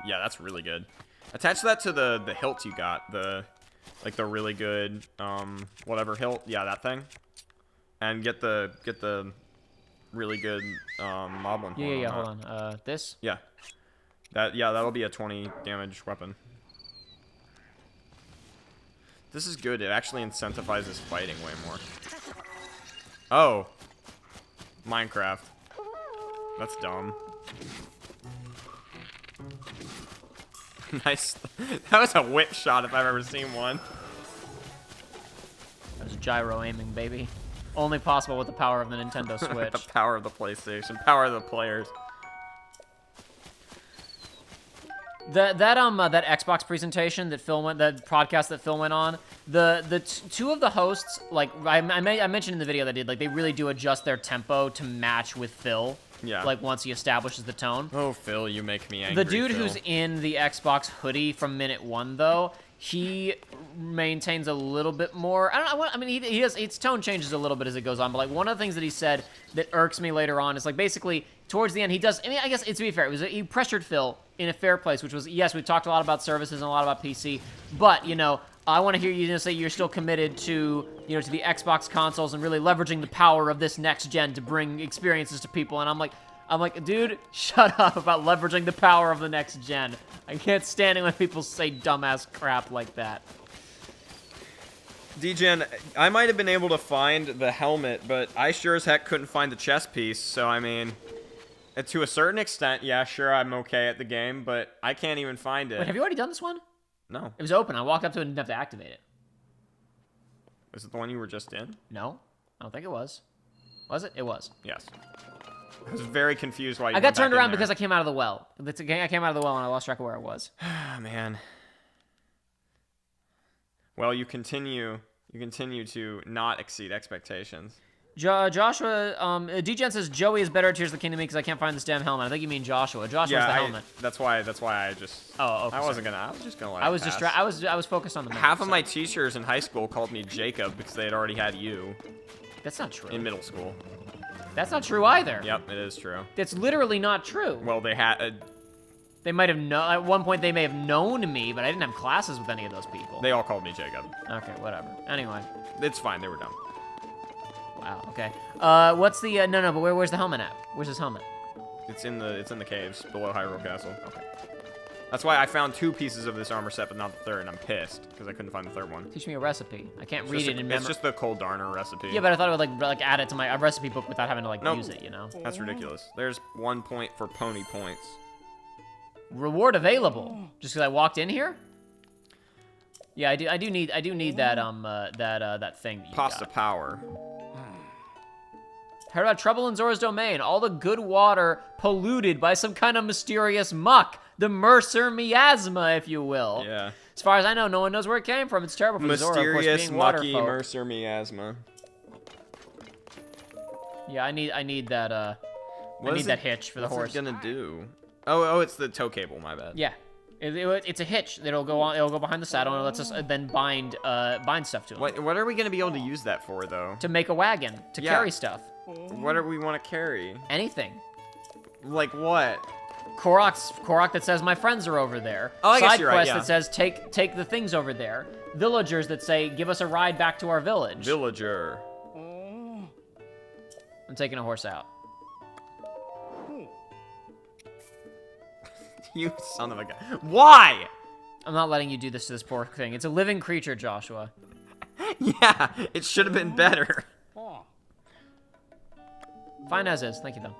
Yeah, that's really good. Attach that to the hilt you got, the really good whatever hilt. Yeah, that thing. And get the really good moblin horn. Yeah, hold on. This? Yeah. That'll be a 20 damage weapon. This is good. It actually incentivizes fighting way more. Oh. Minecraft. That's dumb. Nice. That was a whip shot if I've ever seen one. That was gyro aiming, baby. Only possible with the power of the Nintendo Switch. The power of the PlayStation. Power of the players. That Xbox presentation that that podcast that Phil went on, two of the hosts, like I mentioned in the video that I did, like they really do adjust their tempo to match with Phil. Yeah. Like once he establishes the tone. Oh, Phil, you make me angry. The dude Phil. who's in the Xbox hoodie from minute 1, though, he maintains a little bit more. I mean, he does. Its tone changes a little bit as it goes on. But like one of the things that he said that irks me later on is like basically towards the end he does. I mean, I guess it's to be fair. He pressured Phil in a fair place, which was yes, we talked a lot about services and a lot about PC, but you know. I want to hear you say you're still committed to, you know, to the Xbox consoles and really leveraging the power of this next gen to bring experiences to people. And I'm like, dude, shut up about leveraging the power of the next gen. I can't stand it when people say dumbass crap like that. DGen, I might have been able to find the helmet, but I sure as heck couldn't find the chest piece. So I mean, to a certain extent, yeah, sure, I'm okay at the game, but I can't even find it. Wait, have you already done this one? No. It was open. I walked up to it and didn't have to activate it. Is it the one you were just in? No, I don't think it was. Was it? It was. Yes. I was very confused why you I got went back turned in around there. because I came out of the well. I came out of the well and I lost track of where I was. Ah, man. Well, you continue to not exceed expectations. Joshua, DGen says Joey is better at Tears of the Kingdom because I can't find this damn helmet. I think you mean Joshua. Joshua's the helmet. That's why I just. Oh, okay. I was just gonna let I was it pass. I was focused on the map. Half of my teachers in high school called me Jacob because they had already had you That's not true. in middle school. That's not true either. Yep, it is true. That's literally not true. Well, they had. They might have known at one point. They may have known me, but I didn't have classes with any of those people. They all called me Jacob. Okay, whatever. Anyway. It's fine. They were dumb. Wow. Okay. What's the no? But where's the helmet at? Where's his helmet? It's in the caves below Hyrule Castle. Okay. That's why I found 2 pieces of this armor set, but not the third, and I'm pissed because I couldn't find the third one. Teach me a recipe. I can't read it in memory. It's just the Cold Darner recipe. Yeah, but I thought it would like add it to my recipe book without having to like Nope. use it. You know. That's ridiculous. There's 1 point for pony points. Reward available. Just because I walked in here. Yeah, I do need that that thing. That you Pasta got. power. Heard about trouble in Zora's domain. All the good water polluted by some kind of mysterious muck. The Mercer miasma, if you will. Yeah. As far as I know, no one knows where it came from. It's terrible for Zora, of course, Mysterious, being water mucky folk. Mercer miasma. Yeah, I need that. I need that hitch for the horse. What's it gonna do? Oh, it's the tow cable. My bad. Yeah, it's a hitch that'll go on. It'll go behind the saddle and it lets us then bind stuff to it. What are we gonna be able to use that for, though? To make a wagon to Yeah. carry stuff. What do we want to carry? Anything. Like what? Korok that says my friends are over there. Oh, I guess Side you're right, quest yeah. that says take the things over there. Villagers that say give us a ride back to our village. Villager. I'm taking a horse out. You son of a gun. Why? I'm not letting you do this to this poor thing. It's a living creature, Joshua. Yeah, it should have been better. Fine as is. Thank you, though.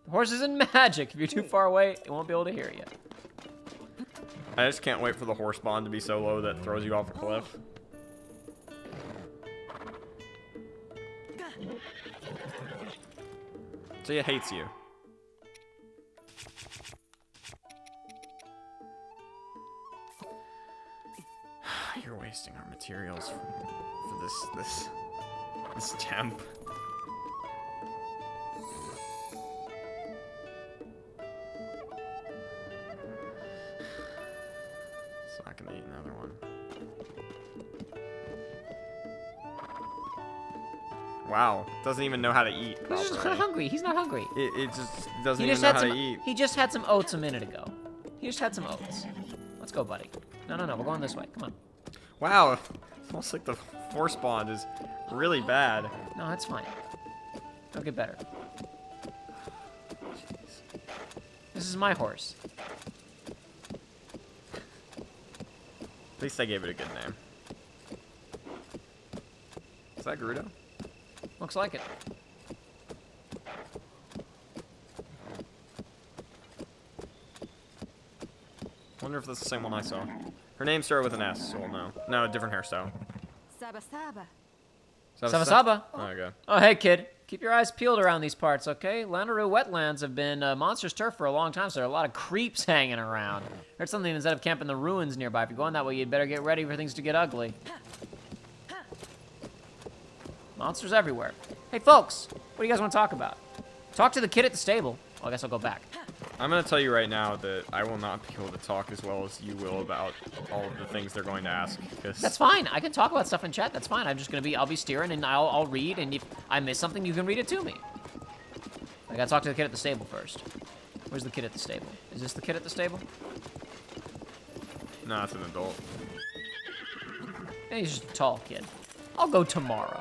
The horse isn't magic. If you're too far away, it won't be able to hear you. I just can't wait for the horse spawn to be so low that it throws you off a cliff. So it hates you. You're wasting our materials for this temp. It's not gonna eat another one. Wow, doesn't even know how to eat properly. He's just kind of hungry. He's not hungry. It just doesn't He even just know had how some. to eat. He just had some oats a minute ago. He just had some oats. Let's go, buddy. No, we're going this way. Come on. Wow, it's almost like the force bond is really bad. No, that's fine. It'll get better. This is my horse. At least I gave it a good name. Is that Gerudo? Looks like it. Wonder if that's the same one I saw. Her name started with an S, so we'll know. No, different hairstyle. Saba Saba. Saba Saba. Oh, okay. Oh, hey, kid. Keep your eyes peeled around these parts, okay? Lanaroo wetlands have been monster's turf for a long time, so there are a lot of creeps hanging around. Heard something instead of camping the ruins nearby. If you're going that way, you'd better get ready for things to get ugly. Monsters everywhere. Hey, folks, what do you guys want to talk about? Talk to the kid at the stable. Well, I guess I'll go back. I'm going to tell you right now that I will not be able to talk as well as you will about all of the things they're going to ask. That's fine. I can talk about stuff in chat. That's fine. I'm just going to be, I'll be steering and I'll read. And if I miss something, you can read it to me. I got to talk to the kid at the stable first. Where's the kid at the stable? Is this the kid at the stable? No, it's an adult. He's just a tall kid. I'll go tomorrow.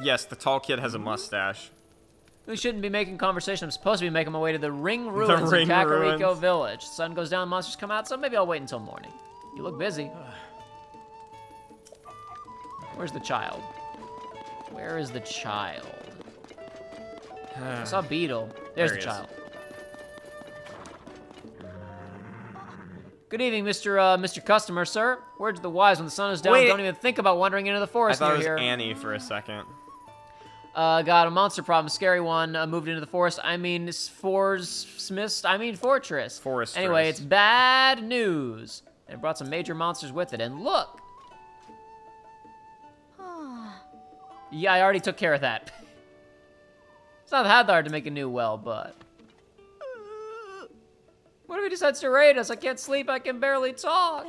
Yes, the tall kid has a mustache. We shouldn't be making conversation. I'm supposed to be making my way to the Ring Ruins Ring in Kakariko Ruins. Village. The sun goes down, monsters come out, so maybe I'll wait until morning. You look busy. Where's the child? Where is the child? I saw Beetle. There's There the he is. child. Good evening, Mr. Customer, sir. Words of the wise: when the sun is down, Wait. don't even think about wandering into the I forest thought near it was here. Annie for a second. Got a monster problem, scary one, moved into the forest. Fortress. Forestress. Anyway, it's bad news. And it brought some major monsters with it. And look! Yeah, I already took care of that. It's not that hard to make a new well, but... What if he decides to raid us? I can't sleep, I can barely talk.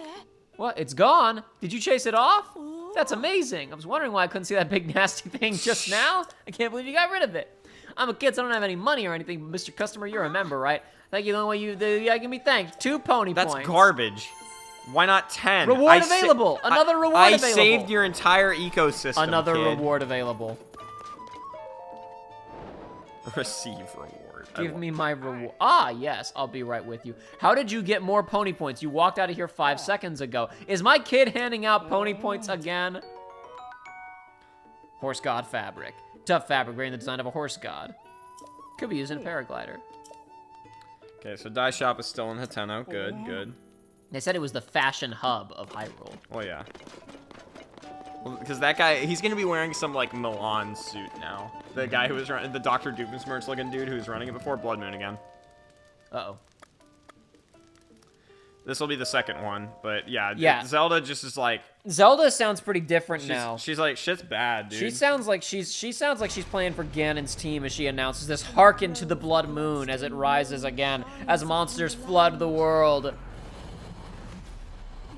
What? It's gone? Did you chase it off? That's amazing. I was wondering why I couldn't see that big nasty thing just now. I can't believe you got rid of it. I'm a kid, so I don't have any money or anything, but Mr. Customer, you're a member, right? Thank you, the only way yeah, give me thanks. 2 pony That's points. garbage. Why not 10? Reward available. Another reward available. I saved your entire ecosystem, Another kid. reward available. Receive reward. Give me my reward. Ah, yes, I'll be right with you. How did you get more pony points? You walked out of here 5 seconds ago. Is my kid handing out pony points again? Horse god fabric. Tough fabric, bearing the design of a horse god. Could be used in a paraglider. Okay, so Dye Shop is still in Hateno. Good, good. They said it was the fashion hub of Hyrule. Oh, yeah. Well, because that guy, he's going to be wearing some, like, Milan suit now. The guy who was running, the Dr. Doofenshmirtz looking dude who was running it before, Blood Moon again. Uh-oh. This will be the second one, but yeah, Yeah. Zelda just is like... Zelda sounds pretty different now. She's like, shit's bad, dude. She sounds like she's playing for Ganon's team as she announces this "Hearken to the Blood Moon" as it rises again, as monsters flood the world. The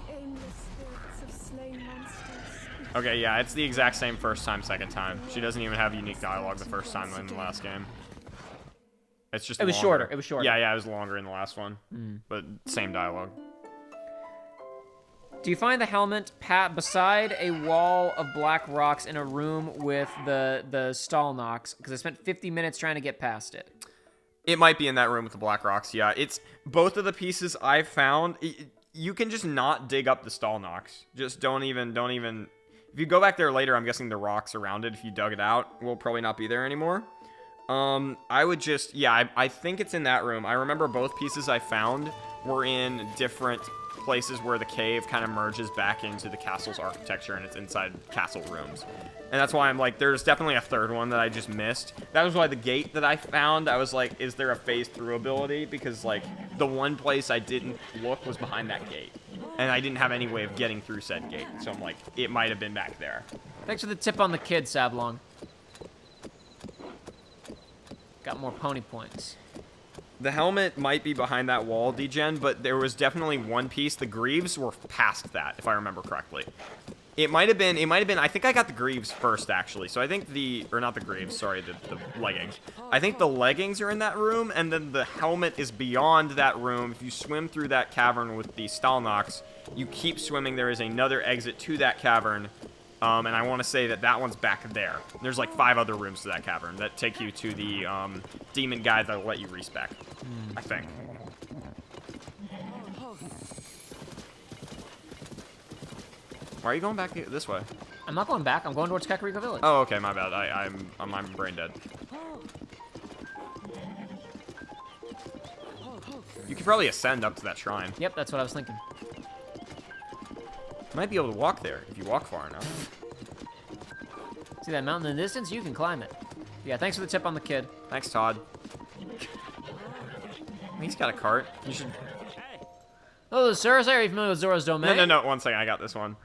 aimless spirits of slain monsters. Okay, yeah, it's the exact same first time, second time. She doesn't even have unique dialogue the first time in the last game. It's just It was longer. shorter. It was shorter. Yeah, it was longer in the last one. But same dialogue. Do you find the helmet beside a wall of black rocks in a room with the stall knocks? Because I spent 50 minutes trying to get past it. It might be in that room with the black rocks, yeah. It's both of the pieces I found. You can just not dig up the stall knocks. Just don't even. If you go back there later, I'm guessing the rocks around it, if you dug it out, will probably not be there anymore. I would just, yeah, I think it's in that room. I remember both pieces I found were in different places where the cave kind of merges back into the castle's architecture, and it's inside castle rooms. And that's why I'm like, there's definitely a third one that I just missed. That was why the gate that I found, I was like, is there a phase through ability? Because, like, the one place I didn't look was behind that gate. And I didn't have any way of getting through said gate. So I'm like, it might have been back there. Thanks for the tip on the kid, Sablong. Got more pony points. The helmet might be behind that wall, Degen, but there was definitely one piece. The greaves were past that, if I remember correctly. It might have been, I think I got the greaves first, actually. So I think not the greaves, sorry, the leggings. I think the leggings are in that room, and then the helmet is beyond that room. If you swim through that cavern with the Stalnox, you keep swimming, there is another exit to that cavern. And I want to say that one's back there. There's like 5 other rooms to that cavern that take you to the demon guy that'll let you respec, I think. Why are you going back this way? I'm not going back. I'm going towards Kakariko Village. Oh, okay, my bad. I'm brain dead. You could probably ascend up to that shrine. Yep, that's what I was thinking. Might be able to walk there if you walk far enough. See that mountain in the distance? You can climb it. Yeah, thanks for the tip on the kid. Thanks, Todd. He's got a cart. You should... Oh, sir, are you familiar with Zora's Domain? No, 1 second. I got this one.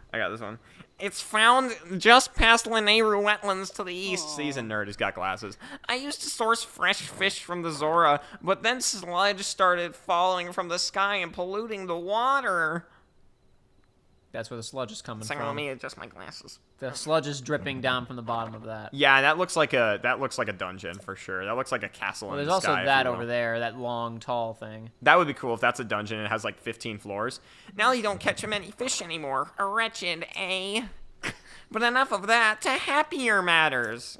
It's found just past Lanayru wetlands to the east. See, he's a nerd. He's got glasses. I used to source fresh fish from the Zora, but then sludge started falling from the sky and polluting the water. That's where the sludge is coming Let from. me adjust my glasses. The sludge is dripping down from the bottom of that. Yeah, that looks like a dungeon for sure. That looks like a castle Well, in there's the sky. also that over there, that long, tall thing. That would be cool if that's a dungeon and it has like 15 floors. Now you don't catch many fish anymore. Wretched, eh? But enough of that. To happier matters.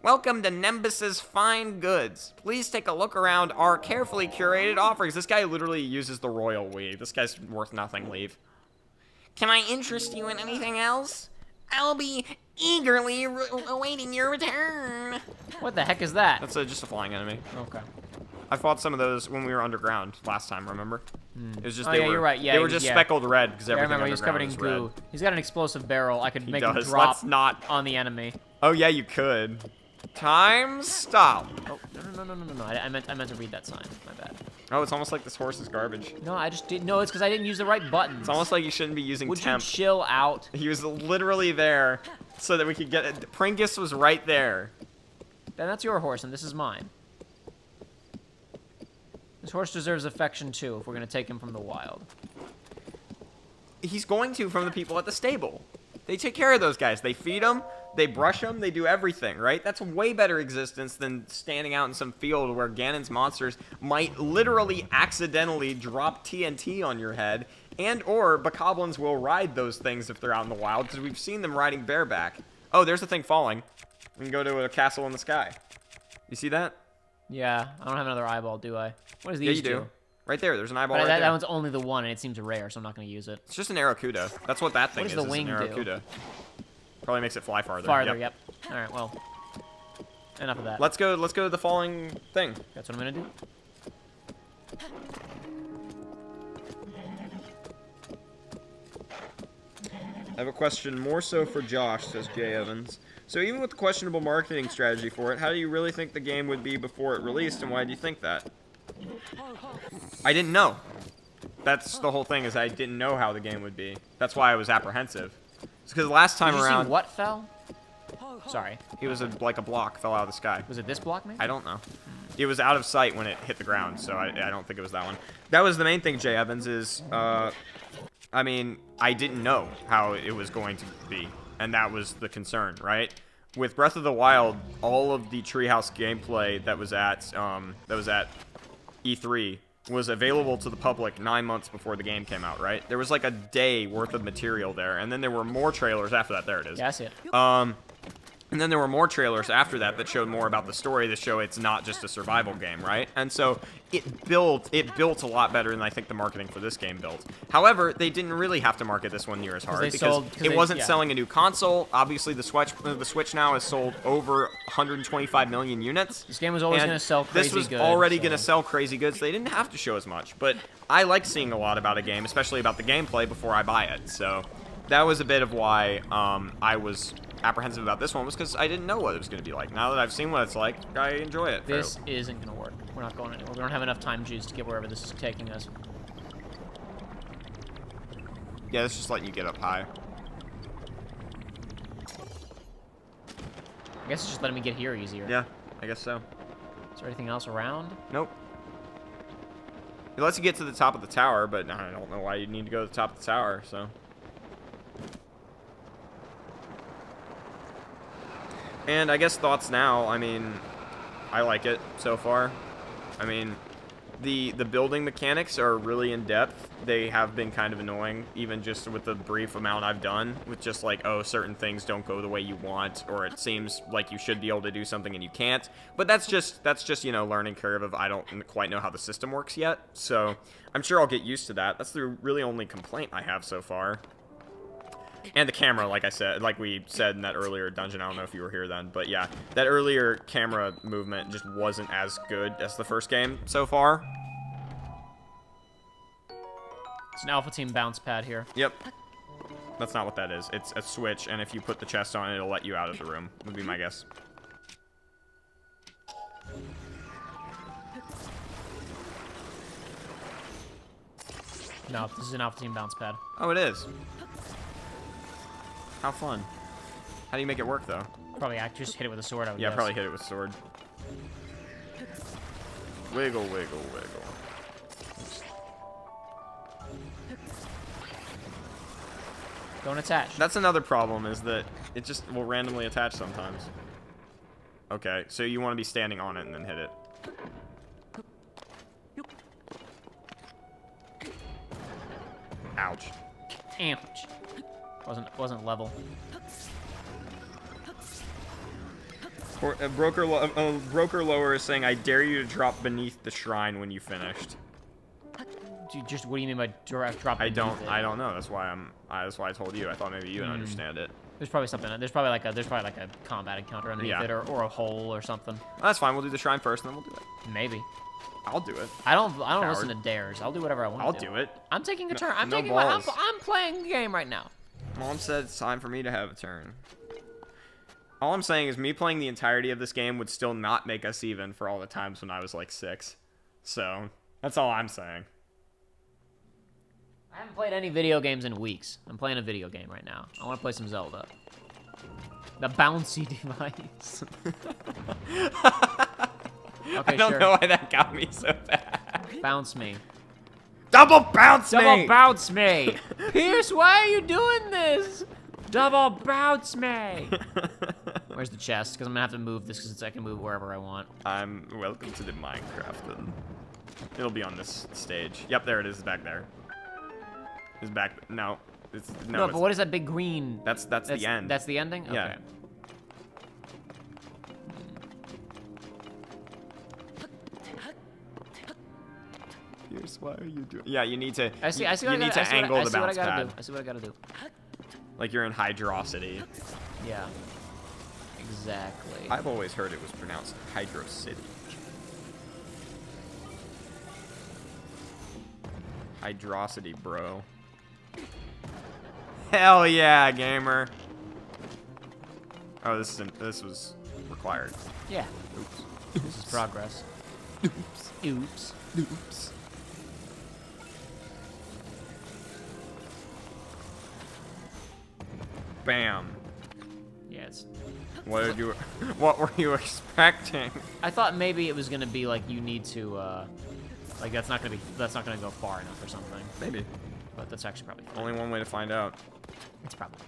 Welcome to Nimbus's Fine Goods. Please take a look around our carefully curated offerings. This guy literally uses the royal we. This guy's worth nothing. Leave. Can I interest you in anything else? I'll be eagerly awaiting your return. What the heck is that? That's just a flying enemy. Okay. I fought some of those when we were underground last time, remember? It was just they were, you're right. Yeah, they were just speckled red because everything I remember, he's covered in underground goo. is red. He's got an explosive barrel. I could make him does. drop Let's not- on the enemy. Oh yeah, you could. Time stop. Oh, no. I meant to read that sign. My bad. Oh, it's almost like this horse is garbage. No, I just didn't. No, it's because I didn't use the right buttons. It's almost like you shouldn't be using Would temp. you chill out? He was literally there so that we could get it. Pringus was right there. Then that's your horse, and this is mine. This horse deserves affection, too, if we're going to take him from the wild. He's going to from the people at the stable. They take care of those guys. They feed them, they brush them, they do everything, right? That's a way better existence than standing out in some field where Ganon's monsters might literally accidentally drop TNT on your head, and or bokoblins will ride those things if they're out in the wild, because we've seen them riding bareback. Oh, there's a thing falling. We can go to a castle in the sky. You see that? Yeah, I don't have another eyeball, do I? What does these Yeah, you do. Right there. There's an eyeball But right that there. one's only the one, and it seems rare, so I'm not going to use it. It's just an Aracuda. That's what that thing does is. the It's wing an do? Aracuda. Probably makes it fly farther. Farther, yep. All right, well, enough of that. Let's go to the falling thing. That's what I'm going to do. I have a question more so for Josh, says Jay Evans. So even with the questionable marketing strategy for it, how do you really think the game would be before it released, and why do you think that? I didn't know. That's the whole thing, is I didn't know how the game would be. That's why I was apprehensive. It's because last time Did you around... see what fell? Sorry. It was like a block fell out of the sky. Was it this block, maybe? I don't know. It was out of sight when it hit the ground, so I don't think it was that one. That was the main thing, Jay Evans, is... I mean, I didn't know how it was going to be, and that was the concern, right? With Breath of the Wild, all of the Treehouse gameplay that was at E3 was available to the public 9 months before the game came out, right? There was like a day worth of material there, and then there were more trailers after that. There it is. Yeah, I see it. And then there were more trailers after that that showed more about the story that show it's not just a survival game, right? And so it built a lot better than I think the marketing for this game built. However, they didn't really have to market this one near as hard because it wasn't selling a new console. Obviously, the Switch now has sold over 125 million units. This game was always going to sell crazy goods. This was already going to sell crazy goods. They didn't have to show as much, but I like seeing a lot about a game, especially about the gameplay, before I buy it. So that was a bit of why I was apprehensive about this one, was because I didn't know what it was going to be like. Now that I've seen what it's like, I enjoy it. This isn't going to work. We're not going anywhere. We don't have enough time juice to get wherever this is taking us. Yeah, it's just letting you get up high. I guess it's just letting me get here easier. Yeah, I guess so. Is there anything else around? Nope. It lets you get to the top of the tower, but I don't know why you'd need to go to the top of the tower, so. And I guess thoughts now, I mean, I like it so far. I mean, the building mechanics are really in-depth. They have been kind of annoying, even just with the brief amount I've done, with just like, oh, certain things don't go the way you want, or it seems like you should be able to do something and you can't. But that's just you know, learning curve of I don't quite know how the system works yet. So I'm sure I'll get used to that. That's the really only complaint I have so far. And the camera, like I said, like we said in that earlier dungeon, I don't know if you were here then, but yeah, that earlier camera movement just wasn't as good as the first game so far. It's an Alpha Team bounce pad here. Yep. That's not what that is. It's a switch, and if you put the chest on, it'll let you out of the room, would be my guess. No, this is an Alpha Team bounce pad. Oh, it is. How fun. How do you make it work, though? Probably just hit it with a sword, I would guess. Probably hit it with a sword. Wiggle, wiggle, wiggle. Don't attach. That's another problem, is that it just will randomly attach sometimes. Okay, so you want to be standing on it and then hit it. Ouch. Ouch. Wasn't level. Broker Lower is saying, I dare you to drop beneath the shrine when you finished. Just what do you mean by drop? I don't know. That's why I told you. I thought maybe you would understand it. There's probably something. There's probably like a combat encounter underneath it, or a hole or something. That's fine. We'll do the shrine first, and then we'll do it. Maybe. I'll do it. I don't listen to dares. I'll do whatever I want. I'll do it. I'm taking a turn. I'm playing the game right now. Mom said it's time for me to have a turn. All I'm saying is me playing the entirety of this game would still not make us even for all the times when I was like 6. So that's all I'm saying. I haven't played any video games in weeks. I'm playing a video game right now. I want to play some Zelda. The bouncy device. Okay, I don't know why that got me so bad. Bounce me. Double bounce me! Double bounce me! Pierce, why are you doing this? Double bounce me! Where's the chest? Because I'm going to have to move this because I can move wherever I want. I'm welcome to the Minecraft then. It'll be on this stage. Yep, there it is. It's back there. It's back. No. No, but what is that big green? That's the end. That's the ending? Okay. Yeah. Pierce, why are you doing? Yeah, you need to. I see what angle the bounce pad. pad. I see what I gotta do. Like you're in hydrosity. Yeah. Exactly. I've always heard it was pronounced Hydro City. Hydrosity, bro. Hell yeah, gamer. Oh, this was required. Yeah. Oops. This is progress. Oops. Oops. Oops. Bam. Yeah, it's... What were you expecting? I thought maybe it was gonna be like you need to, like that's not gonna go far enough or something. Maybe. But that's actually probably fine. Only one way to find out. It's probably fine.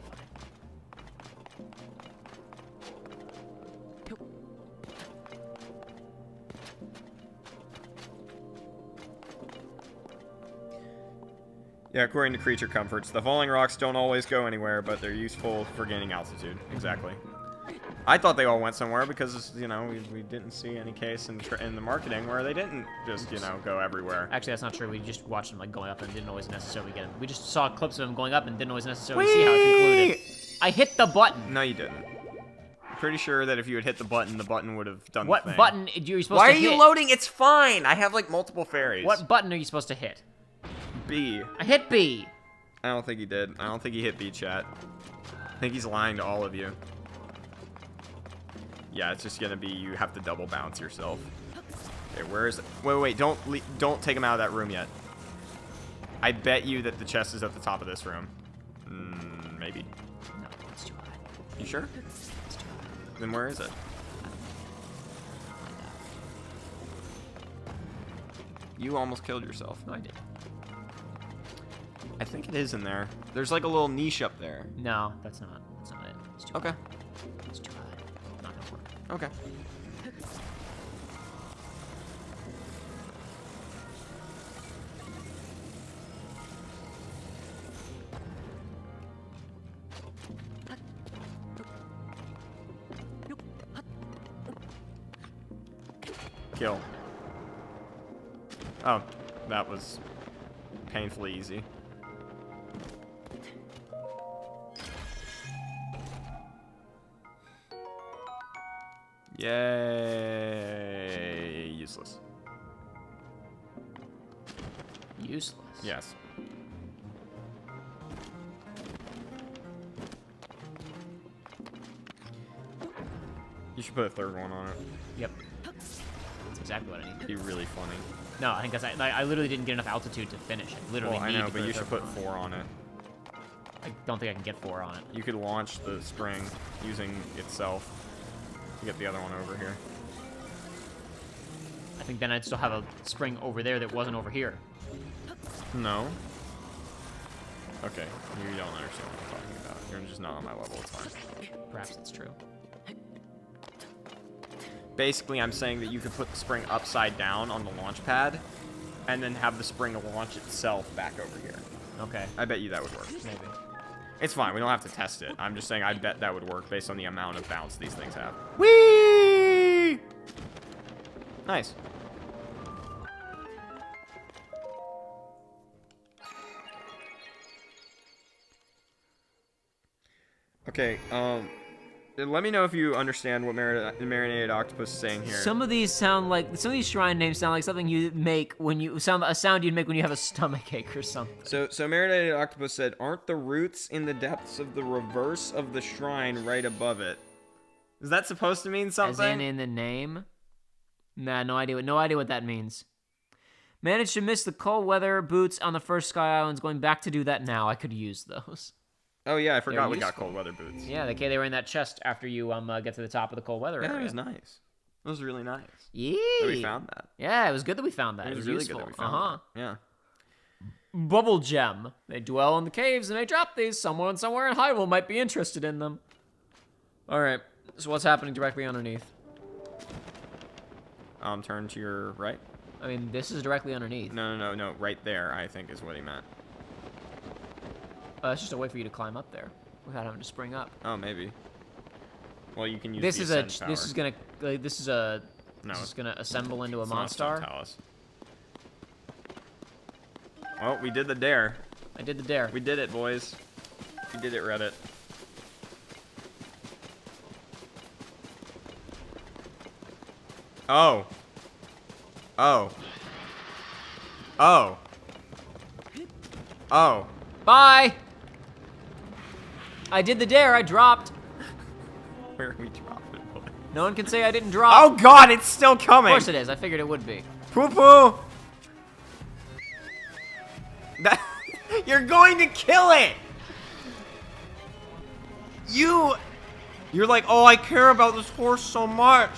Yeah, according to Creature Comforts, the falling rocks don't always go anywhere, but they're useful for gaining altitude. Exactly. I thought they all went somewhere because, you know, we didn't see any case in the marketing where they didn't just, you know, go everywhere. Actually, that's not true. We just watched them like going up and didn't always necessarily get them. We just saw clips of them going up and didn't always necessarily see how it concluded. I hit the button. No, you didn't. I'm pretty sure that if you had hit the button would have done What the thing. button are you supposed Why to are hit? you loading? It's fine. I have like multiple fairies. What button are you supposed to hit? B. I hit B. I don't think he did. I don't think he hit B, chat. I think he's lying to all of you. Yeah, it's just gonna be you have to double bounce yourself. Okay, where is it? Wait, don't take him out of that room yet. I bet you that the chest is at the top of this room. Maybe. No, it's too high. You sure? It's too high. Then where is it? You almost killed yourself. No, I did. I think it is in there. There's like a little niche up there. No, that's not it. It's too Okay. high. It's too high. Not gonna work. Okay. Kill. Oh, that was painfully easy. Yay! Useless. Useless. Yes. You should put a third one on it. Yep. That's exactly what I need. It'd be really funny. No, I think that's I literally didn't get enough altitude to finish it. Literally. Well, I need know, to but a you should third put one 4 on it. I don't think I can get 4 on it. You could launch the spring using itself to get the other one over here. I think then I'd still have a spring over there that wasn't over here. No. Okay, you don't understand what I'm talking about. You're just not on my level, it's fine. Perhaps it's true. Basically, I'm saying that you could put the spring upside down on the launch pad and then have the spring launch itself back over here. Okay. I bet you that would work. Maybe. It's fine, we don't have to test it. I'm just saying I bet that would work based on the amount of bounce these things have. Whee! Nice. Okay, let me know if you understand what Marinated Octopus is saying here. Some of these shrine names sound like something you make when you a sound you'd make when you have a stomach ache or something. So Marinated Octopus said, aren't the roots in the depths of the reverse of the shrine right above it? Is that supposed to mean something? As in the name? Nah, no idea what that means. Managed to miss the cold weather boots on the first Sky Islands. Going back to do that now. I could use those. Oh yeah, I forgot we got useful. cold weather boots. Yeah, they were in that chest after you get to the top of the cold weather Yeah, area. it was nice. It was really nice. Yeah. That we found that. Yeah, it was good that we found that. It was really useful. good That we found that. Yeah. Bubble gem. They dwell in the caves and they drop these. Someone somewhere in Hyrule might be interested in them. All right. So what's happening directly underneath? Turn to your right. I mean, this is directly underneath. No. Right there, I think is what he meant. It's just a way for you to climb up there without having to spring up. Oh, maybe. Well, you can use This the is ascend tower. this is gonna assemble into a It's not Monstar. Talus. Well, we did the dare. I did the dare. We did it, boys. We did it, Reddit. Oh. Oh. Oh. Oh. Bye. I did the dare. I dropped. Where are we dropping? No one can say I didn't drop. Oh God, it's still coming. Of course it is. I figured it would be. Poo poo. That you're going to kill it. You're like, oh, I care about this horse so much.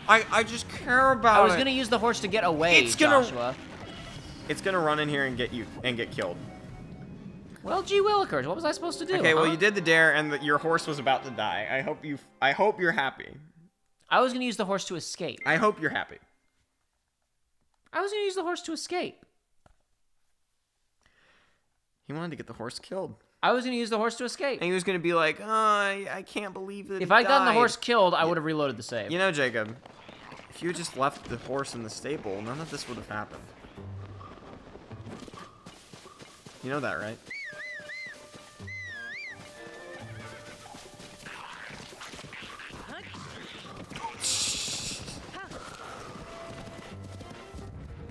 I just care about it. I was gonna use the horse to get away, Joshua. It's gonna run in here and get you and get killed. Well, gee willikers, what was I supposed to do? Okay, well huh? you did the dare and your horse was about to die. I hope you're happy. I was gonna use the horse to escape. I hope you're happy. I was gonna use the horse to escape. He wanted to get the horse killed. I was going to use the horse to escape. And he was going to be like, oh, I can't believe that If he I'd gotten the died." horse killed, I would have reloaded the save. You know, Jacob, if you had just left the horse in the stable, none of this would have happened. You know that, right?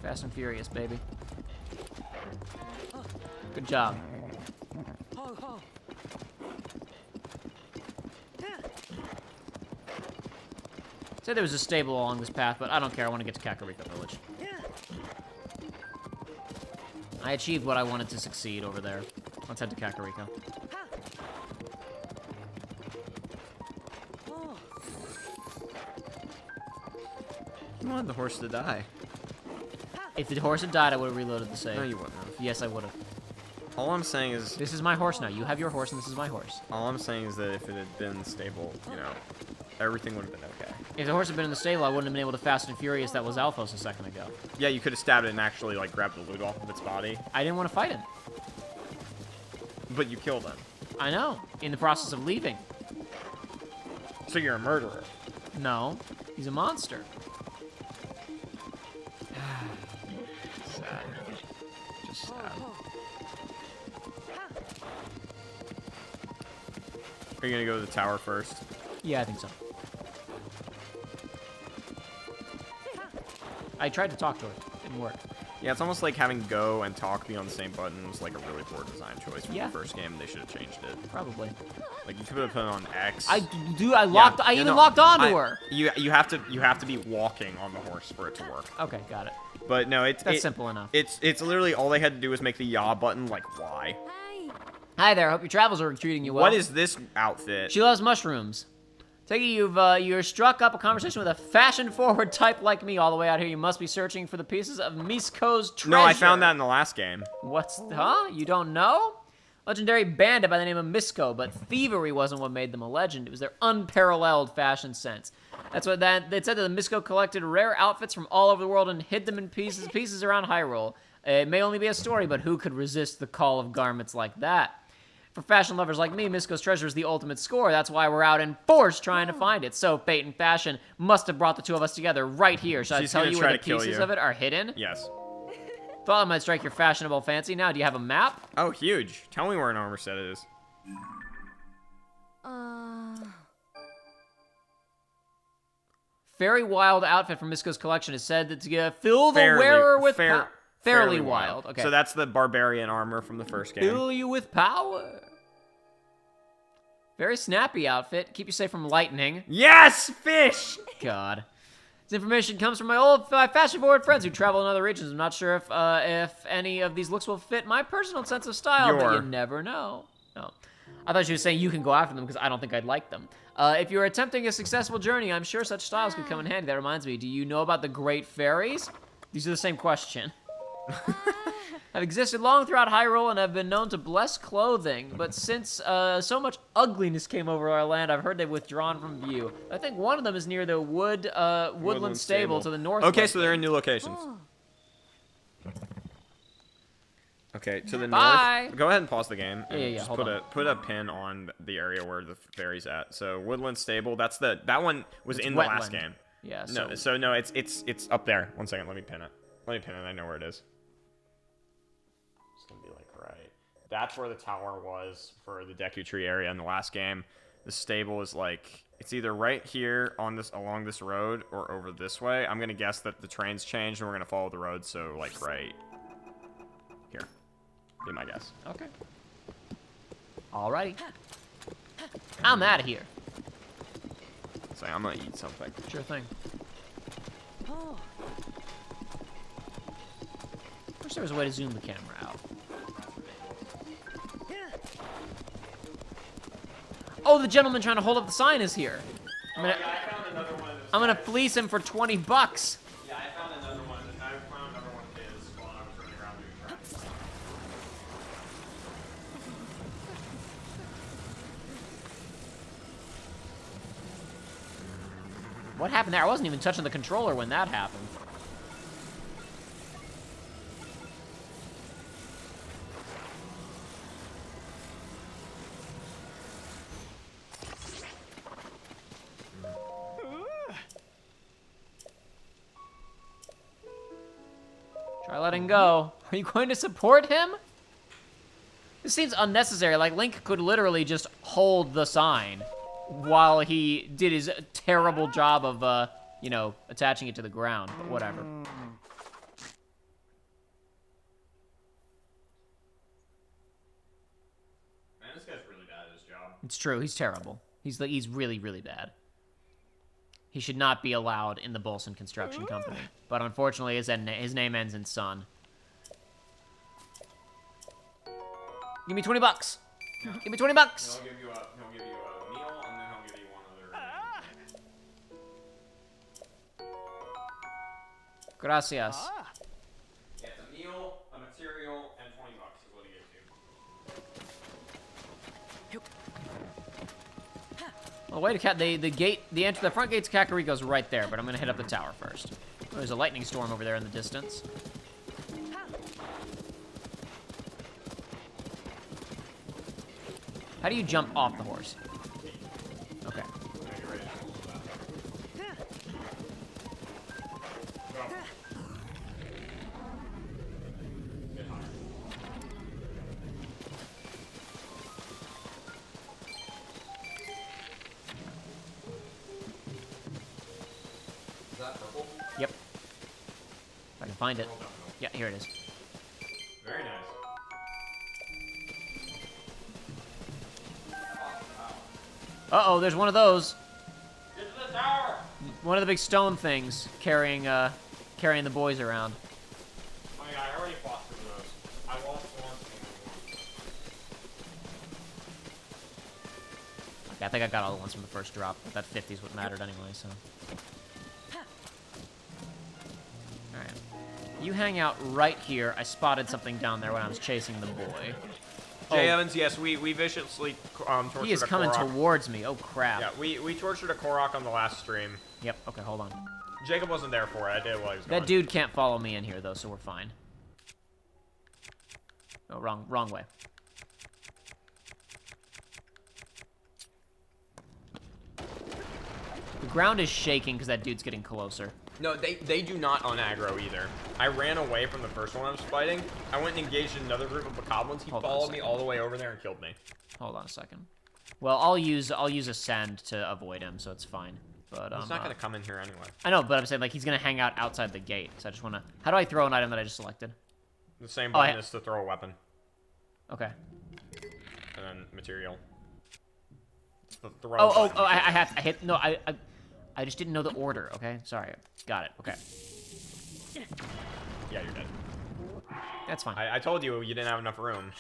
Fast and Furious, baby. Good job. Said there was a stable along this path, but I don't care. I want to get to Kakariko Village. I achieved what I wanted to succeed over there. Let's head to Kakariko. You wanted the horse to die. If the horse had died, I would have reloaded the save. No, you wouldn't have. Yes, I would have. All I'm saying is... This is my horse now. You have your horse, and this is my horse. All I'm saying is that if it had been stable, you know, everything would have been okay. If the horse had been in the stable, I wouldn't have been able to Fast and Furious that was Alphos a second ago. Yeah, you could have stabbed it and actually, like, grabbed the loot off of its body. I didn't want to fight him. But you killed him. I know. In the process of leaving. So you're a murderer. No. He's a monster. Sad. Just sad. Are you gonna go to the tower first? Yeah, I think so. I tried to talk to her. Didn't work. Yeah, it's almost like having go and talk be on the same button was like a really poor design choice from Yeah. the first game. They should have changed it. Probably. Like you could have put it on X. I locked. Yeah, I yeah, even no, locked onto her. You have to be walking on the horse for it to work. Okay, got it. But no, That's simple enough. It's literally all they had to do was make the yaw button like Y. Hi. Hi there. Hope your travels are treating you well. What is this outfit? She loves mushrooms. Take it you're struck up a conversation with a fashion-forward type like me all the way out here. You must be searching for the pieces of Misko's treasure. No, I found that in the last game. Huh? You don't know? Legendary bandit by the name of Misko, but thievery wasn't what made them a legend. It was their unparalleled fashion sense. That's what they said that the Misko collected rare outfits from all over the world and hid them in pieces around Hyrule. It may only be a story, but who could resist the call of garments like that? For fashion lovers like me, Misko's treasure is the ultimate score. That's why we're out in force trying to find it. So fate and fashion must have brought the two of us together right here. Should She's I tell gonna you try where the to kill pieces you. of it are hidden? Yes. Thought I might strike your fashionable fancy. Now, do you have a map? Oh, huge. Tell me where an armor set is. Very wild outfit from Misko's collection is said to fill the Fairly- wearer with fair- fairly wild. Okay. So that's the barbarian armor from the first game. Fill you with power. Very snappy outfit. Keep you safe from lightning. Yes, fish. God. This information comes from my fashion-forward friends who travel in other regions. I'm not sure if any of these looks will fit my personal sense of style, but you never know. No. I thought she was saying you can go after them because I don't think I'd like them. If you're attempting a successful journey, I'm sure such styles could come in handy. That reminds me, do you know about the Great Fairies? These are the same question. Have existed long throughout Hyrule and have been known to bless clothing, but since so much ugliness came over our land, I've heard they've withdrawn from view. I think one of them is near the woodland stable to the north. Okay, so they're in new locations. Okay, to the Bye. north. Go ahead and pause the game. And Yeah, just hold on. put a pin on the area where the fairy's at. So woodland stable. That one was It's in the last wetland. game. Yeah. No, it's up there. One second, let me pin it. I know where it is. It's gonna be like right. That's where the tower was for the Deku Tree area in the last game. The stable is like it's either right here along this road or over this way. I'm gonna guess that the train's changed and we're gonna follow the road. So like right here. Be my guess. Okay. Alrighty. I'm out of here. So I'm gonna eat something. Sure thing. Wish there was a way to zoom the camera out. Oh, the gentleman trying to hold up the sign is here. I found another one. I'm gonna fleece him for 20 bucks. Yeah, I found another one. I found another one of his while I was running around doing tracks. What happened there? I wasn't even touching the controller when that happened. letting go. Are you going to support him? This seems unnecessary. Like, Link could literally just hold the sign while he did his terrible job of, you know, attaching it to the ground, but whatever. Man, this guy's really bad at his job. It's true, he's terrible. He's really, really bad. He should not be allowed in the Bolson Construction Company. But unfortunately, his name ends in son. Give me 20 bucks. Give me 20 bucks. He'll give you a meal, and then he'll give you one other. Gracias. Yeah, it's a meal, a material, and 20 bucks is what he gives you. Well, wait, the front gate's Kakariko's right there, but I'm gonna hit up the tower first. Oh, there's a lightning storm over there in the distance. How do you jump off the horse? Okay. Is that purple? Yep. If I can find it. Yeah, here it is. Very nice. Uh-oh, there's one of those. Get to the tower! One of the big stone things carrying the boys around. Oh yeah, I already fought through those. I lost once and Okay, I think I got all the ones from the first drop, but that 50 is what mattered anyway, so. Alright. You hang out right here. I spotted something down there when I was chasing the boy. Jay Evans, yes, we viciously tortured He is a coming Korok. towards me. Oh, crap. Yeah, we tortured a Korok on the last stream. Yep, okay, hold on. Jacob wasn't there for it. I did while he was gone. That dude can't follow me in here, though, so we're fine. Oh, wrong way. The ground is shaking because that dude's getting closer. No, they do not on aggro either. I ran away from the first one I was fighting. I went and engaged in another group of bokoblins. He Hold on a followed me second. all the way over there and killed me. Hold on a second. Well, I'll use Ascend to avoid him, so it's fine. But He's not gonna come in here anyway. I know, but I'm saying like he's gonna hang out outside the gate. So I just wanna. How do I throw an item that I just selected? The same Oh, button is to throw a weapon, Okay. and then material. It's the throw. Oh, button. I have. I hit. No, I just didn't know the order. Okay, sorry. Got it. Okay. Yeah, you're dead. That's fine. I told you you didn't have enough room.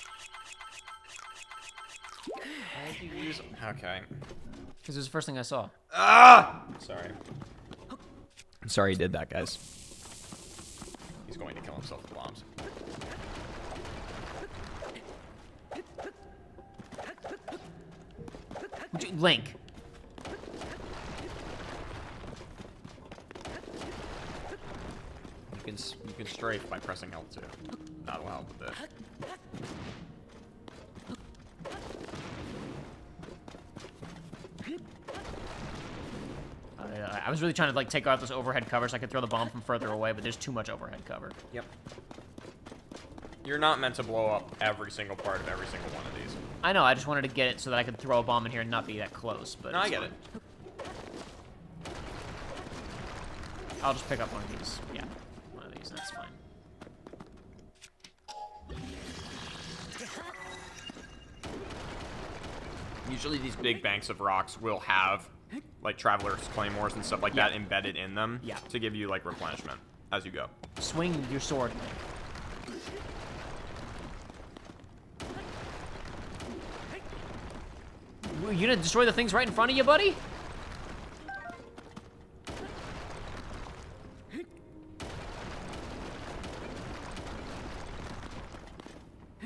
Why did you use? Okay. Because it was the first thing I saw. Ah! Sorry. I'm sorry he did that, guys. He's going to kill himself with bombs. Link. You can strafe by pressing L2. That'll help a bit. I was really trying to like take out this overhead cover so I could throw the bomb from further away, but there's too much overhead cover. Yep. You're not meant to blow up every single part of every single one of these. I know. I just wanted to get it so that I could throw a bomb in here and not be that close. But No, I it's get fine. it. I'll just pick up one of these. Yeah, one of these. That's fine. Usually these big banks of rocks will have like traveler's claymores and stuff like that embedded in them Yeah. to give you like replenishment as you go. Swing your sword, Link. You gonna destroy the things right in front of you, buddy?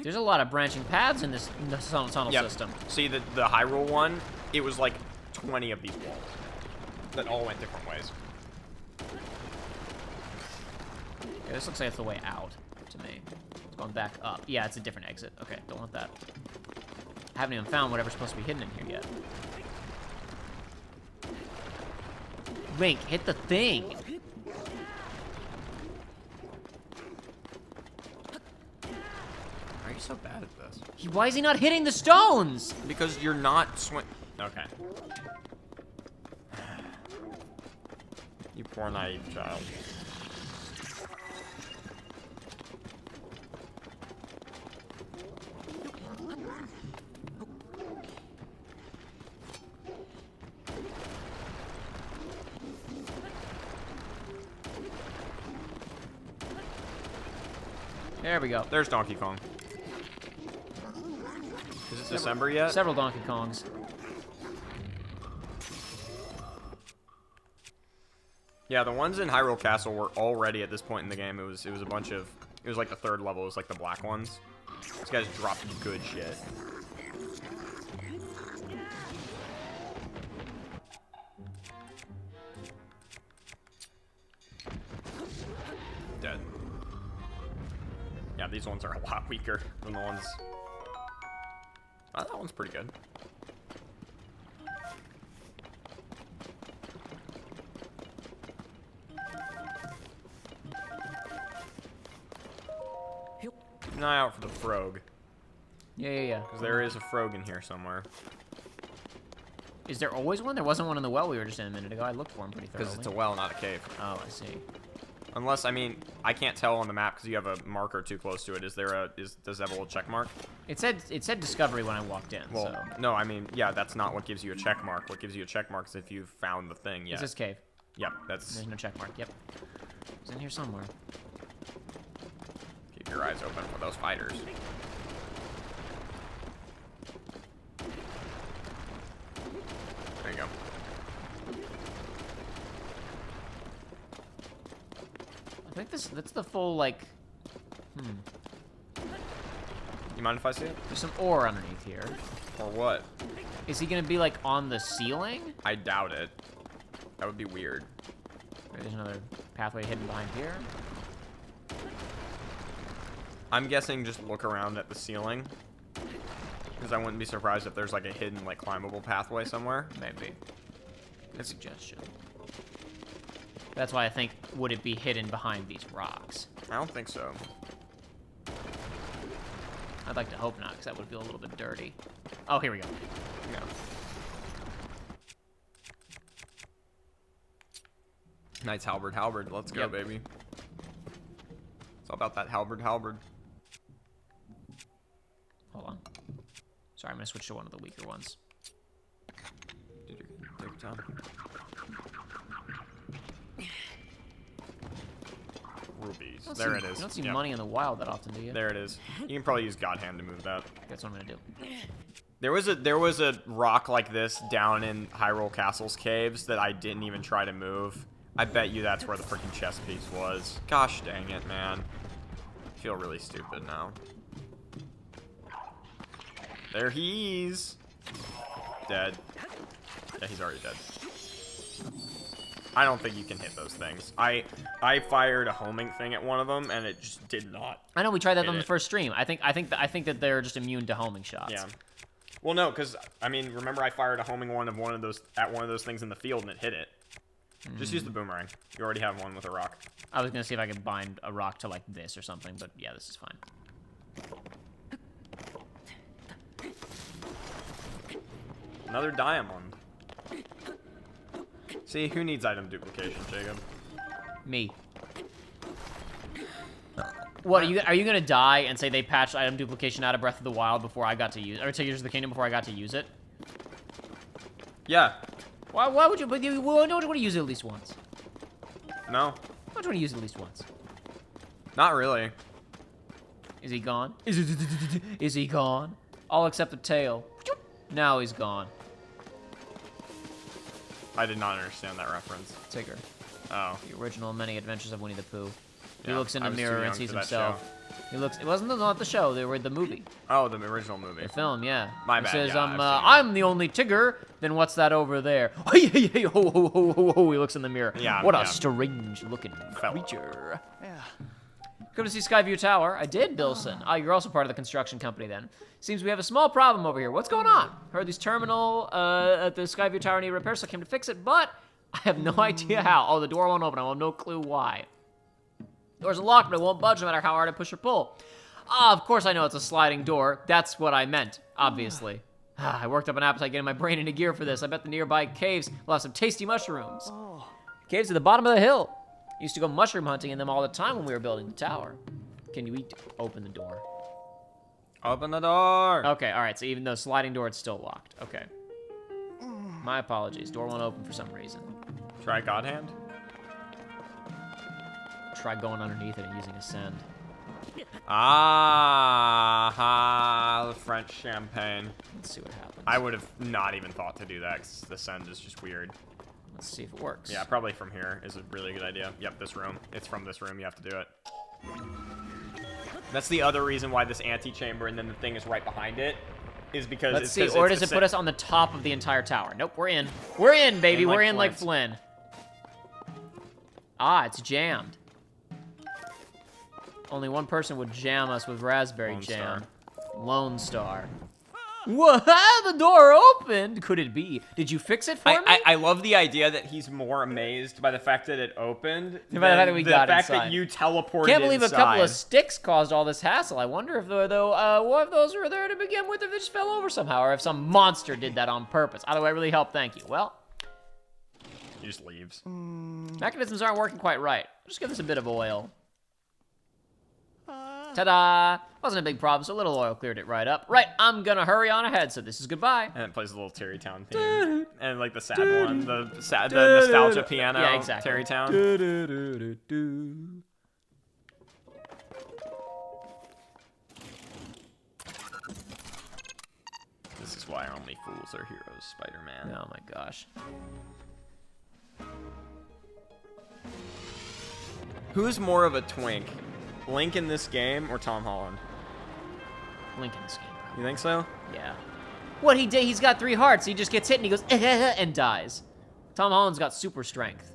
There's a lot of branching paths in this tunnel Yep. system. See the Hyrule one, it was like 20 of these walls that all went different ways. Okay, this looks like it's the way out to me. It's going back up. Yeah, it's a different exit. Okay, don't want that. I haven't even found whatever's supposed to be hidden in here yet. Link, hit the thing. stones. Why is he not hitting the stones? Because you're not Okay. You poor naive child. There we go. There's Donkey Kong. Is it December yet? Several Donkey Kongs. Yeah, the ones in Hyrule Castle were already at this point in the game. It was a bunch of. It was like the third level. It was like the black ones. These guys dropped good shit. Dead. Yeah, these ones are a lot weaker than the ones. Oh, that one's pretty good. Keep an eye out for the frog, Yeah. because there is a frog in here somewhere. Is there always one? There wasn't one in the well we were just in a minute ago. I looked for him pretty thoroughly. Because it's a well, not a cave. Oh, I see. Unless, I mean, I can't tell on the map because you have a marker too close to it. Does it have a little check mark? It said discovery when I walked in. Well, so. no, I mean, yeah, that's not what gives you a check mark. What gives you a check mark is if you've found the thing. Yeah. It's this cave. Yep, that's. There's no check mark. Yep. It's in here somewhere. Keep your eyes open for those fighters. There you go. I think that's the full, like... You mind if I see it? There's some ore underneath here. Or what? Is he gonna be, like, on the ceiling? I doubt it. That would be weird. There's another pathway hidden behind here. I'm guessing just look around at the ceiling. Because I wouldn't be surprised if there's like a hidden, like, climbable pathway somewhere. Maybe. Good suggestion. That's why I think, would it be hidden behind these rocks? I don't think so. I'd like to hope not, because that would feel a little bit dirty. Oh, here we go. No. Knight's halberd. Let's go, Yep. baby. It's all about that halberd. Hold on. Sorry, I'm gonna switch to one of the weaker ones. Take your time. Rubies. There it is. You don't see Yep. money in the wild that often, do you? There it is. You can probably use God Hand to move that. That's what I'm gonna do. There was a rock like this down in Hyrule Castle's caves that I didn't even try to move. I bet you that's where the freaking chess piece was. Gosh dang it, man. I feel really stupid now. There he's dead. Yeah, he's already dead. I don't think you can hit those things. I fired a homing thing at one of them and it just did not. I know we tried that Hit on the it. first stream. I think that they're just immune to homing shots. Yeah. Well, no, because I mean, remember I fired a homing one of those things in the field and it hit it. Just use the boomerang. You already have one with a rock. I was gonna see if I could bind a rock to like this or something, but yeah, this is fine. Another diamond. See, who needs item duplication, Jacob? Me. What are you gonna die and say they patched item duplication out of Breath of the Wild before I got to use, or Tears of the Kingdom before I got to use it? Yeah. Why would you? But you don't want to use it at least once. No. Why don't you want to use it at least once? Not really. Is he gone? Is he gone? All except the tail. Now he's gone. I did not understand that reference. Tigger. Oh. The original Many Adventures of Winnie the Pooh. He Yeah, looks in I the was too mirror and young sees for that himself. He looks. It wasn't not the show. They were the movie, Oh, the original movie. the film. Yeah. My He bad, says, yeah, I've seen it. I'm the only Tigger. Then what's that over there? Hey, ho, ho, ho, ho, ho. He looks in the mirror. Yeah, What yeah. a strange looking Fellow. creature. Yeah. Come to see Skyview Tower. I did, Bilson. Ah, you're also part of the construction company then. Seems we have a small problem over here. What's going on? Heard these terminal at the Skyview Tower need repair, so I came to fix it, but I have no idea how. Oh, the door won't open. I have no clue why. Door's locked, but it won't budge no matter how hard I push or pull. Ah, of course I know it's a sliding door. That's what I meant, obviously. I worked up an appetite getting my brain into gear for this. I bet the nearby caves will have some tasty mushrooms. Caves at the bottom of the hill. Used to go mushroom hunting in them all the time when we were building the tower. Can you open the door? Open the door. Okay, all right. So even though sliding door, it's still locked. Okay. My apologies. Door won't open for some reason. Try God Hand. Try going underneath it and using Ascend. Ah, the French champagne. Let's see what happens. I would have not even thought to do that because the send is just weird. Let's see if it works. Yeah, probably from here is a really good idea. Yep, this room. It's from this room. You have to do it. That's the other reason why this antechamber and then the thing is right behind it is because Let's see, or does it put us on the top of the entire tower? Nope, we're in. We're in, baby. We're in like Flynn. Ah, it's jammed. Only one person would jam us with raspberry jam. Lone Star. What? The door opened. Could it be? Did you fix it for me? I love the idea that he's more amazed by the fact that it opened than the fact that we got fact inside. That you teleported Can't believe inside. a couple of sticks caused all this hassle. I wonder if what if those were there to begin with, if they just fell over somehow, or if some monster did that on purpose. Either way, really helped. Thank you. Well, he just leaves. Mechanisms aren't working quite right. Just give this a bit of oil. Ta-da! Wasn't a big problem, so a little oil cleared it right up. Right, I'm gonna hurry on ahead, so this is goodbye. And it plays a little Terrytown theme. And like the sad one, the nostalgia piano. Yeah, exactly. Terrytown. This is why only fools are heroes, Spider-Man. Oh my gosh. Who's more of a twink? Link in this game or Tom Holland? Link in this game, probably. You think so? Yeah. What he did, he's got 3 hearts. He just gets hit and he goes, and dies. Tom Holland's got super strength.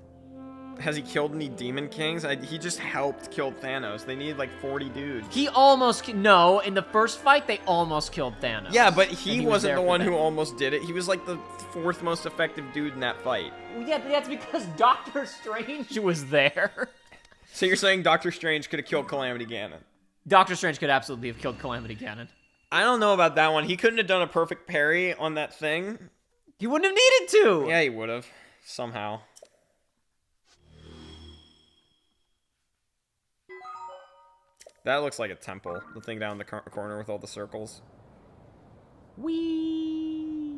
Has he killed any Demon Kings? He just helped kill Thanos. They needed like 40 dudes. He almost, no, in the first fight, they almost killed Thanos. Yeah, but he was wasn't there the for one them. who almost did it. He was like the 4th most effective dude in that fight. Yeah, but that's because Doctor Strange was there. So you're saying Doctor Strange could have killed Calamity Ganon? Doctor Strange could absolutely have killed Calamity Ganon. I don't know about that one. He couldn't have done a perfect parry on that thing. He wouldn't have needed to. Yeah, he would have. Somehow. That looks like a temple. The thing down in the corner with all the circles. Whee!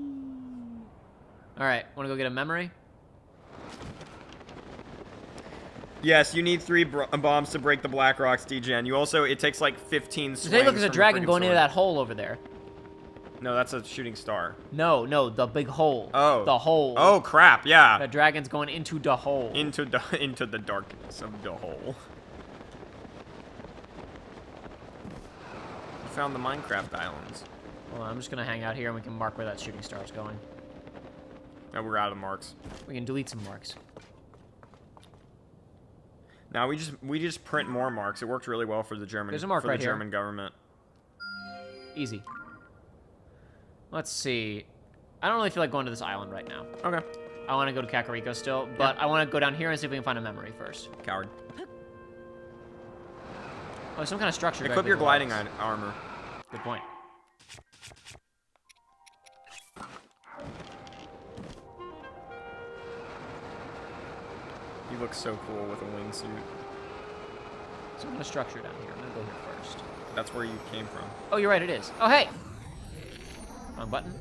Alright, wanna go get a memory? Yes, you need 3 bombs to break the Black Rocks, DGen. You also, it takes like 15 swings. They look as a from dragon freaking going into sword. that hole over there. No, that's a shooting star. No, the big hole. Oh. The hole. Oh, crap, yeah. The dragon's going into the hole. Into the darkness of the hole. You found the Minecraft islands. Well, I'm just gonna hang out here and we can mark where that shooting star's going. Oh, we're out of marks. We can delete some marks. Now we just print more marks. It worked really well for the German. There's a mark for right the here. German government. Easy. Let's see. I don't really feel like going to this island right now. Okay. I want to go to Kakariko still, but I want to go down here and see if we can find a memory first. Coward. Oh, some kind of structure. Equip your gliding armor. Good point. You look so cool with a wingsuit. Some kind of structure down here. I'm gonna go here first. That's where you came from. Oh, you're right. It is. Oh, hey. Wrong button.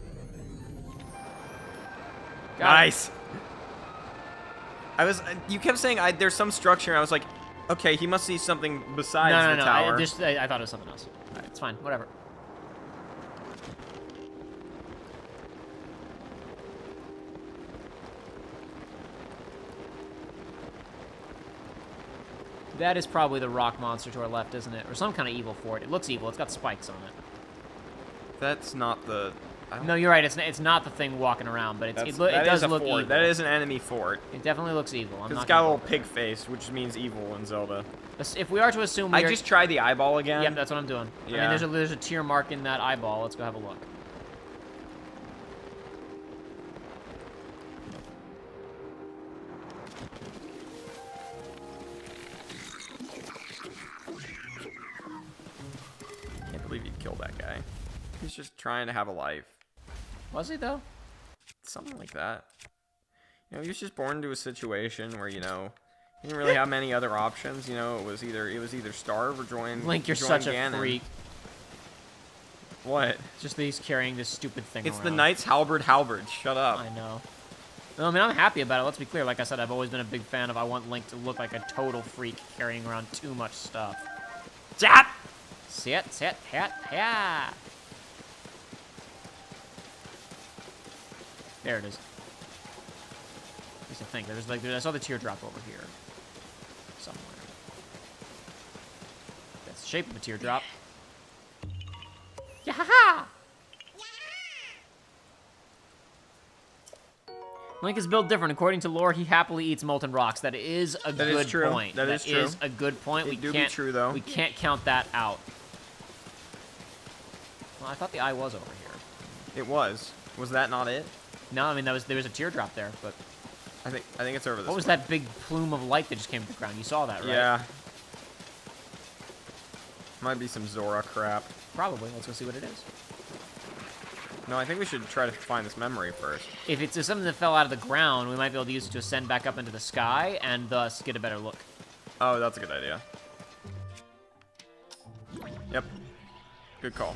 Got Nice. You kept saying there's some structure. And I was like, okay, he must see something besides No, the tower. I thought it was something else. All right, it's fine. Whatever. That is probably the rock monster to our left, isn't it? Or some kind of evil fort. It looks evil. It's got spikes on it. That's not the. No, you're right. It's not the thing walking around, but it That does is a look fort. evil. That is an enemy fort. It definitely looks evil. I'm Because not it's got a gonna little pig face, which means evil in Zelda. If we are to assume I just tried the eyeball again. Yep, that's what I'm doing. Yeah. I mean, there's a tier mark in that eyeball. Let's go have a look. He's just trying to have a life. Was he, though? Something like that. You know, he was just born into a situation where, you know, he didn't really have many other options. You know, it was either starve or join. Link, you're join such a Ganon. freak. What? Just that he's carrying this stupid thing It's around. the Knight's Halberd. Shut up. I know. No, I mean, I'm happy about it. Let's be clear. Like I said, I've always been a big fan of I want Link to look like a total freak carrying around too much stuff. Jap! Sit, yeah. There it is. At least I think. I saw the teardrop over here. Somewhere. That's the shape of a teardrop. Yeah! Link is built different. According to lore, he happily eats molten rocks. That is a good point. That is true. That is a good point. It do be true, though. We can't count that out. Well, I thought the eye was over here. It was. Was that not it? No, I mean there was a teardrop there, but I think it's over this. what was way. that big plume of light that just came to the ground? You saw that, right? Yeah. Might be some Zora crap. Probably. Let's go see what it is. No, I think we should try to find this memory first. If it's something that fell out of the ground, we might be able to use it to ascend back up into the sky and thus get a better look. Oh, that's a good idea. Yep. Good call.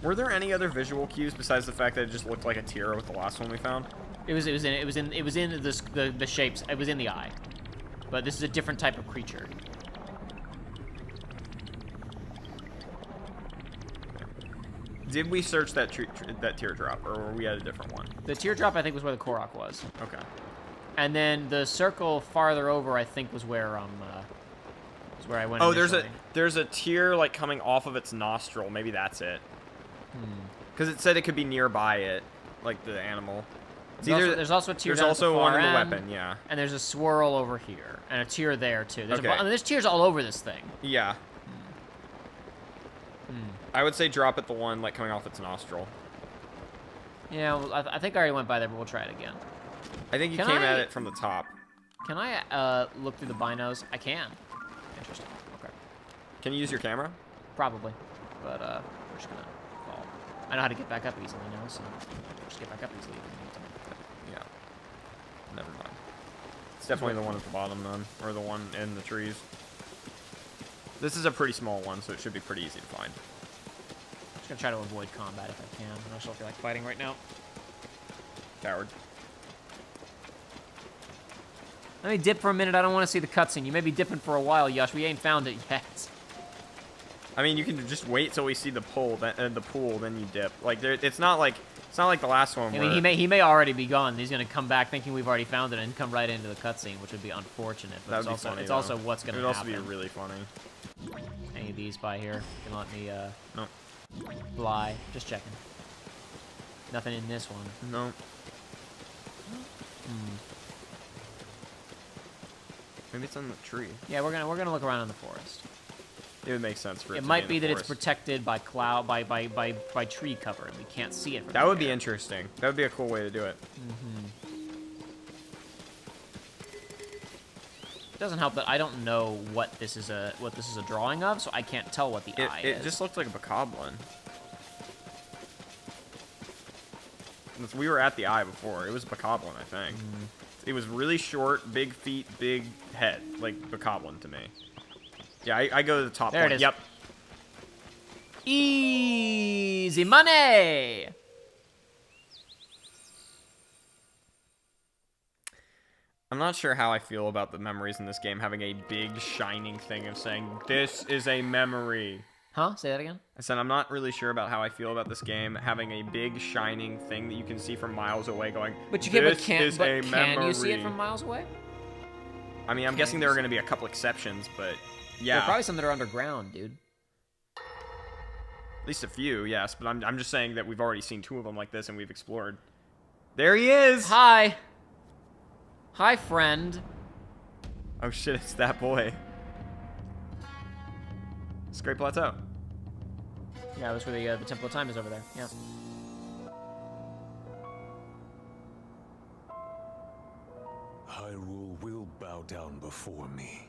Were there any other visual cues besides the fact that it just looked like a tear with the last one we found? It was in the shapes. It was in the eye, but this is a different type of creature. Did we search that teardrop, or were we at a different one? The teardrop, I think, was where the Korok was, Okay. and then the circle farther over, I think, was where I went. Oh, initially. there's a tear like coming off of its nostril. Maybe that's it. Because it said it could be nearby it, like the animal. There's also a tear. There's down also at the one far in the end, weapon, yeah. And there's a swirl over here, and a tear there too. There's Okay. I mean, there's tears all over this thing. Yeah. I would say drop at the one like coming off its nostril. Yeah, well, I think I already went by there, but we'll try it again. I think you Can came I- at it from the top. Can I look through the binos? I can. Interesting. Okay. Can you use your camera? Probably. But we're just gonna fall. I know how to get back up easily now, so just get back up easily. Yeah. Never mind. It's definitely the one at the bottom then, or the one in the trees. This is a pretty small one, so it should be pretty easy to find. Just gonna try to avoid combat if I can. I don't feel like fighting right now. Coward. Let me dip for a minute. I don't want to see the cutscene. You may be dipping for a while, Yush. We ain't found it yet. I mean, you can just wait till we see the pool, then you dip. Like it's not like the last one. I where mean, he may already be gone. He's gonna come back thinking we've already found it and come right into the cutscene, which would be unfortunate. But That it's would be also funny, it's though. also what's gonna It would also happen. be really funny. Any of these by here can let me No. fly. Just checking. Nothing in this one. No. Maybe it's on the tree. Yeah, we're gonna look around in the forest. It would make sense for it. It to might be be in the that it's forest. protected by cloud by tree cover and we can't see it from That would be here. interesting. That would be a cool way to do it. It doesn't help that I don't know what this is a drawing of, so I can't tell what the eye It is. just looked like a bokoblin. We were at the eye before. It was a bokoblin, I think. It was really short, big feet, big head, like bokoblin to me. Yeah, I go to the top There one. it is. Yep. Easy money. I'm not sure how I feel about the memories in this game having a big shining thing of saying, this is a memory. Huh? Say that again. I said I'm not really sure about how I feel about this game having a big shining thing that you can see from miles away going, But you this can is a can you see it memory." from miles away? I mean, I'm guessing there are going to be a couple exceptions, but There yeah. are probably some that are underground, dude. At least a few, yes. But I'm just saying that we've already seen 2 of them like this and we've explored. There he is! Hi. Hi, friend. Oh shit, it's that boy. It's Great Plateau. Yeah, that's where the Temple of Time is over there. Yeah. Hyrule will bow down before me.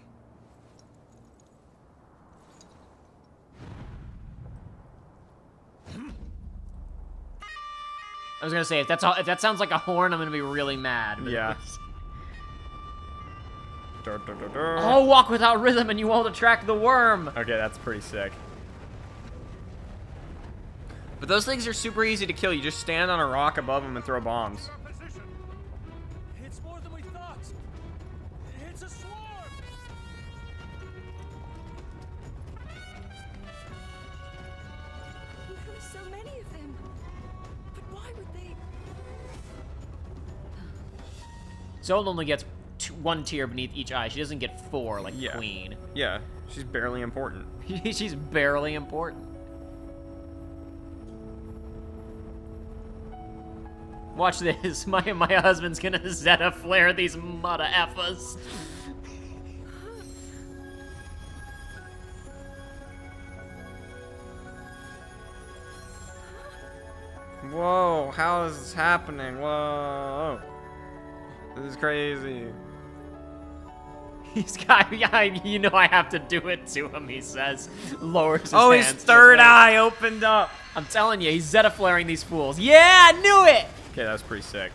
I was gonna say, if that sounds like a horn, I'm gonna be really mad. Yeah. Oh, walk without rhythm and you won't attract the worm. Okay, that's pretty sick. But those things are super easy to kill. You just stand on a rock above them and throw bombs. It's more than we thought. It's a swarm. There are so many of them. But why would they? Zelda only gets one tier beneath each eye. She doesn't get 4 like Yeah. Queen. Yeah, she's barely important. She's barely important. Watch this. My husband's gonna Zeta flare these mudda effas. Whoa, how is this happening? Whoa. This is crazy. He's got, yeah, you know I have to do it to him, he says. Lowers his Oh, hands his to third face. eye opened up. I'm telling you, he's Zeta flaring these fools. Yeah, I knew it! Okay, that was pretty sick.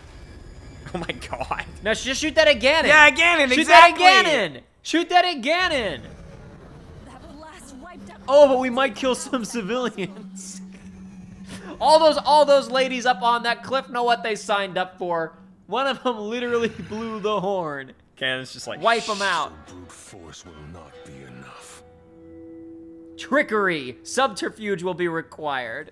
Oh my god. Now just shoot that at Ganon. Yeah, Ganon, Shoot exactly. that at Ganon. Shoot that at Ganon. That blast wiped out. Oh, but we might kill some civilians. All those ladies up on that cliff know what they signed up for. One of them literally blew the horn. Ganon's just like, Wipe them out. Brute force will not be enough. Trickery. Subterfuge will be required.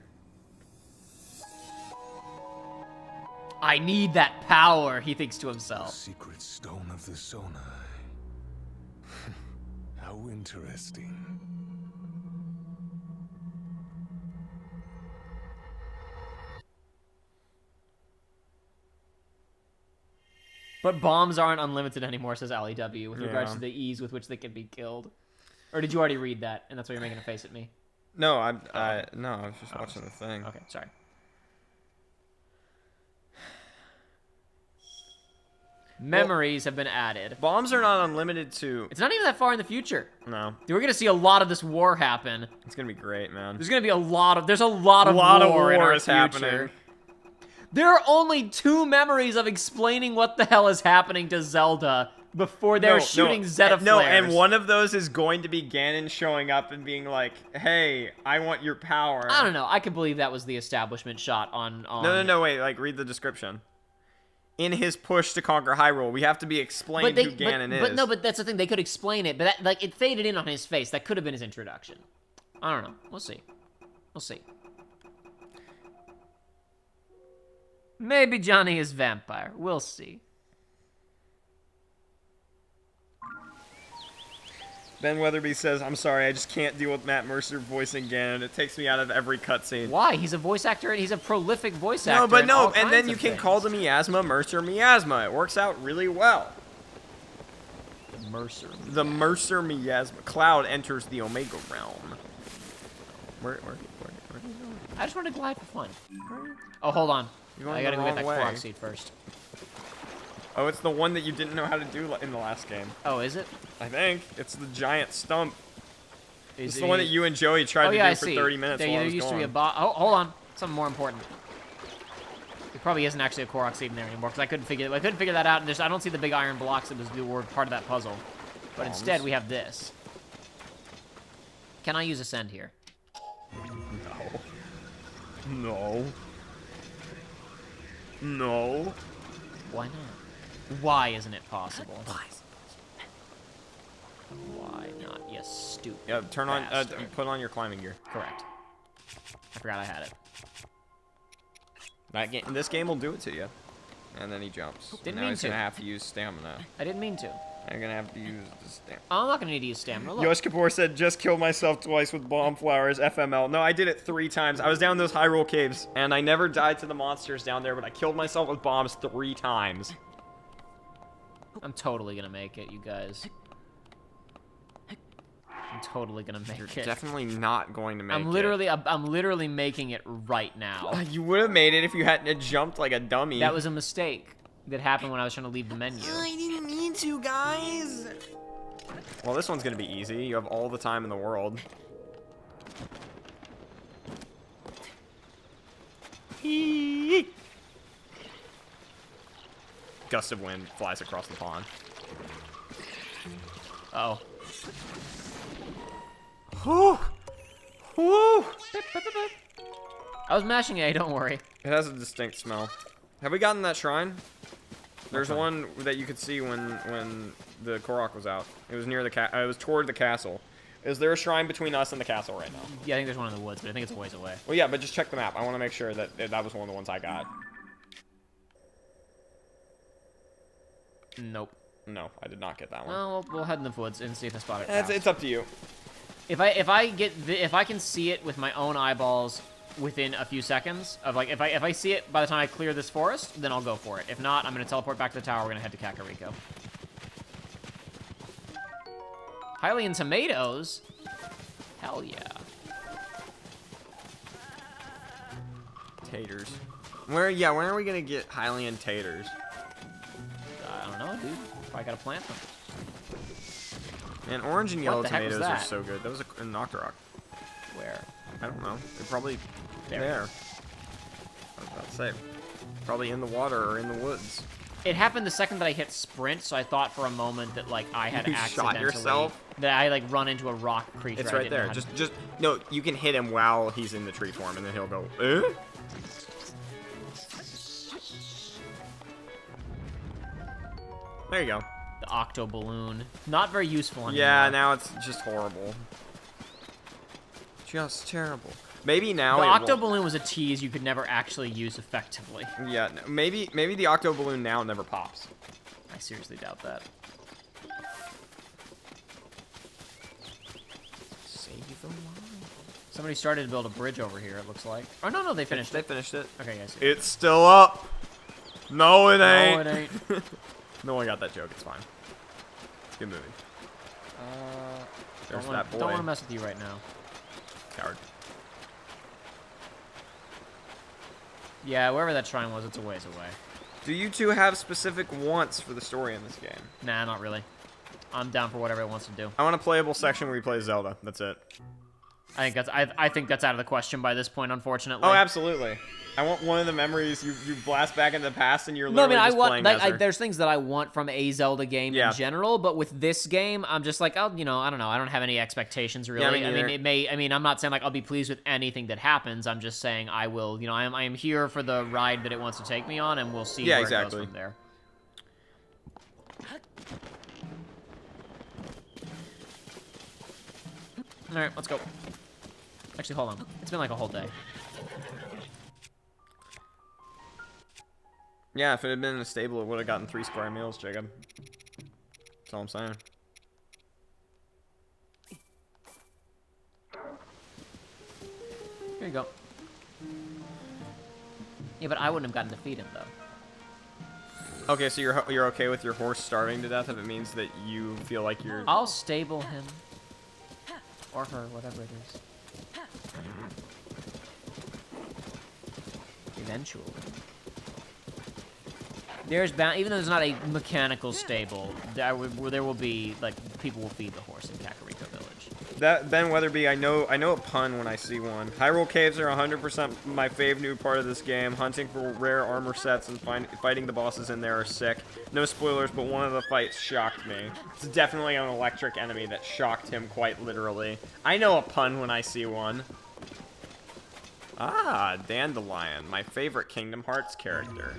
I need that power, he thinks to The himself. secret stone of the Zonai. How interesting. But bombs aren't unlimited anymore, says Ali W, with regards Yeah. to the ease with which they can be killed. Or did you already read that, and that's why you're making a face at me? no, I was just watching the thing. Okay, sorry. Memories have been added. Bombs are not unlimited to. It's not even that far in the future. No, We're gonna see a lot of this war happen. it's gonna be great, man. There's gonna be a lot of war in our is future. happening. There are only 2 memories of explaining what the hell is happening to Zelda before they're shooting Zeta flares. No, and one of those is going to be Ganon showing up and being like, "Hey, I want your power." I don't know. I can believe that was the establishment shot on. No, wait. Like, read the description. In his push to conquer Hyrule, we have to be explained who Ganon is. But no, but that's the thing. They could explain it, but that, like, it faded in on his face. That could have been his introduction. I don't know. We'll see. We'll see. Maybe Johnny is vampire. We'll see. Ben Weatherby says, "I'm sorry, I just can't deal with Matt Mercer voicing Ganon. It takes me out of every cutscene." Why? He's a voice actor, and he's a prolific voice actor. No, but in no, all and kinds then you of can things. call the miasma Mercer miasma. It works out really well. The Mercer. The Mercer miasma. Cloud enters the Omega realm. Where I just want to glide for fun. Oh, hold on. You're going I gotta the go get that wrong way. Korok seed first. Oh, it's the one that you didn't know how to do in the last game. Oh, is it? I think. It's the giant stump. Is It's the one that you and Joey tried to yeah, do I for see. 30 minutes There while I was used to be a gone. boss. Oh, hold on. Something more important. There probably isn't actually a Korok seed in there anymore because I couldn't figure that out. And I don't see the big iron blocks that were part of that puzzle. But instead, we have this. Can I use Ascend here? No. No. Why not? Why isn't it possible? Why not? You stupid. Yeah, turn on, bastard. put on your climbing gear. Correct. I forgot I had it. This game will do it to you. And then he jumps. Didn't now mean he's to. gonna have to use stamina. I didn't mean to. I'm gonna have to use the stamina. I'm not gonna need to use stamina. Look. Yosh Kapoor said, "Just killed myself twice with bomb flowers, FML." No, I did it 3 times. I was down those Hyrule caves, and I never died to the monsters down there, but I killed myself with bombs 3 times. I'm totally gonna make it, you guys. I'm totally gonna make You're it. definitely not going to make I'm literally making it right now. it. You would have made it if you hadn't jumped like a dummy. That was a mistake that happened when I was trying to leave the menu. I didn't mean two guys. Well, this one's gonna be easy. You have all the time in the world. Gust of wind flies across the pond. Oh. Whew. Whew. I was mashing A, don't worry. It has a distinct smell. Have we gotten that shrine? There's Okay. one that you could see when the Korok was out. It was near the it was toward the castle. Is there a shrine between us and the castle right now? Yeah, I think there's one in the woods, but I think it's a ways away. Well, yeah, but just check the map. I want to make sure that that was one of the ones I got. Nope. No, I did not get that one. Well, we'll head in the woods and see if I spot it. It's up to you. If I can see it with my own eyeballs within a few seconds of like if I see it by the time I clear this forest, then I'll go for it. If not, I'm gonna teleport back to the tower. We're gonna head to Kakariko. Hylian tomatoes? Hell yeah. Taters. Where are we gonna get Hylian taters? I don't know, dude. Probably gotta plant them. And orange and yellow What the heck was tomatoes are that? so good. That was a Nocturok. Where? I don't know. They're probably There. there. I was about to say. Probably in the water or in the woods. It happened the second that I hit sprint, so I thought for a moment that like I had You shot accidentally yourself? that I like run into a rock creature. It's I right didn't know there. how to- Just no. You can hit him while he's in the tree form, and then he'll go. Eh? There you go. the octo balloon. Not very useful anymore. Yeah, now it's just horrible. Just terrible. Maybe now The it octo won't. balloon was a tease you could never actually use effectively. Yeah, maybe the octo balloon now never pops. I seriously doubt that. Save the line. Somebody started to build a bridge over here, it looks like. Oh, no, they finished They it. finished it. Okay, guys. It's still up. No, it ain't. No, it ain't. No one got that joke. It's fine. Let's get moving. There's that boy. Don't want to mess with you right now. Coward. Yeah, wherever that shrine was, it's a ways away. Do you two have specific wants for the story in this game? Nah, not really. I'm down for whatever it wants to do. I want a playable section where you play Zelda. That's it. I think that's out of the question by this point, unfortunately. Oh, absolutely. I want one of the memories you blast back into the past and you're No, I literally mean, just playing as her. there's things that I want from a Zelda game Yeah. in general, but with this game, I'm just like, oh, you know, I don't know. I don't have any expectations really. me I mean, neither. I'm not saying like I'll be pleased with anything that happens. I'm just saying I will, you know, I am here for the ride that it wants to take me on, and we'll see where it exactly. goes from there. All right, let's go. Actually, hold on. It's been like a whole day. Yeah, if it had been in a stable, it would have gotten 3 square meals, Jacob. That's all I'm saying. Here you go. Yeah, but I wouldn't have gotten to feed him though. Okay, so you're okay with your horse starving to death if it means that you feel like you're... I'll stable him. Or her, whatever it is. Eventually. There's bound, even though there's not a mechanical stable, there will be, like, people will feed the horse in Kakariko Village. That Ben Weatherby, I know a pun when I see one. Hyrule Caves are 100% my fave new part of this game. Hunting for rare armor sets and fighting the bosses in there are sick. No spoilers, but one of the fights shocked me. It's definitely an electric enemy that shocked him quite literally. I know a pun when I see one. Ah, Dandelion, my favorite Kingdom Hearts character.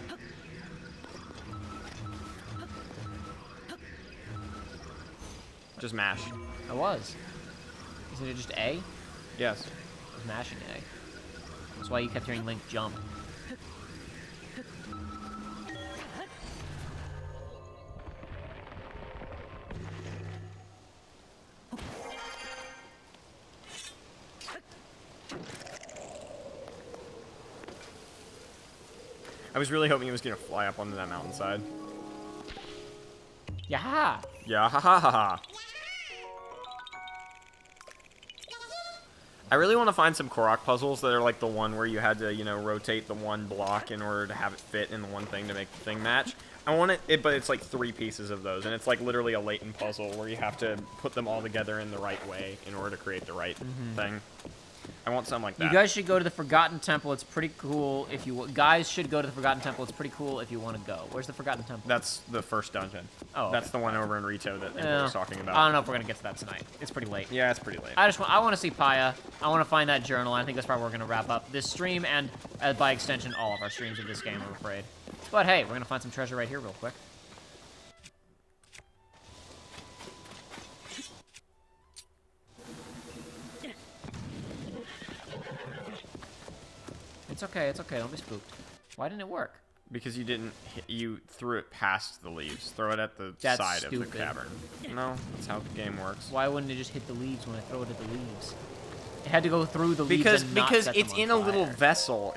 Just mash. I was. Isn't it just A? Yes. I was mashing A. That's why you kept hearing Link jump. I was really hoping he was gonna fly up onto that mountainside. Yaha! Yeah, ha ha ha ha. I really want to find some Korok puzzles that are like the one where you had to, you know, rotate the one block in order to have it fit in the one thing to make the thing match. I want it, but it's like 3 pieces of those, and it's like literally a latent puzzle where you have to put them all together in the right way in order to create the right thing. I want something like that. You guys should go to the Forgotten Temple. It's pretty cool if you... Guys should go to the Forgotten Temple. It's pretty cool if you want to go. Where's the Forgotten Temple? That's the first dungeon. Oh, okay. That's the one over in Rito that Impa was talking about. I don't know if we're going to get to that tonight. It's pretty late. Yeah, it's pretty late. I want to see Paya. I want to find that journal. I think that's probably where we're going to wrap up this stream and, by extension, all of our streams of this game, I'm afraid. But hey, we're going to find some treasure right here real quick. It's okay, don't be spooked. Why didn't it work? Because you didn't, you threw it past the leaves. Throw it at the That's side stupid. of the cavern. No, that's how the game works. Why wouldn't it just hit the leaves when I throw it at the leaves? It had to go through the leaves and not Because set it's them on in a little fire. vessel.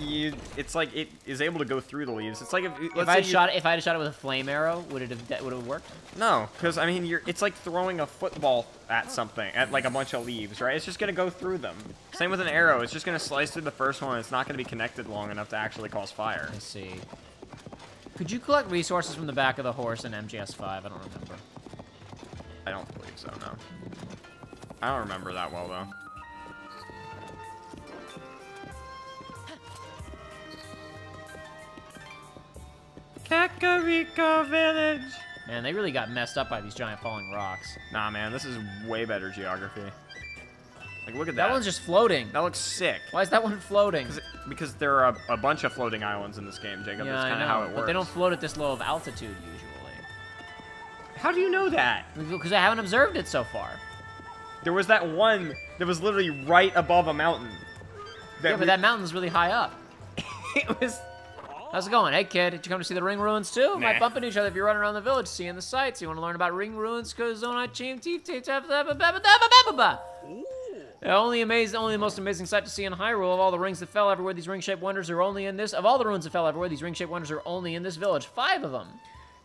It's like it is able to go through the leaves. It's like If I had shot it with a flame arrow, would it have worked? No, because I mean it's like throwing a football at something, at like a bunch of leaves, right? It's just gonna go through them. Same with an arrow. It's just gonna slice through the first one. It's not gonna be connected long enough to actually cause fire. I see. Could you collect resources from the back of the horse in MGS5? I don't remember. I don't believe so. No. I don't remember that well though. Kakariko Village! Man, they really got messed up by these giant falling rocks. Nah, man, this is way better geography. Like, look at that. That one's just floating. That looks sick. Why is that one floating? Because there are a bunch of floating islands in this game, Jacob. Yeah, That's I kind know, of how it works. but they don't float at this low of altitude usually. How do you know that? Because I haven't observed it so far. There was that one that was literally right above a mountain. Yeah, but that mountain's really high up. It was... How's it going? Hey, kid, did you come to see the ring ruins, too? Nah. Might bump into each other if you're running around the village seeing the sights. You want to learn about ring ruins? Because the only the most amazing sight to see in Hyrule of all the rings that fell everywhere. These ring-shaped wonders are only in this. Of all the ruins that fell everywhere, these ring-shaped wonders are only in this village. 5 of them.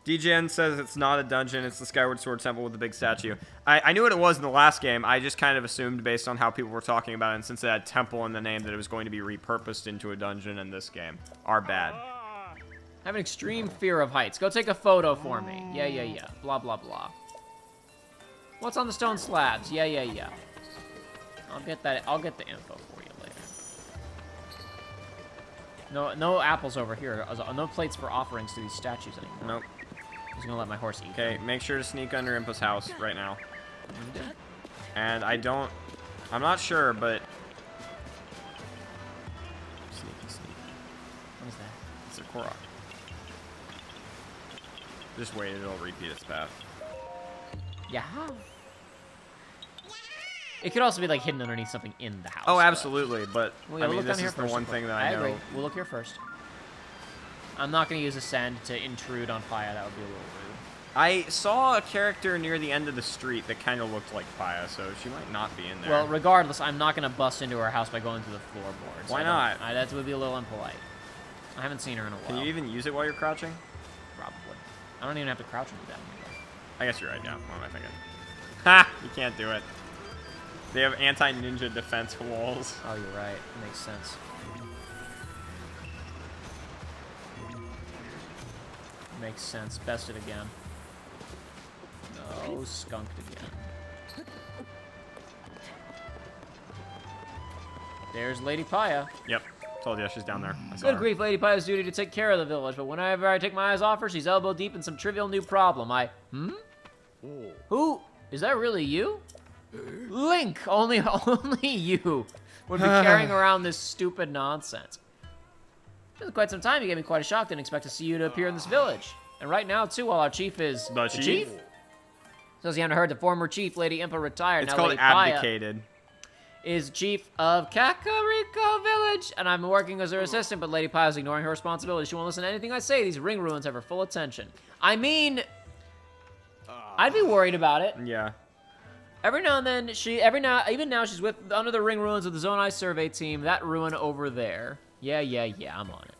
DJN says it's not a dungeon, it's the Skyward Sword Temple with the big statue. I knew what it was in the last game. I just kind of assumed based on how people were talking about it, and since it had temple in the name, that it was going to be repurposed into a dungeon in this game. Our bad. I have an extreme fear of heights. Go take a photo for me. Yeah. Blah, blah, blah. What's on the stone slabs? Yeah. I'll get the info for you later. No apples over here. No plates for offerings to these statues anymore. Nope. He's gonna let my horse eat. Okay, make sure to sneak under Impa's house right now. And I'm not sure, but... Sneaky. What is that? It's a Korok. Just wait, it'll repeat its path. Yeah. It could also be like hidden underneath something in the house. Oh, absolutely, but Well, I we'll mean, look this down here is the first, one real quick. thing that I know. agree. We'll look here first. I'm not gonna use Ascend to intrude on Paya. That would be a little rude. I saw a character near the end of the street that kind of looked like Paya, so she might not be in there. Well, regardless, I'm not gonna bust into her house by going through the floorboards. Why not? That would be a little impolite. I haven't seen her in a while. Can you even use it while you're crouching? Probably. I don't even have to crouch and do that anymore. I guess you're right, yeah. What am I thinking? Ha! You can't do it. They have anti-ninja defense walls. Oh, you're right. Makes sense. Makes sense. Bested again. No, skunked again. There's Lady Paya. Yep. Told you, she's down there. I saw Good her. grief, Lady Paya's duty to take care of the village, but whenever I take my eyes off her, she's elbow deep in some trivial new problem. Who? Is that really you? Link! Only you would be carrying around this stupid nonsense. It's been quite some time. You gave me quite a shock. Didn't expect to see you to appear in this village. And right now, too, while our chief is... The chief? So as you haven't heard, the former chief, Lady Impa, retired. It's now called Lady Paya abdicated. is chief of Kakariko Village, and I'm working as her assistant, but Lady Paya's ignoring her responsibilities. She won't listen to anything I say. These ring ruins have her full attention. I mean, I'd be worried about it. Yeah. Every now and then, even now, she's under the ring ruins of the Zone I survey team. That ruin over there. Yeah, I'm on it.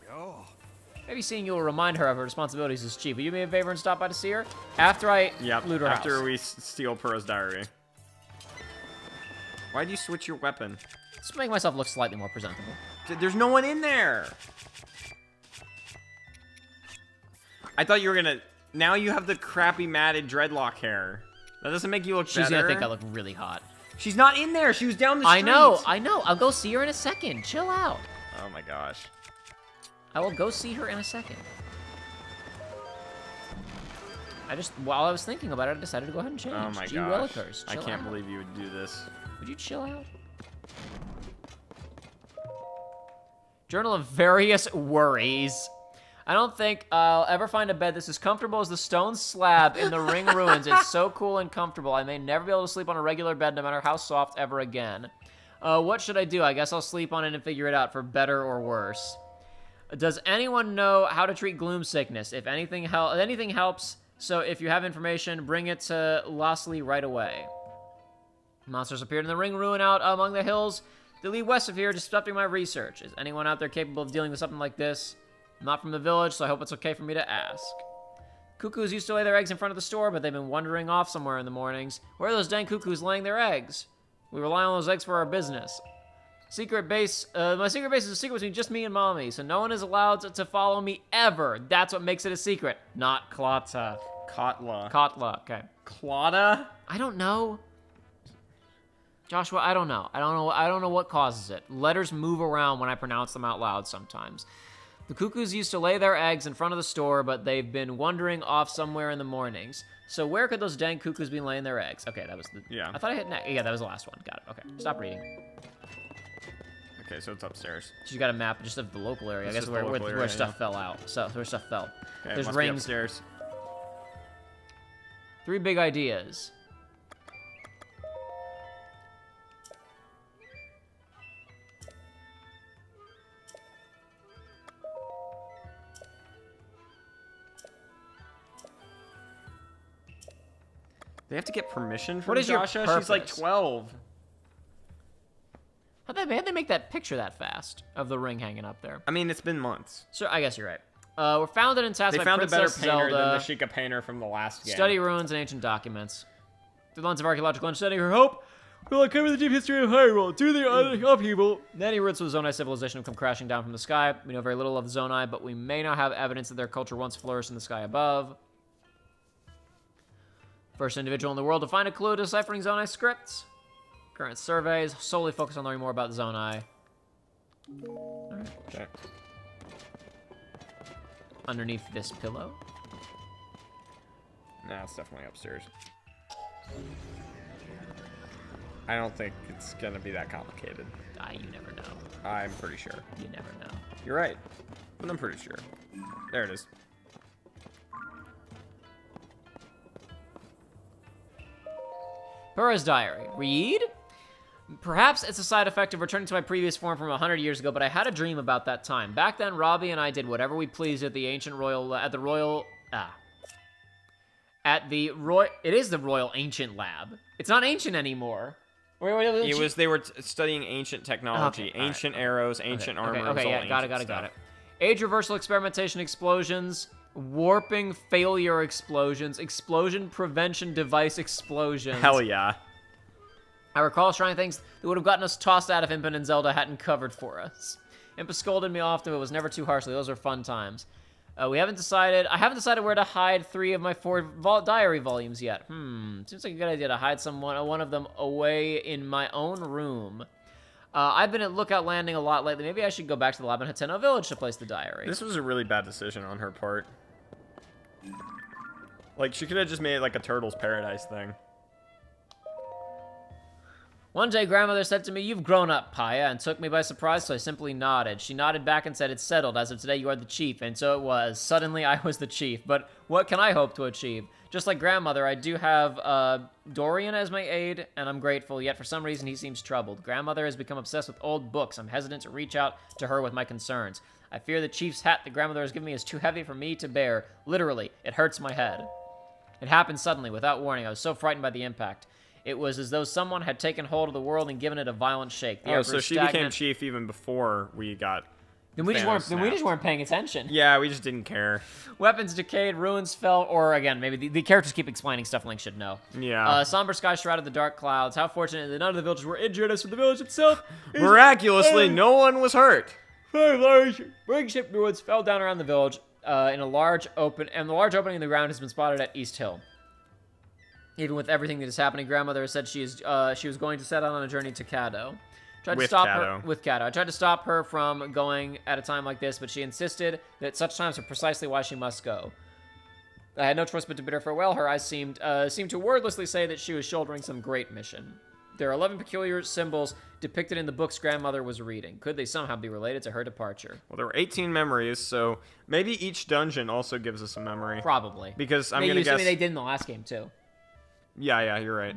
Maybe seeing you will remind her of her responsibilities as chief. Will you do me a favor and stop by to see her? After I loot her after house. we steal Pura's diary. Why'd you switch your weapon? Just make myself look slightly more presentable. There's no one in there! I thought you were gonna... Now you have the crappy matted dreadlock hair. That doesn't make you look better. She's gonna think I look really hot. She's not in there. She was down the street. I know. I'll go see her in a second. Chill out. Oh my gosh. I will go see her in a second. While I was thinking about it, I decided to go ahead and change. Oh my Gee gosh. willikers, I chill can't out. believe you would do this. Would you chill out? Journal of Various Worries. I don't think I'll ever find a bed that's as comfortable as the stone slab in the ring ruins. It's so cool and comfortable. I may never be able to sleep on a regular bed, no matter how soft, ever again. What should I do? I guess I'll sleep on it and figure it out for better or worse. Does anyone know how to treat gloom sickness? If anything helps, so if you have information, bring it to Lossley right away. Monsters appeared in the ring ruin out among the hills that lead west of here, disrupting my research. Is anyone out there capable of dealing with something like this? I'm not from the village, so I hope it's okay for me to ask. Cuckoos used to lay their eggs in front of the store, but they've been wandering off somewhere in the mornings. Where are those dang cuckoos laying their eggs? We rely on those eggs for our business. Secret base, my secret base is a secret between just me and Mommy, so no one is allowed to follow me ever. That's what makes it a secret, not Klata. Kotla. Kotla, okay. Klata? I don't know. Joshua, I don't know. I don't know what causes it. Letters move around when I pronounce them out loud sometimes. The cuckoos used to lay their eggs in front of the store, but they've been wandering off somewhere in the mornings. So where could those dang cuckoos be laying their eggs? Okay, that was the... Yeah. I thought I hit next. Yeah, that was the last one. Got it. Okay, stop reading. Okay, so it's upstairs. So you got a map just of the local area. It's I guess just where the local where area, stuff yeah. fell out. So where stuff fell. Okay, There's must be rings. upstairs. 3 big ideas. They have to get permission from What is your Joshua? She's like purpose? 12. How'd they make that picture that fast of the ring hanging up there? I mean, it's been months. So I guess you're right. We're founded and tasked They by found a better Princess painter Zelda. than the Sheikah painter from the last game. Study ruins and ancient documents. Through the lens of archaeological understanding, her hope will uncover the deep history of Hyrule. Due to the upheaval, many roots of the Zonai civilization have come crashing down from the sky. We know very little of the Zonai, but we may now have evidence that their culture once flourished in the sky above. First individual in the world to find a clue deciphering Zonai scripts. Current surveys solely focus on learning more about the Zonai. Okay. Underneath this pillow. Nah, it's definitely upstairs. I don't think it's gonna be that complicated. You never know. I'm pretty sure. You never know. You're right, but I'm pretty sure. There it is. Purah's diary. Read? Perhaps it's a side effect of returning to my previous form from 100 years ago, but I had a dream about that time. Back then, Robbie and I did whatever we pleased at the ancient royal, it is the Royal Ancient Lab. It's not ancient anymore. They were studying ancient technology, Okay, ancient arrows, ancient armor. Okay, yeah, got it. Age reversal experimentation explosions, warping failure explosions, explosion prevention device explosions. Hell yeah. I recall trying things that would have gotten us tossed out if Impa and Zelda hadn't covered for us. Impa scolded me often, but it was never too harshly. Those were fun times. I haven't decided where to hide 3 of my 4 diary volumes yet. Seems like a good idea to hide one of them away in my own room. I've been at Lookout Landing a lot lately. Maybe I should go back to the lab in Hateno Village to place the diary. This was a really bad decision on her part. Like, she could have just made it like a Turtle's Paradise thing. One day, Grandmother said to me, "You've grown up, Paya," and took me by surprise, so I simply nodded. She nodded back and said, "It's settled. As of today, you are the chief." And so it was. Suddenly, I was the chief. But what can I hope to achieve? Just like Grandmother, I do have Dorian as my aide, and I'm grateful, yet for some reason, he seems troubled. Grandmother has become obsessed with old books. I'm hesitant to reach out to her with my concerns. I fear the chief's hat that Grandmother has given me is too heavy for me to bear. Literally, it hurts my head. It happened suddenly, without warning. I was so frightened by the impact. It was as though someone had taken hold of the world and given it a violent shake. The air So grew she stagnant. became chief even before we got. Then we Thanos just weren't paying attention. Yeah, we just didn't care. Weapons decayed, ruins fell, or again, maybe the characters keep explaining stuff Link should know. Yeah. Somber sky shrouded the dark clouds. How fortunate that none of the villagers were injured. As for the village itself, Miraculously, no one was hurt. 5 large ring-shaped ruins fell down around the village. in a large open, and the large opening in the ground has been spotted at East Hill. Even with everything that is happening, grandmother has said she was going to set out on a journey to Kado. Tried to stop her with Kado. I tried to stop her from going at a time like this, but she insisted that such times are precisely why she must go. I had no choice but to bid her farewell. Her eyes seemed to wordlessly say that she was shouldering some great mission. There are 11 peculiar symbols depicted in the books grandmother was reading. Could they somehow be related to her departure? Well, there were 18 memories, so maybe each dungeon also gives us a memory. Probably. Because I'm gonna guess. I mean, they did in the last game too. Yeah, you're right.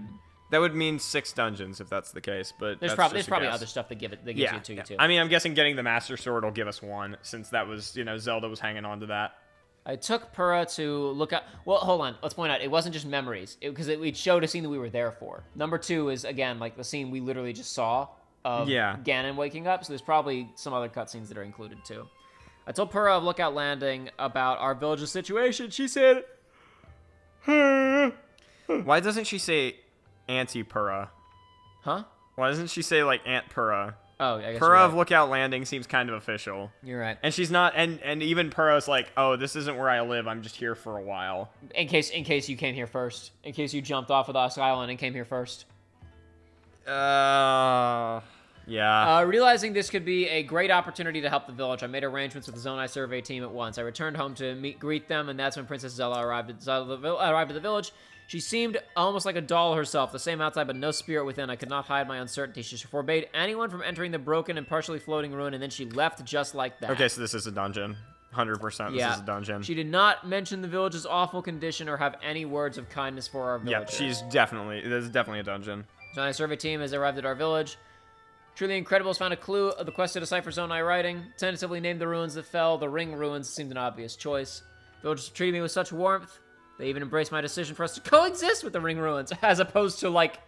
That would mean 6 dungeons if that's the case, but there's probably other stuff that gives it to you too. I mean, I'm guessing getting the Master Sword will give us 1, since that was, Zelda was hanging on to that. I took Purah to look at... Well, hold on. Let's point out, it wasn't just memories. Because it showed a scene that we were there for. Number 2 is, again, like the scene we literally just saw of Ganon waking up. So there's probably some other cutscenes that are included, too. I told Purah of Lookout Landing about our village's situation. She said... Why doesn't she say Auntie Purah? Huh? Why doesn't she say, like, Aunt Purah? Oh, I guess Purah of Lookout Landing seems kind of official. You're right. And she's not, and even Purah's like, oh, this isn't where I live. I'm just here for a while. In case you came here first. In case you jumped off of the Island and came here first. Yeah. Realizing this could be a great opportunity to help the village, I made arrangements with the Zonai survey team at once. I returned home to greet them, and that's when Princess Zelda arrived at the village. She seemed almost like a doll herself, the same outside but no spirit within. I could not hide my uncertainty. She forbade anyone from entering the broken and partially floating ruin, and then she left just like that. Okay, so this is a dungeon. 100% this is a dungeon. She did not mention the village's awful condition or have any words of kindness for our villagers. Yeah, this is definitely a dungeon. Zonai survey team has arrived at our village. Truly Incredibles found a clue of the quest to decipher Zonai writing. Tentatively named the ruins that fell. The ring ruins seemed an obvious choice. Villagers treated me with such warmth. They even embraced my decision for us to coexist with the ring ruins, as opposed to, like,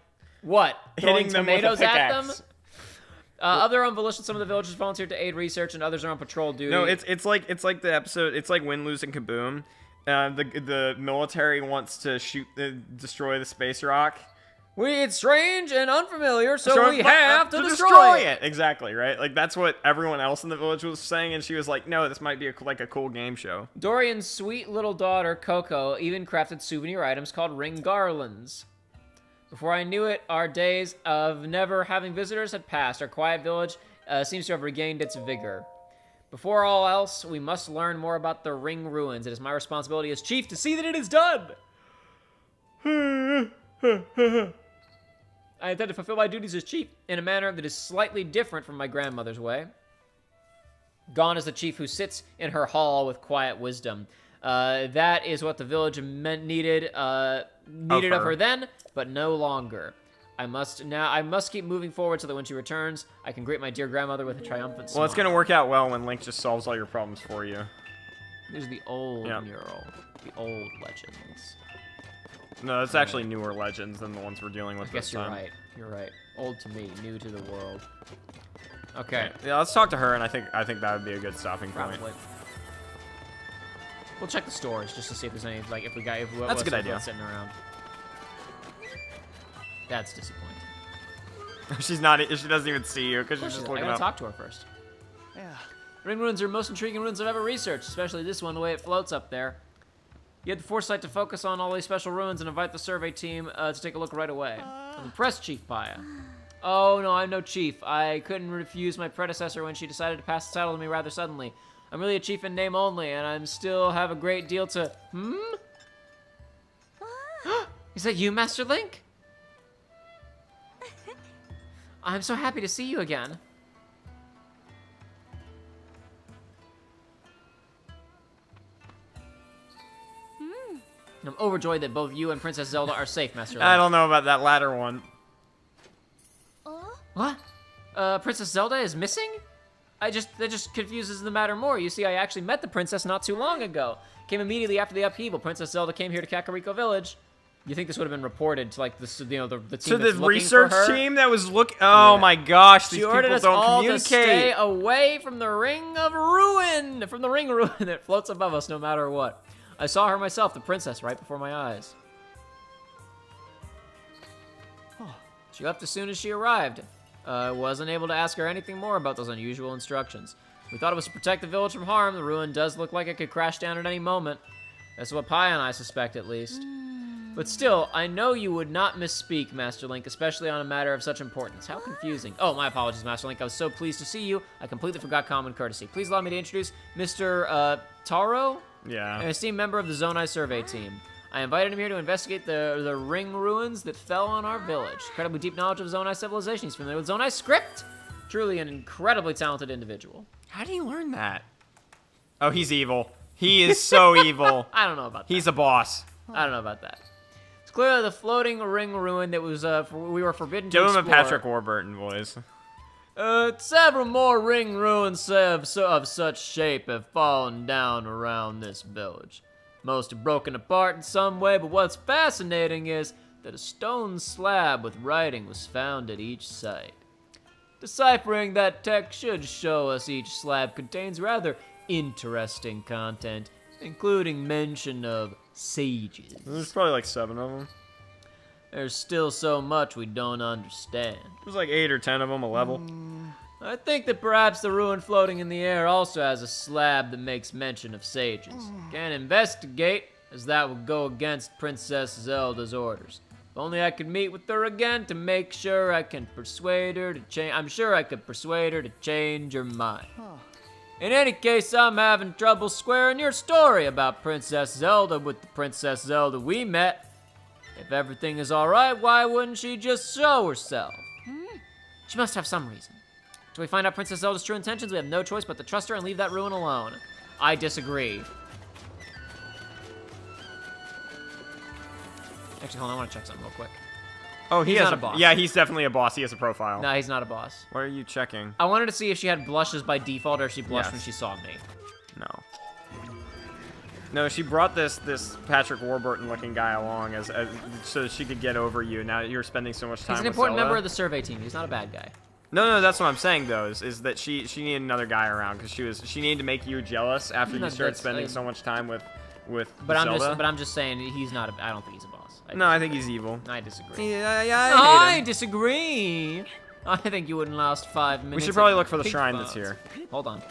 what? Hitting them with a tomatoes at them? pickaxe. Of their own volition, some of the villagers volunteered to aid research, and others are on patrol duty. No, it's like the episode. It's like Win, Lose, and Kaboom. The military wants to destroy the space rock. It's strange and unfamiliar, so we have to destroy it. Exactly, right? Like, that's what everyone else in the village was saying, and she was like, no, this might be like a cool game show. Dorian's sweet little daughter, Coco, even crafted souvenir items called ring garlands. Before I knew it, our days of never having visitors had passed. Our quiet village seems to have regained its vigor. Before all else, we must learn more about the ring ruins. It is my responsibility as chief to see that it is done. I intend to fulfill my duties as chief in a manner that is slightly different from my grandmother's way. Gone is the chief who sits in her hall with quiet wisdom. That is what the village needed of her then, but no longer. I must keep moving forward so that when she returns, I can greet my dear grandmother with a triumphant smile. Well, it's gonna work out well when Link just solves all your problems for you. There's the old mural, the old legends. No, that's actually newer legends than the ones we're dealing with this time. I guess you're right. You're right. Old to me, new to the world. Okay. Yeah, let's talk to her, and I think that would be a good stopping point. Probably. We'll check the stores just to see if there's any, like, That's a good idea. Sitting around. That's disappointing. She doesn't even see you because she's just looking I gotta up. talk to her first. Yeah. Ring ruins are the most intriguing ruins I've ever researched, especially this one, the way it floats up there. You had the foresight to focus on all these special ruins and invite the survey team to take a look right away. I'm impressed, Chief Paya. Oh, no, I'm no chief. I couldn't refuse my predecessor when she decided to pass the title to me rather suddenly. I'm really a chief in name only, and I still have a great deal to... Is that you, Master Link? I'm so happy to see you again. I'm overjoyed that both you and Princess Zelda are safe, Master Link. I don't know about that latter one. What? Princess Zelda is missing? That just confuses the matter more. You see, I actually met the princess not too long ago. Came immediately after the upheaval. Princess Zelda came here to Kakariko Village. You think this would have been reported to, like, the team that's looking for her? So the research team that was looking... Oh, my gosh, these people don't communicate. She ordered us all to stay away from the Ring of Ruin, from the Ring Ruin that floats above us no matter what. I saw her myself, the princess, right before my eyes. She left as soon as she arrived. I wasn't able to ask her anything more about those unusual instructions. We thought it was to protect the village from harm. The ruin does look like it could crash down at any moment. That's what Pi and I suspect, at least. But still, I know you would not misspeak, Master Link, especially on a matter of such importance. How confusing. Oh, my apologies, Master Link. I was so pleased to see you, I completely forgot common courtesy. Please allow me to introduce Mr. Taro? Yeah. An esteemed member of the Zonai survey team. I invited him here to investigate the ring ruins that fell on our village. Incredibly deep knowledge of Zonai civilization. He's familiar with Zonai script. Truly an incredibly talented individual. How do you learn that? Oh, he's evil. He is so evil. I don't know about that. He's a boss. I don't know about that. It's clearly the floating ring ruin that was we were forbidden to Give him explore. a Patrick Warburton voice. Several more ring ruins of such shape have fallen down around this village. Most have broken apart in some way, but what's fascinating is that a stone slab with writing was found at each site. Deciphering that text should show us each slab contains rather interesting content, including mention of sages. There's probably like 7 of them. There's still so much we don't understand. There's like 8 or 10 of them a level. I think that perhaps the ruin floating in the air also has a slab that makes mention of sages. Can't investigate, as that would go against Princess Zelda's orders. If only I could meet with her again to make sure I can persuade her to change. I'm sure I could persuade her to change her mind. In any case, I'm having trouble squaring your story about Princess Zelda with the Princess Zelda we met. If everything is alright, why wouldn't she just show herself? She must have some reason. Till we find out Princess Zelda's true intentions, we have no choice but to trust her and leave that ruin alone. I disagree. Actually, hold on, I want to check something real quick. Oh, He's has not a boss. Yeah, he's definitely a boss. He has a profile. No, he's not a boss. What are you checking? I wanted to see if she had blushes by default or if she blushed Yes. when she saw me. No. No, she brought this Patrick Warburton looking guy along as so that she could get over you. Now you're spending so much time He's an with important Zelda. member of the survey team. He's not a bad guy. No, that's what I'm saying though. Is that she needed another guy around because she needed to make you jealous after No, you started that's- spending so much time with But Zelda. I'm just saying he's not. I don't think he's a boss. No, I think he's evil. I disagree. Yeah, I hate him. disagree. I think you wouldn't last 5 minutes. We should probably of look for the pink shrine bones. that's here. Hold on.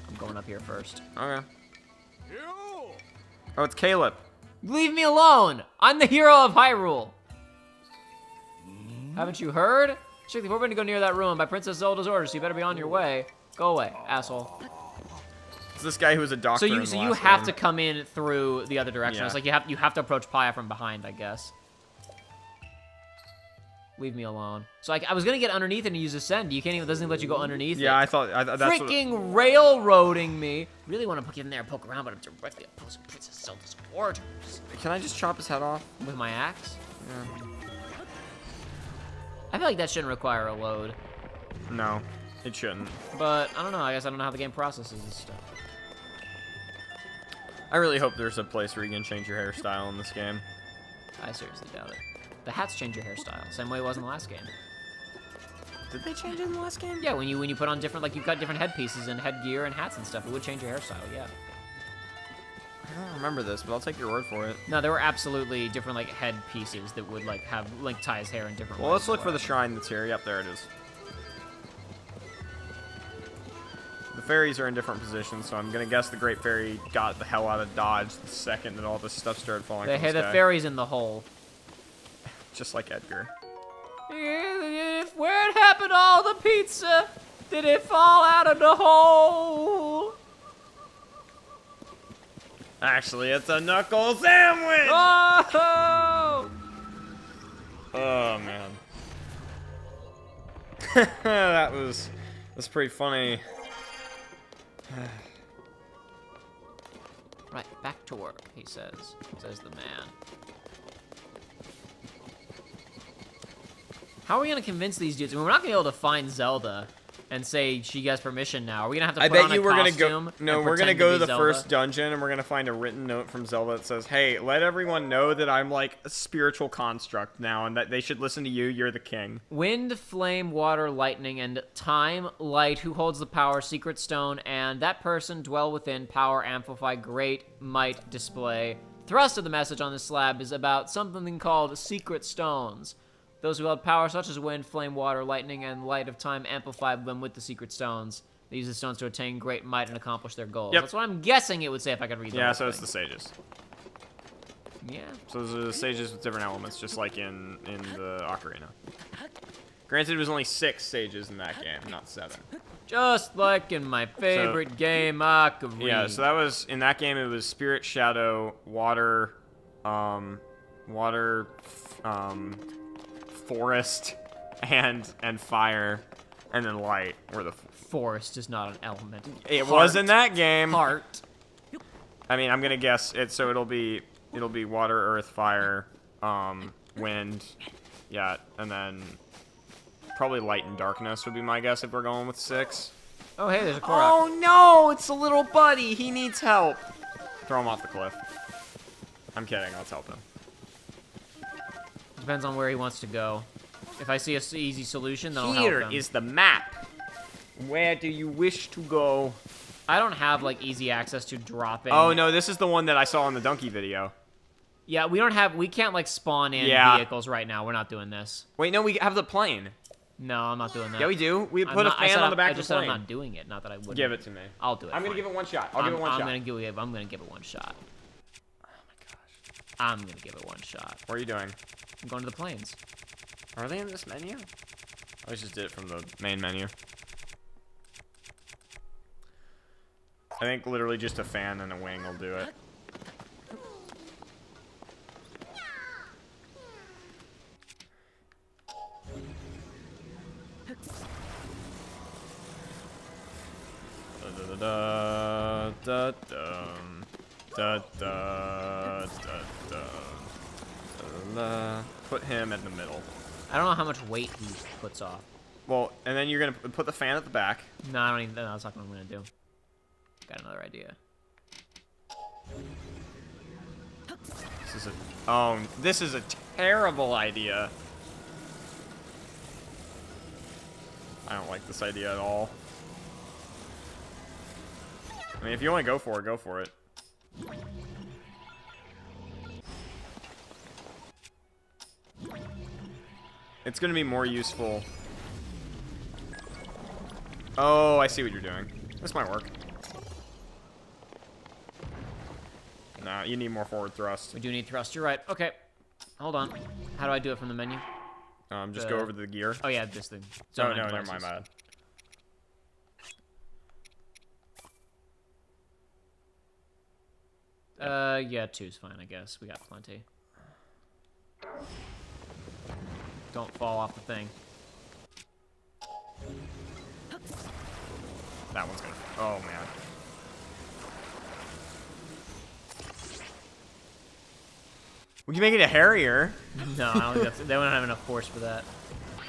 I'm going up here first. Okay. Oh, it's Caleb. Leave me alone! I'm the hero of Hyrule. Haven't you heard? Strictly forbidden to go near that ruin by Princess Zelda's orders, so you better be on your way. Go away, asshole. It's this guy who was a doctor. So you in the you last have game. to come in through the other direction. Yeah. It's like you have to approach Paya from behind, I guess. Leave me alone. So I was gonna get underneath and use ascend. You can't even doesn't even let you go underneath. Yeah, it. I thought that's Freaking railroading me. Really want to get in there and poke around, but I'm directly opposing Princess Zelda's orders. Can I just chop his head off? With my axe? Yeah. I feel like that shouldn't require a load. No, it shouldn't. But I don't know. I guess I don't know how the game processes this stuff. I really hope there's a place where you can change your hairstyle in this game. I seriously doubt it. The hats change your hairstyle, same way it was in the last game. Did they change it in the last game? Yeah, when you put on different, like you've got different headpieces and headgear and hats and stuff, it would change your hairstyle. Yeah. I don't remember this, but I'll take your word for it. No, there were absolutely different like head pieces that would like have like tie his hair in different Well, ways. let's look for the shrine that's here. Yep, there it is. The fairies are in different positions, so I'm gonna guess the Great Fairy got the hell out of Dodge the second that all this stuff started falling They from had the the sky. fairies in the hole. Just like Edgar. Where it happened to all the pizza? Did it fall out of the hole? Actually, it's a knuckle sandwich! Oh! Oh, man. That's pretty funny. Right, back to work, he says the man. How are we gonna convince these dudes? I mean, we're not gonna be able to find Zelda and say she has permission now. Are we gonna have to I put bet on you a we're gonna costume go. No, and we're gonna pretend go to be the Zelda? first dungeon and we're gonna find a written note from Zelda that says, "Hey, let everyone know that I'm like a spiritual construct now, and that they should listen to you. You're the king." Wind, flame, water, lightning, and time, light, who holds the power, secret stone, and that person dwell within, power, amplify, great, might, display. Thrust of the message on this slab is about something called secret stones. Those who held power such as wind, flame, water, lightning, and light of time amplified them with the secret stones. They use the stones to attain great might and accomplish their goals. Yep. That's what I'm guessing it would say if I could read the Yeah, whole so it's thing. the sages. Yeah. So those are the sages with different elements, just like in the Ocarina. Granted, it was only 6 sages in that game, not 7. Just like in my favorite game, Ocarina. Yeah, so that was, in that game, it was Spirit, Shadow, Water, Forest, and Fire, and then Light were the... Forest is not an element. It was in that game. Heart. I mean, I'm gonna guess it, so it'll be Water, Earth, Fire, Wind, yeah, and then probably Light and Darkness would be my guess if we're going with 6. Oh, hey, there's a Korok. Oh no, it's a little buddy. He needs help. Throw him off the cliff. I'm kidding. Let's help him. Depends on where he wants to go. If I see a easy solution, then I'll help Here him. is the map. Where do you wish to go? I don't have, like, easy access to dropping. Oh no, this is the one that I saw in the donkey video. Yeah, we can't, like, spawn in vehicles right now. We're not doing this. Wait, no, we have the plane. No, I'm not doing that. Yeah, we do. We put a I fan said on the back I of the just said I'm plane. not doing it. Not that I wouldn't. Give it to me. I'll do it. I'm gonna fine. give it one shot. I'll give it one shot. I'm gonna give it one shot. Oh my gosh. I'm gonna give it one shot. What are you doing? I'm going to the plains. Are they in this menu? I just did it from the main menu. I think literally just a fan and a wing will do it. Da da da da da da da da. Put him in the middle. I don't know how much weight he puts off. Well, and then you're gonna put the fan at the back. No, I don't even. No, that's not what I'm gonna do. Got another idea. This is a terrible idea. I don't like this idea at all. I mean, if you want to go for it, go for it. It's going to be more useful. Oh, I see what you're doing. This might work. Nah, you need more forward thrust. We do need thrust. You're right. Okay. Hold on. How do I do it from the menu? Just go over to the gear. Oh yeah, this thing. Oh, Zone no, and never mind, devices. my bad. Yeah, 2's fine, I guess. We got plenty. Don't fall off the thing. That one's gonna... Oh, man. We can make it a Harrier. No, I don't think that's... They don't have enough force for that.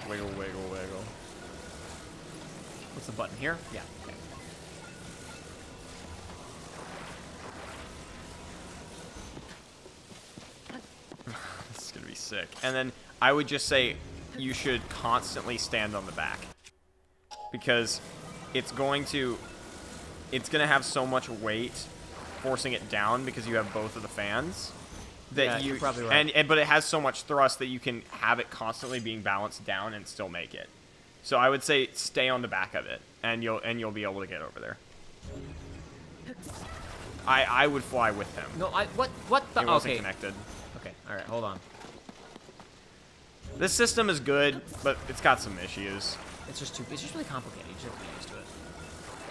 Wiggle, wiggle, wiggle. What's the button here? Yeah. Okay. This is gonna be sick. And then I would just say you should constantly stand on the back. Because it's gonna have so much weight forcing it down because you have both of the fans. That Yeah, you're probably right. But it has so much thrust that you can have it constantly being balanced down and still make it. So I would say stay on the back of it, and you'll be able to get over there. I would fly with him. No, what the... It wasn't Okay. connected. Okay, alright, hold on. This system is good, but it's got some issues. It's just really complicated. You just have to get used to it.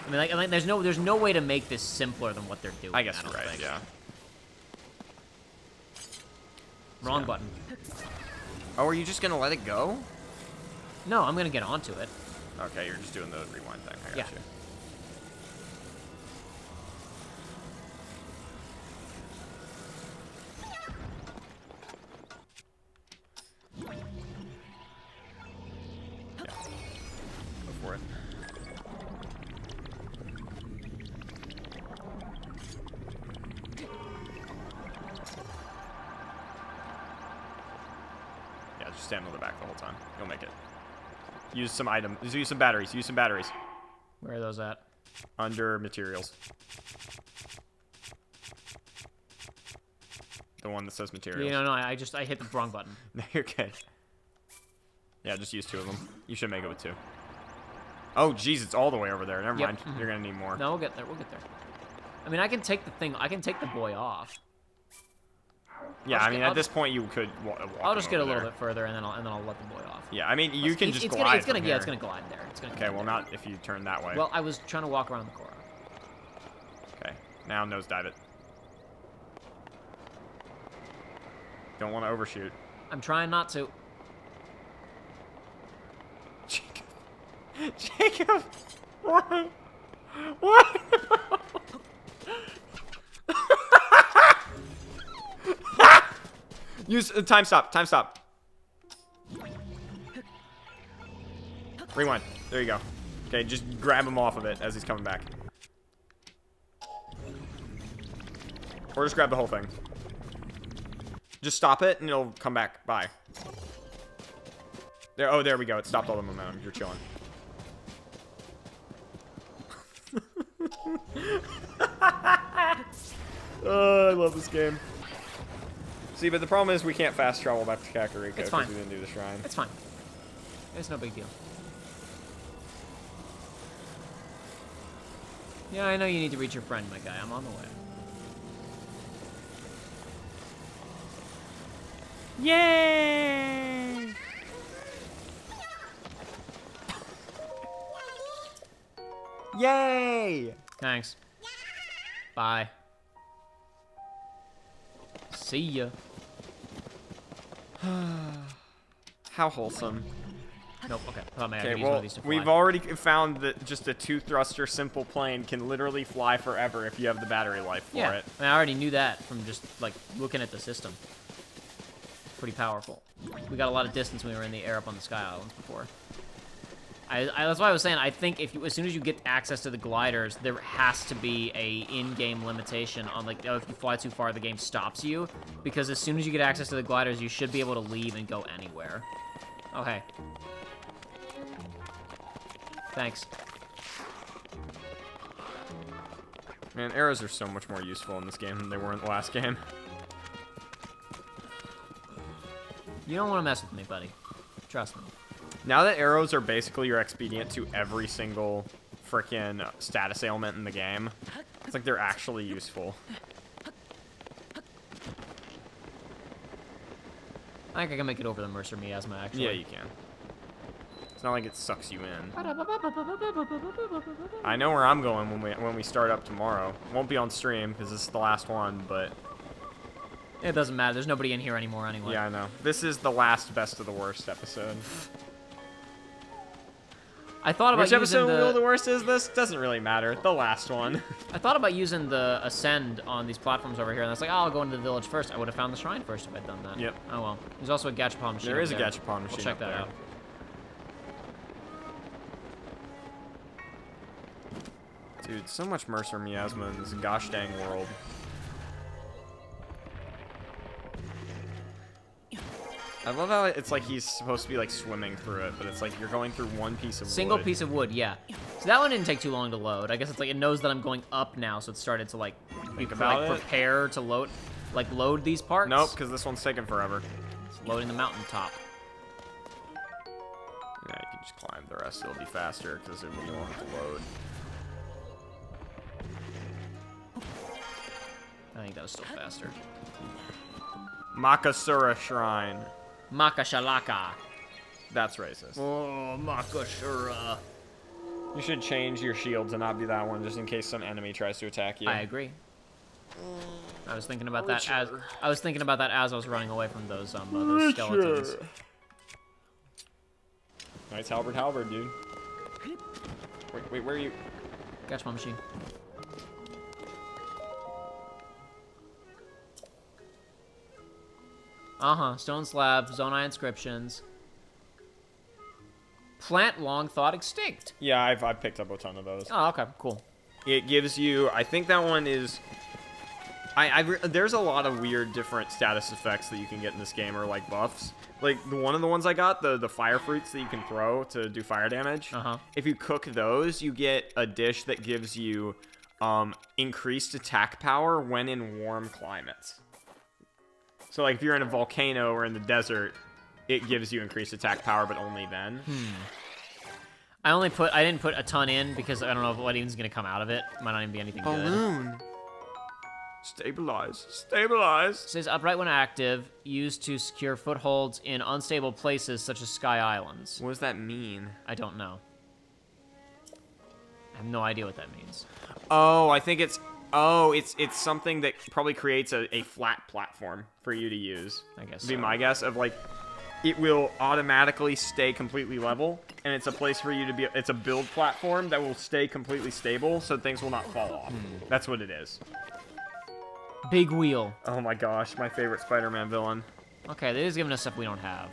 I mean, like there's no way to make this simpler than what they're doing. I guess don't you're right. think. Yeah. Wrong button. Oh, are you just gonna let it go? No, I'm gonna get onto it. Okay, you're just doing the rewind thing. I got Yeah. you. Yeah. Go for it. Yeah, just stand on the back the whole time. You'll make it. Use some items. Use some batteries. Use some batteries. Where are those at? Under materials. The one that says materials. No, I hit the wrong button. No, you're good. Yeah, just use 2 of them. You should make it with 2. Oh, jeez, it's all the way over there. Never Yep. mind. You're gonna need more. No, we'll get there. We'll get there. I mean, I can take the thing. I can take the boy off. Yeah, I mean, at this point, you could walk I'll just get a over little there. bit further, and then I'll let the boy off. Yeah, I mean, you can just glide it's gonna from yeah, it's here. gonna glide there. It's gonna. Okay, well, not if you turn that way. Well, I was trying to walk around the Korok. Okay, now nosedive it. Don't want to overshoot. I'm trying not to. Jacob. Jacob! What? What? Use time stop. Time stop. Rewind. There you go. Okay, just grab him off of it as he's coming back. Or just grab the whole thing. Just stop it and it'll come back. Bye. There. Oh, there we go. It stopped all the momentum. You're chilling. Oh, I love this game. See, but the problem is we can't fast travel back to Kakariko It's because fine. we didn't do the shrine. It's fine. It's no big deal. Yeah, I know you need to reach your friend, my guy. I'm on the way. Yay! Yay! Thanks. Bye. See ya. How wholesome. Nope, okay. I thought maybe I Okay, could use one well, of these to fly. we've already found that just a 2-thruster simple plane can literally fly forever if you have the battery life for Yeah, it. I mean, I already knew that from just, like, looking at the system. Pretty powerful. We got a lot of distance when we were in the air up on the Sky Islands before. That's why I was saying, I think as soon as you get access to the gliders, there has to be a in-game limitation on, like, if you fly too far, the game stops you. Because as soon as you get access to the gliders, you should be able to leave and go anywhere. Okay. Thanks. Man, arrows are so much more useful in this game than they were in the last game. You don't want to mess with me, buddy. Trust me. Now that arrows are basically your expedient to every single frickin' status ailment in the game, it's like they're actually useful. I think I can make it over the Mercer Miasma, actually. Yeah, you can. It's not like it sucks you in. I know where I'm going when we start up tomorrow. Won't be on stream because this is the last one, but It doesn't matter. There's nobody in here anymore anyway. yeah, I know. This is the last best of the worst episode. I thought about Which episode using of the worst is this? Doesn't really matter. The last one. I thought about using the ascend on these platforms over here, and I was like, oh, I'll go into the village first. I would have found the shrine first if I'd done that. Yep. Oh well. There's also a gachapon machine. There up is a there. gachapon machine We'll check up that there. out. Dude, so much Mercer Miasma in this gosh dang world. I love how it's like he's supposed to be like swimming through it, but it's like you're going through one piece of Single wood. piece of wood, yeah. So that one didn't take too long to load. I guess it's like it knows that I'm going up now, so it started to like about it. prepare to load these parts. Nope, because this one's taking forever. It's loading the mountaintop. Yeah, you can just climb the rest. It'll be faster because it will want to load. I think that was still faster. Makasura Shrine. Makashalaka. That's racist. Oh, Makashura. You should change your shield to not be that one, just in case some enemy tries to attack you. I agree. I was thinking about that as I was running away from those skeletons. Nice halberd, dude. Wait, where are you? Gotcha, my machine. Stone slab, Zonai inscriptions. Plant long thought extinct. Yeah, I've picked up a ton of those. Oh, okay, cool. It gives you, I think that one is, there's a lot of weird different status effects that you can get in this game, or like buffs. Like one of the ones I got, the fire fruits that you can throw to do fire damage. If you cook those, you get a dish that gives you increased attack power when in warm climates. So like if you're in a volcano or in the desert, it gives you increased attack power, but only then. I didn't put a ton in because I don't know what even's gonna come out of it. Might not even be anything good. Balloon. Stabilize. Stabilize. It says upright when active, used to secure footholds in unstable places such as Sky Islands. What does that mean? I don't know. I have no idea what that means. Oh, I think it's... Oh, it's something that probably creates a flat platform for you to use. I guess Would be so. my guess of, like, it will automatically stay completely level, and it's a place for you to be... It's a build platform that will stay completely stable, so things will not fall off. That's what it is. Big wheel. Oh my gosh, my favorite Spider-Man villain. Okay, they're just giving us stuff we don't have.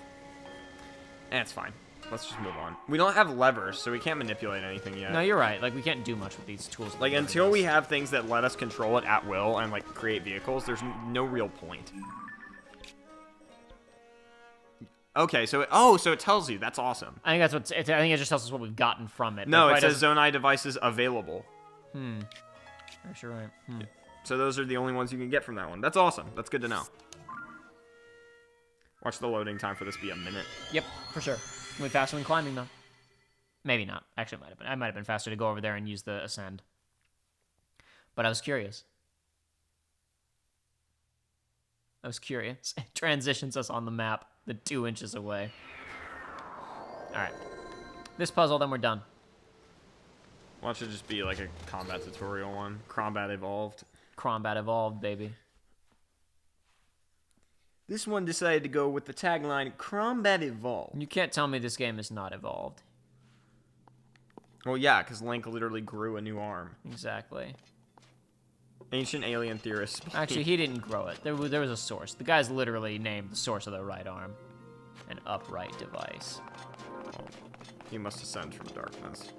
It's fine. Let's just move on. We don't have levers, so we can't manipulate anything yet. No, you're right. Like, we can't do much with these tools. that Like, they're until giving we us. have things that let us control it at will and, like, create vehicles, there's no real point. Okay, so it tells you. That's awesome. I think that's what. I think it just tells us what we've gotten from it. No, Like, it says Zonai devices available. You're sure right. So those are the only ones you can get from that one. That's awesome. That's good to know. Watch the loading time for this be a minute. Yep, for sure. Way faster than climbing, though. Maybe not. Actually, it might have been. I might have been faster to go over there and use the ascend. But I was curious. It transitions us on the map the 2 inches away. All right. This puzzle, then we're done. Watch it just be like a combat tutorial one. Combat evolved. Combat evolved, baby. This one decided to go with the tagline, Combat Evolved. You can't tell me this game is not evolved. Well, yeah, because Link literally grew a new arm. Exactly. Ancient alien theorists. Actually, he didn't grow it. There was a source. The guy's literally named the source of the right arm. An upright device. Well, he must ascend from darkness.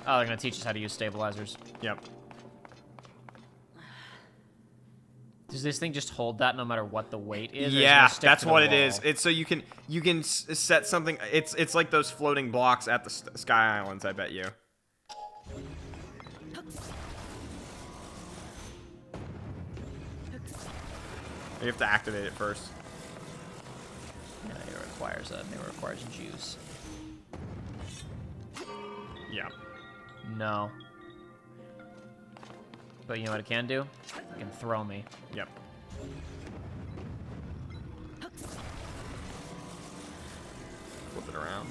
Oh, they're gonna teach us how to use stabilizers. Yep. Does this thing just hold that no matter what the weight is? or is it Yeah, gonna stick that's to the what it wall? is. It's so you can set something. It's like those floating blocks at the Sky Islands. I bet you. You have to activate it first. Yeah, it requires juice. Yeah. No. But you know what it can do? It can throw me. Yep. Flip it around.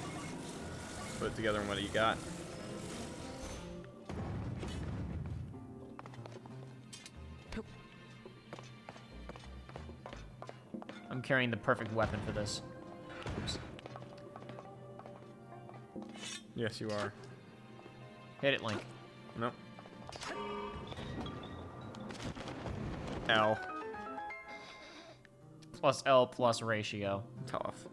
Put it together and what do you got? I'm carrying the perfect weapon for this. Oops. Yes, you are. Hit it, Link. Nope. L. Plus L plus ratio. Tough.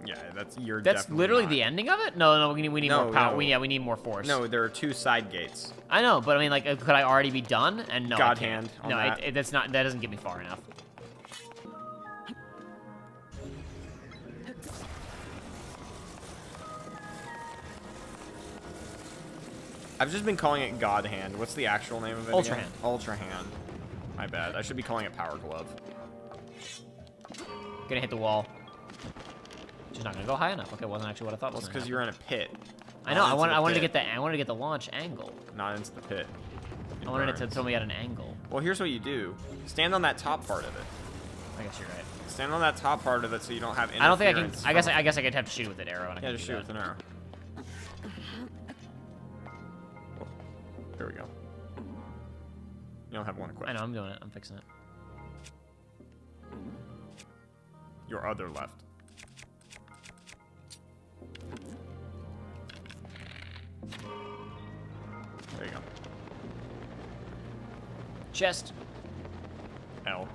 Yeah, that's you're. That's definitely literally not. the ending of it? No, we need No, more power. no. We need more force. No, there are 2 side gates. I know, but I mean, like, could I already be done? And no, God I can't. hand on No, that. that's not. That doesn't get me far enough. I've just been calling it God Hand. What's the actual name of it? Ultra again? Hand. Ultra Hand. My bad. I should be calling it Power Glove. Gonna hit the wall. Just not gonna go high enough. Okay, wasn't actually what I thought Well, was. it's because you're in a pit. I know. Not I into wanted. the I wanted to pit. get the. I wanted to get the launch angle. Not into the pit. I wanted it to burns. tell me at an angle. Well, here's what you do. Stand on that top part of it. I guess you're right. Stand on that top part of it so you don't have interference. I don't think I can. from- I guess I could have to shoot with an arrow. And I Yeah, can just do shoot that. with an arrow. Oh, there we go. You don't have one equipped. I know. I'm doing it. I'm fixing it. Your other left. There you go. Chest. L.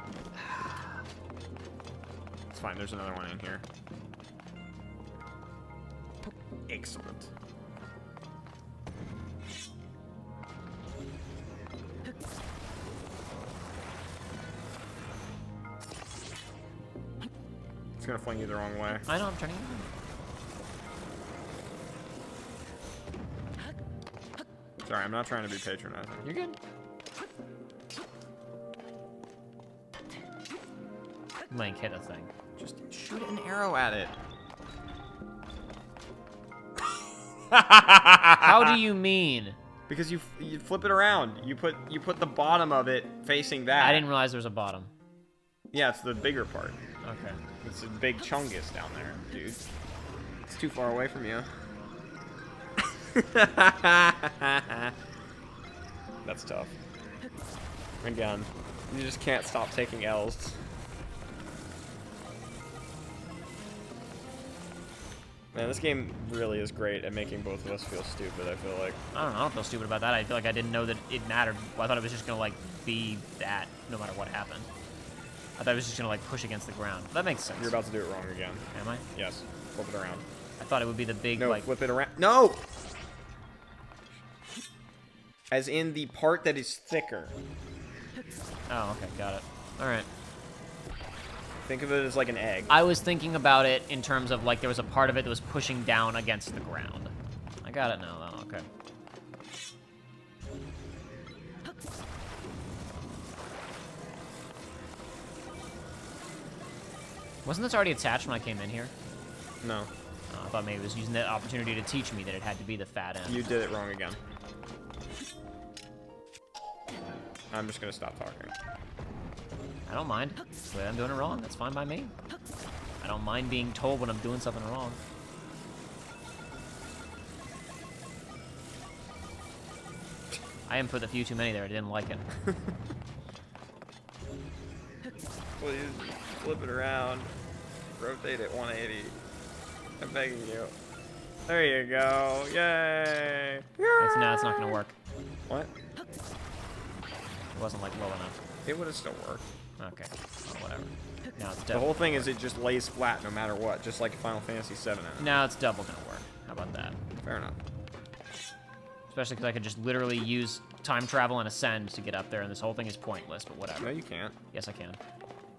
It's fine. There's another one in here. Excellent. It's gonna fling you the wrong way. I know, I'm turning it on. Sorry, I'm not trying to be patronizing. You're good. Link, hit a thing. Just shoot an arrow at it. How do you mean? Because you flip it around. You put the bottom of it facing that. I didn't realize there was a bottom. Yeah, it's the bigger part. Okay. It's a big chungus down there, dude. It's too far away from you. That's tough. Again, you just can't stop taking L's. Man, this game really is great at making both of us feel stupid, I feel like. I don't know, I don't feel stupid about that. I feel like I didn't know that it mattered. I thought it was just gonna, like, be that no matter what happened. I thought it was just gonna, like, push against the ground. That makes sense. You're about to do it wrong again. Am I? Yes. Flip it around. I thought it would be the big, No, like... flip it around. No! As in the part that is thicker. Oh, okay, got it. Alright. Think of it as like an egg. I was thinking about it in terms of, like, there was a part of it that was pushing down against the ground. I got it now, though. Okay. Wasn't this already attached when I came in here? No. I thought maybe it was using that opportunity to teach me that it had to be the fat end. You did it wrong again. I'm just gonna stop talking. I don't mind. That's the way I'm doing it wrong. That's fine by me. I don't mind being told when I'm doing something wrong. I input a few too many there. I didn't like it. Please flip it around. Rotate it 180. I'm begging you. There you go. Yay. It's not gonna work. What? It wasn't like low enough. It would have still worked. Okay. Well, whatever. Now it's The double. whole thing is it just lays flat no matter what, just like Final Fantasy VII. Now it's double gonna work. How about that? Fair enough. Especially because I could just literally use time travel and ascend to get up there, and this whole thing is pointless. But whatever. No, you can't. Yes, I can.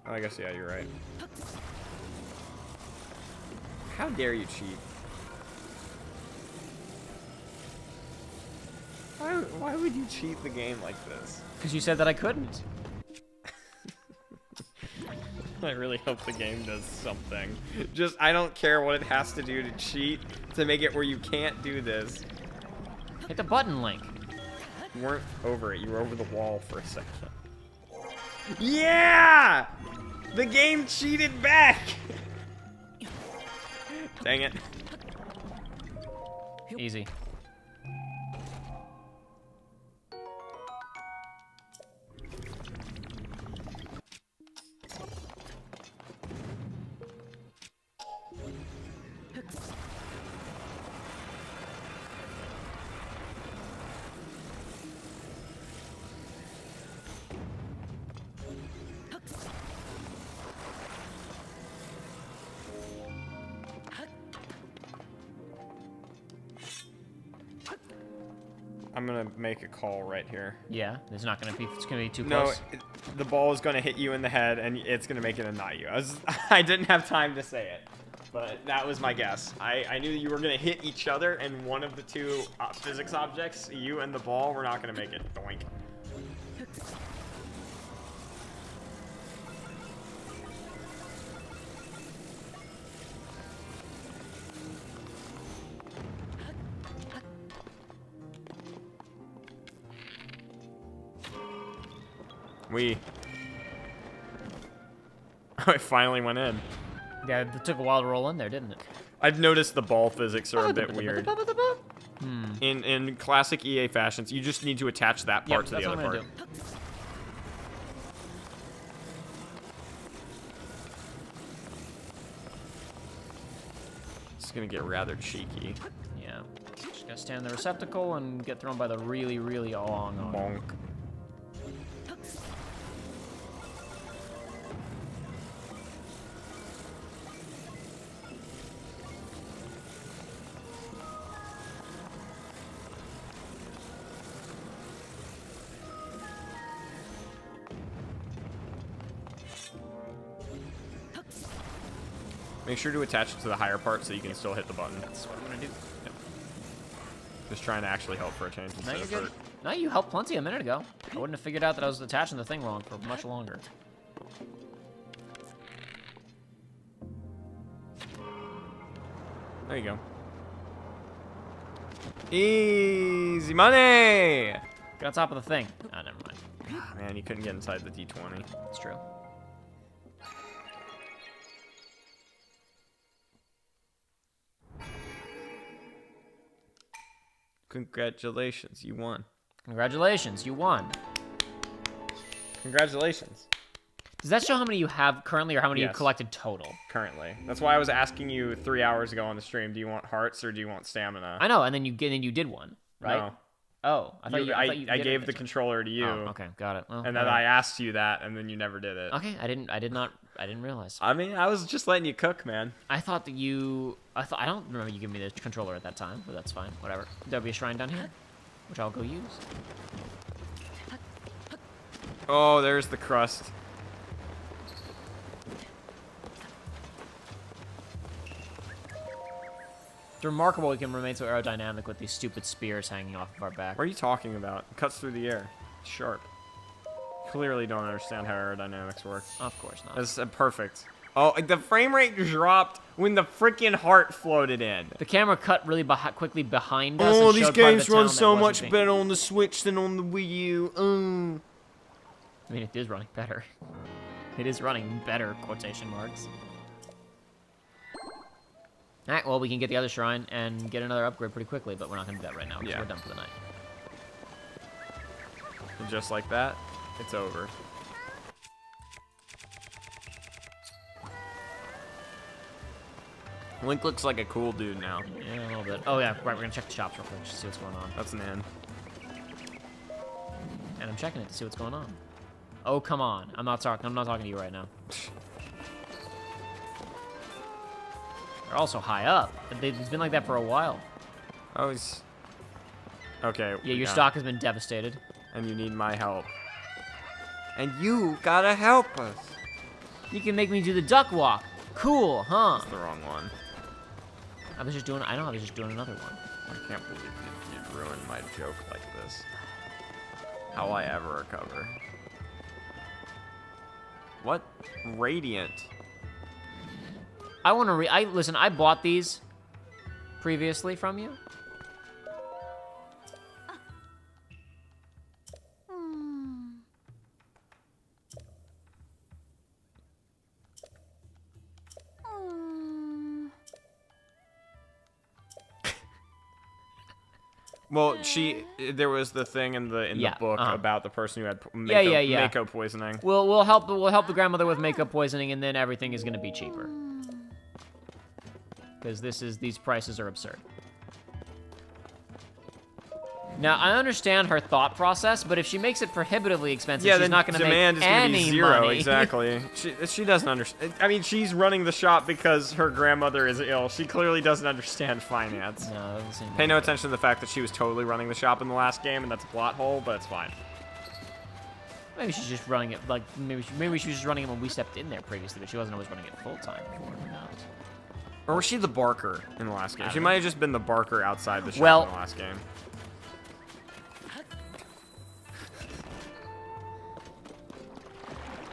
I guess, yeah, you're right. How dare you cheat? Why would you cheat the game like this? Because you said that I couldn't. I really hope the game does something. Just, I don't care what it has to do to cheat to make it where you can't do this. Hit the button, Link. You weren't over it. You were over the wall for a second. Yeah! The game cheated back! Dang it. Easy. I'm gonna make a call right here. Yeah, it's not gonna be. It's gonna be too No, close. the ball is gonna hit you in the head, and it's gonna make it a not you. I didn't have time to say it, but that was my guess. I knew you were gonna hit each other, and one of the two physics objects, you and the ball, were not gonna make it. Doink. I finally went in. Yeah, it took a while to roll in there, didn't it? I've noticed the ball physics are a bit weird. Hmm. In classic EA fashions, you just need to attach that part to the other part. It's gonna get rather cheeky. Yeah. Just gotta stand in the receptacle and get thrown by the really, really long arm. Bonk. Make sure to attach it to the higher part so you can still hit the button. That's what I'm gonna do. Just trying to actually help for a change No, instead you're of good. hurt. No, you helped plenty a minute ago. I wouldn't have figured out that I was attaching the thing wrong for much longer. There you go. Easy money! Get on top of the thing. Ah, never mind. Ah, man, you couldn't get inside the D20. It's true. Congratulations, you won. Congratulations, you won. Congratulations. Does that show how many you have currently or how many Yes. you've collected total? Currently. That's why I was asking you 3 hours ago on the stream, do you want hearts or do you want stamina? I know, and then you did one, right? No. Oh, I thought I you did gave it. the controller to you. Oh, okay, got it. Well, And then I asked you that, and then you never did it. Okay, I didn't realize. I mean, I was just letting you cook, man. I thought that I don't remember you giving me the controller at that time, but that's fine. Whatever. There'll be a shrine down here, which I'll go use. Oh, there's the crust. It's remarkable we can remain so aerodynamic with these stupid spears hanging off of our back. What are you talking about? It cuts through the air. It's sharp. Clearly don't understand how aerodynamics work. Of course not. That's perfect. Oh, the frame rate dropped when the freaking heart floated in. The camera cut really quickly behind us. Oh, and these showed part of games the run town that so wasn't much being- better on the Switch than on the Wii U. I mean, it is running better. It is running better, quotation marks. Alright, well, we can get the other shrine and get another upgrade pretty quickly, but we're not going to do that right now because Yeah. we're done for the night. And just like that, it's over. Link looks like a cool dude now. Yeah, a little bit. Oh, yeah, right, we're going to check the shops real quick just to see what's going on. That's an end. And I'm checking it to see what's going on. Oh, come on. I'm not talking to you right now. They're also high up. It's been like that for a while. Oh, he's... Okay. Yeah, your got it. stock has been devastated. And you need my help. And you gotta help us. You can make me do the duck walk. Cool, huh? That's the wrong one. I was just doing another one. I can't believe you'd ruin my joke like this. How will I ever recover? What? Radiant. I want to listen, I bought these previously from you. Well, there was the thing in the Yeah, book uh-huh. about the person who had Yeah. Mako poisoning. We'll help the grandmother with makeup poisoning, and then everything is gonna be cheaper. Because these prices are absurd. Now I understand her thought process, but if she makes it prohibitively expensive, Yeah, she's then not gonna demand make is gonna any be zero. money. Exactly. She doesn't understand. I mean, she's running the shop because her grandmother is ill. She clearly doesn't understand finance. No, that doesn't seem Pay no attention to the fact that she was totally running the shop in the last game, and that's a plot hole, but it's fine. Maybe she's just running it like maybe she was just running it when we stepped in there previously, but she wasn't always running it full time before. Who knows? Or was she the barker in the last game? She don't might have just been the barker outside the shop Well- in the last game.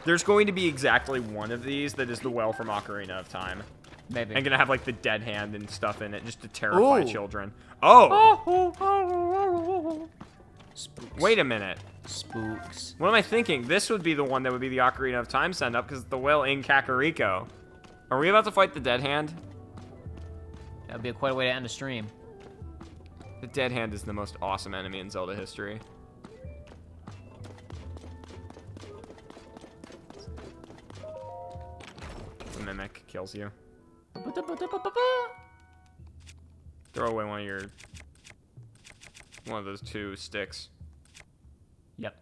There's going to be exactly one of these that is the well from Ocarina of Time. Maybe. And gonna have like the dead hand and stuff in it just to terrify Ooh. children. Oh! Spooks. Wait a minute. Spooks. What am I thinking? This would be the one that would be the Ocarina of Time send up because it's the well in Kakariko. Are we about to fight the dead hand? That would be quite a way to end a stream. The dead hand is the most awesome enemy in Zelda history. The mimic kills you. Throw away one of those two sticks. Yep.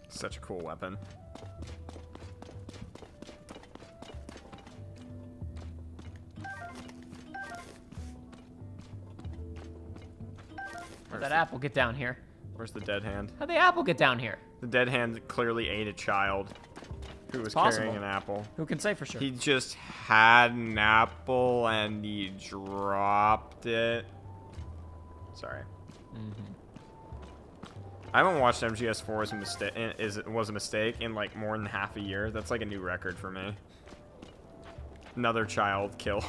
Such a cool weapon. How'd that apple get down here? Where's the dead hand? How'd the apple get down here? The dead hand clearly ate a child who was Possible. carrying an apple. Who can say for sure? He just had an apple and he dropped it. Sorry. I haven't watched MGS4 as a mistake. Was a mistake in like more than half a year. That's like a new record for me. Another child killed.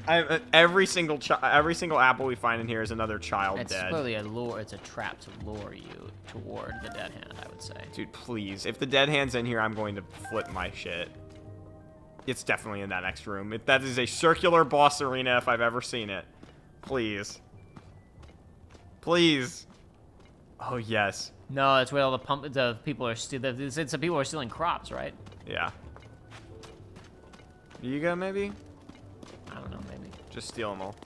Every single apple we find in here is another child It's dead. clearly a lure. It's a trap to lure you toward the dead hand, I would say. Dude, please. If the dead hand's in here, I'm going to flip my shit. It's definitely in that next room. That is a circular boss arena if I've ever seen it. Please. Please. Oh, yes. No, that's where all the people are people are stealing crops, right? Yeah. You go, maybe? I don't know, maybe. Just steal them all.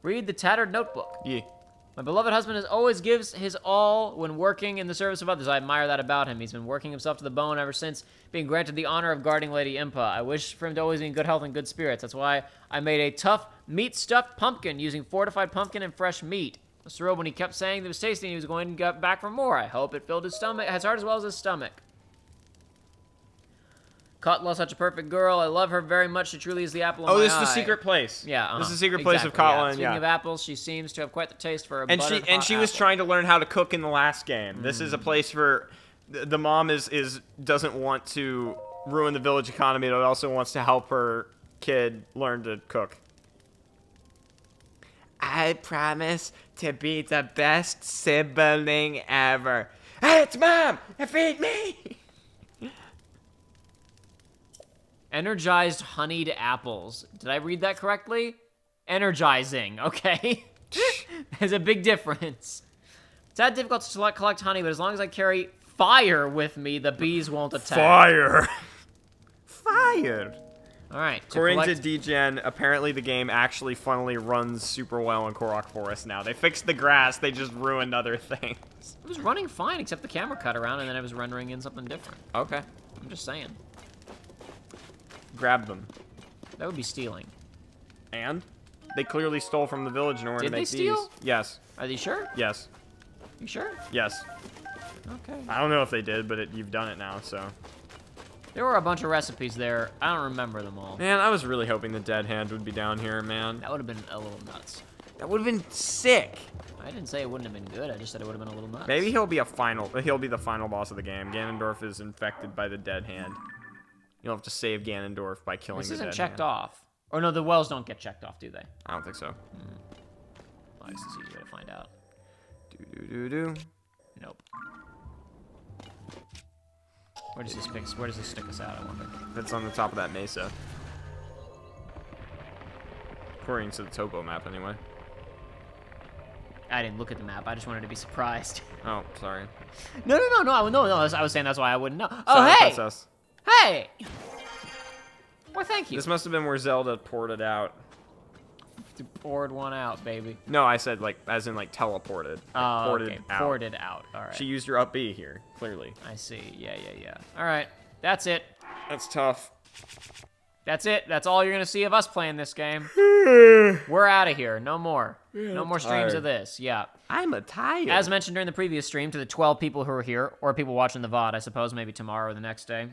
Read the tattered notebook. Yeah. My beloved husband always gives his all when working in the service of others. I admire that about him. He's been working himself to the bone ever since being granted the honor of guarding Lady Impa. I wish for him to always be in good health and good spirits. That's why I made a tough meat-stuffed pumpkin using fortified pumpkin and fresh meat. I was thrilled when he kept saying it was tasty and he was going to get back for more. I hope it filled his heart as well as his stomach. Katla, such a perfect girl. I love her very much. She truly is the apple of my eye. Oh, this is the secret place. Yeah, This is the secret place of Katla. Speaking of apples, she seems to have quite the taste for a And buttered she hot was apple. trying to learn how to cook in the last game. This is a place for the mom doesn't want to ruin the village economy, but also wants to help her kid learn to cook. I promise to be the best sibling ever. Hey, it's Mom! Feed me! Energized honeyed apples. Did I read that correctly? Energizing, okay? There's a big difference. It's not difficult to collect honey, but as long as I carry fire with me, the bees won't attack. Fire! Fire! Alright. According to DGen, apparently the game actually funnily runs super well in Korok Forest now. They fixed the grass, they just ruined other things. It was running fine, except the camera cut around, and then it was rendering in something different. Okay. I'm just saying. Grab them. That would be stealing. And? They clearly stole from the village in order Did to they make steal? these. Yes. Are you sure? Yes. You sure? Yes. Okay. I don't know if they did, but you've done it now, so. There were a bunch of recipes there. I don't remember them all. Man, I was really hoping the dead hand would be down here, man. That would have been a little nuts. That would have been sick. I didn't say it wouldn't have been good. I just said it would have been a little nuts. Maybe he'll be the final boss of the game. Ganondorf is infected by the dead hand. You'll have to save Ganondorf by killing This the dead isn't checked hand. off. Or no, the wells don't get checked off, do they? I don't think so. I guess it's easy to find out. Do. Nope. Where does this stick us out, I wonder? That's on the top of that mesa. According to the topo map, anyway. I didn't look at the map. I just wanted to be surprised. Oh, sorry. No. I was saying that's why I wouldn't know. Oh, Silent hey! Princess. Hey! Well, thank you. This must have been where Zelda poured it out. Poured one out, baby. No, I said like, as in like teleported. Like, Oh, poured okay. it out. Poured it out. All right. She used your up B here, clearly. I see. Yeah. All right. That's it. That's tough. That's it. That's all you're going to see of us playing this game. We're out of here. No more. No more streams tired. of this. Yeah. I'm tired. As mentioned during the previous stream, to the 12 people who are here, or people watching the VOD, I suppose, maybe tomorrow or the next day.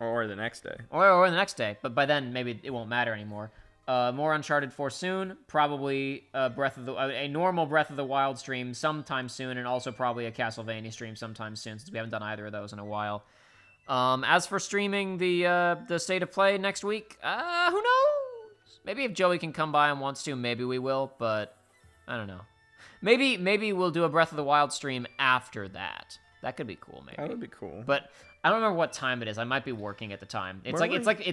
Or the next day. Or the next day. But by then, maybe it won't matter anymore. More Uncharted 4 soon. Probably a normal Breath of the Wild stream sometime soon, and also probably a Castlevania stream sometime soon, since we haven't done either of those in a while. As for streaming the State of Play next week, who knows? Maybe if Joey can come by and wants to, maybe we will, but I don't know. Maybe we'll do a Breath of the Wild stream after that. That could be cool, maybe. That would be cool. But I don't remember what time it is. I might be working at the time. It's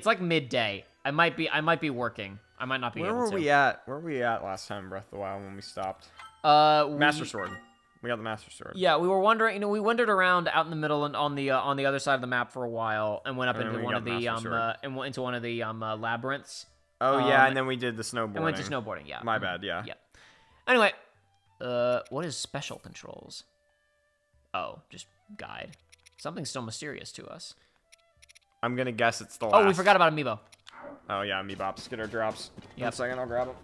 like midday. I might be working. I might not be able to. Where were we at last time, Breath of the Wild, when we stopped? Master Sword. We got the Master Sword. Yeah, we were wondering. We wandered around out in the middle and on the other side of the map for a while, and went up into one of the labyrinths. Oh yeah, and then we did the snowboarding. And went to snowboarding. Yeah. My bad. Yeah. Yeah. Anyway, what is special controls? Oh, just guide. Something still mysterious to us. I'm gonna guess it's the last. Oh, we forgot about Amiibo. Oh yeah, Amiibops. Get our drops. Yep. 1 second, I'll grab them.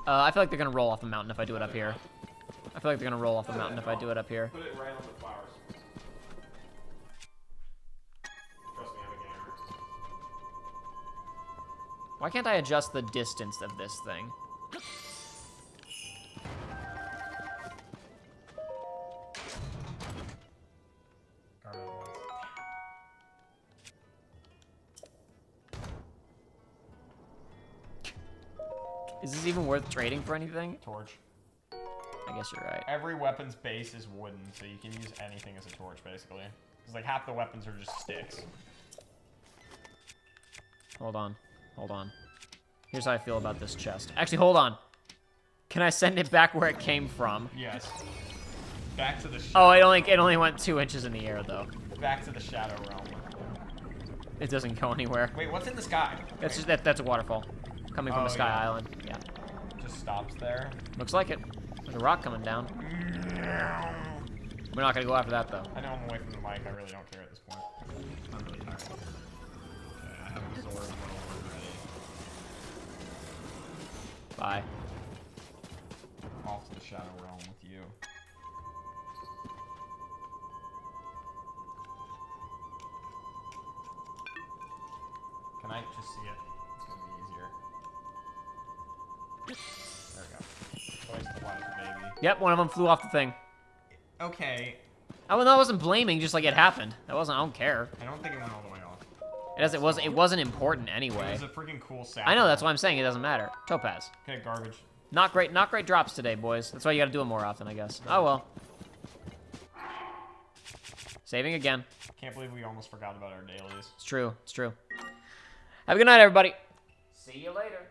I feel like they're gonna roll off the mountain if I do it up here. I feel like they're gonna roll off the mountain if I do it up here. Put it right on the flowers. Trust me, I'm a gamer. Why can't I adjust the distance of this thing? Is this even worth trading for anything? Torch. I guess you're right. Every weapon's base is wooden, so you can use anything as a torch, basically. Because, like, half the weapons are just sticks. Hold on. Hold on. Here's how I feel about this chest. Actually, hold on. Can I send it back where it came from? Yes. Back to the Oh, it only went 2 inches in the air, though. back to the shadow realm. It doesn't go anywhere. Wait, what's in the sky? That's just that's a waterfall. Coming from a sky yeah. island. Yeah. Just stops there. Looks like it. There's a rock coming down. We're not gonna go after that, though. I know I'm away from the mic. I really don't care at this point. I'm really tired. Okay, I have absorbed already. Bye. Off to the shadow realm with you. Can I just see it? It's gonna be easier. There we go. Twice the life, baby. Yep, one of them flew off the thing. Okay. I wasn't blaming, just like it happened. That wasn't. I don't care. I don't think it went all the way off. It wasn't important anyway. It was a freaking cool sound. I know. That's why I'm saying it doesn't matter. Topaz. Okay, garbage. Not great drops today, boys. That's why you gotta do it more often, I guess. Oh well. Saving again. Can't believe we almost forgot about our dailies. It's true. It's true. Have a good night, everybody. See you later.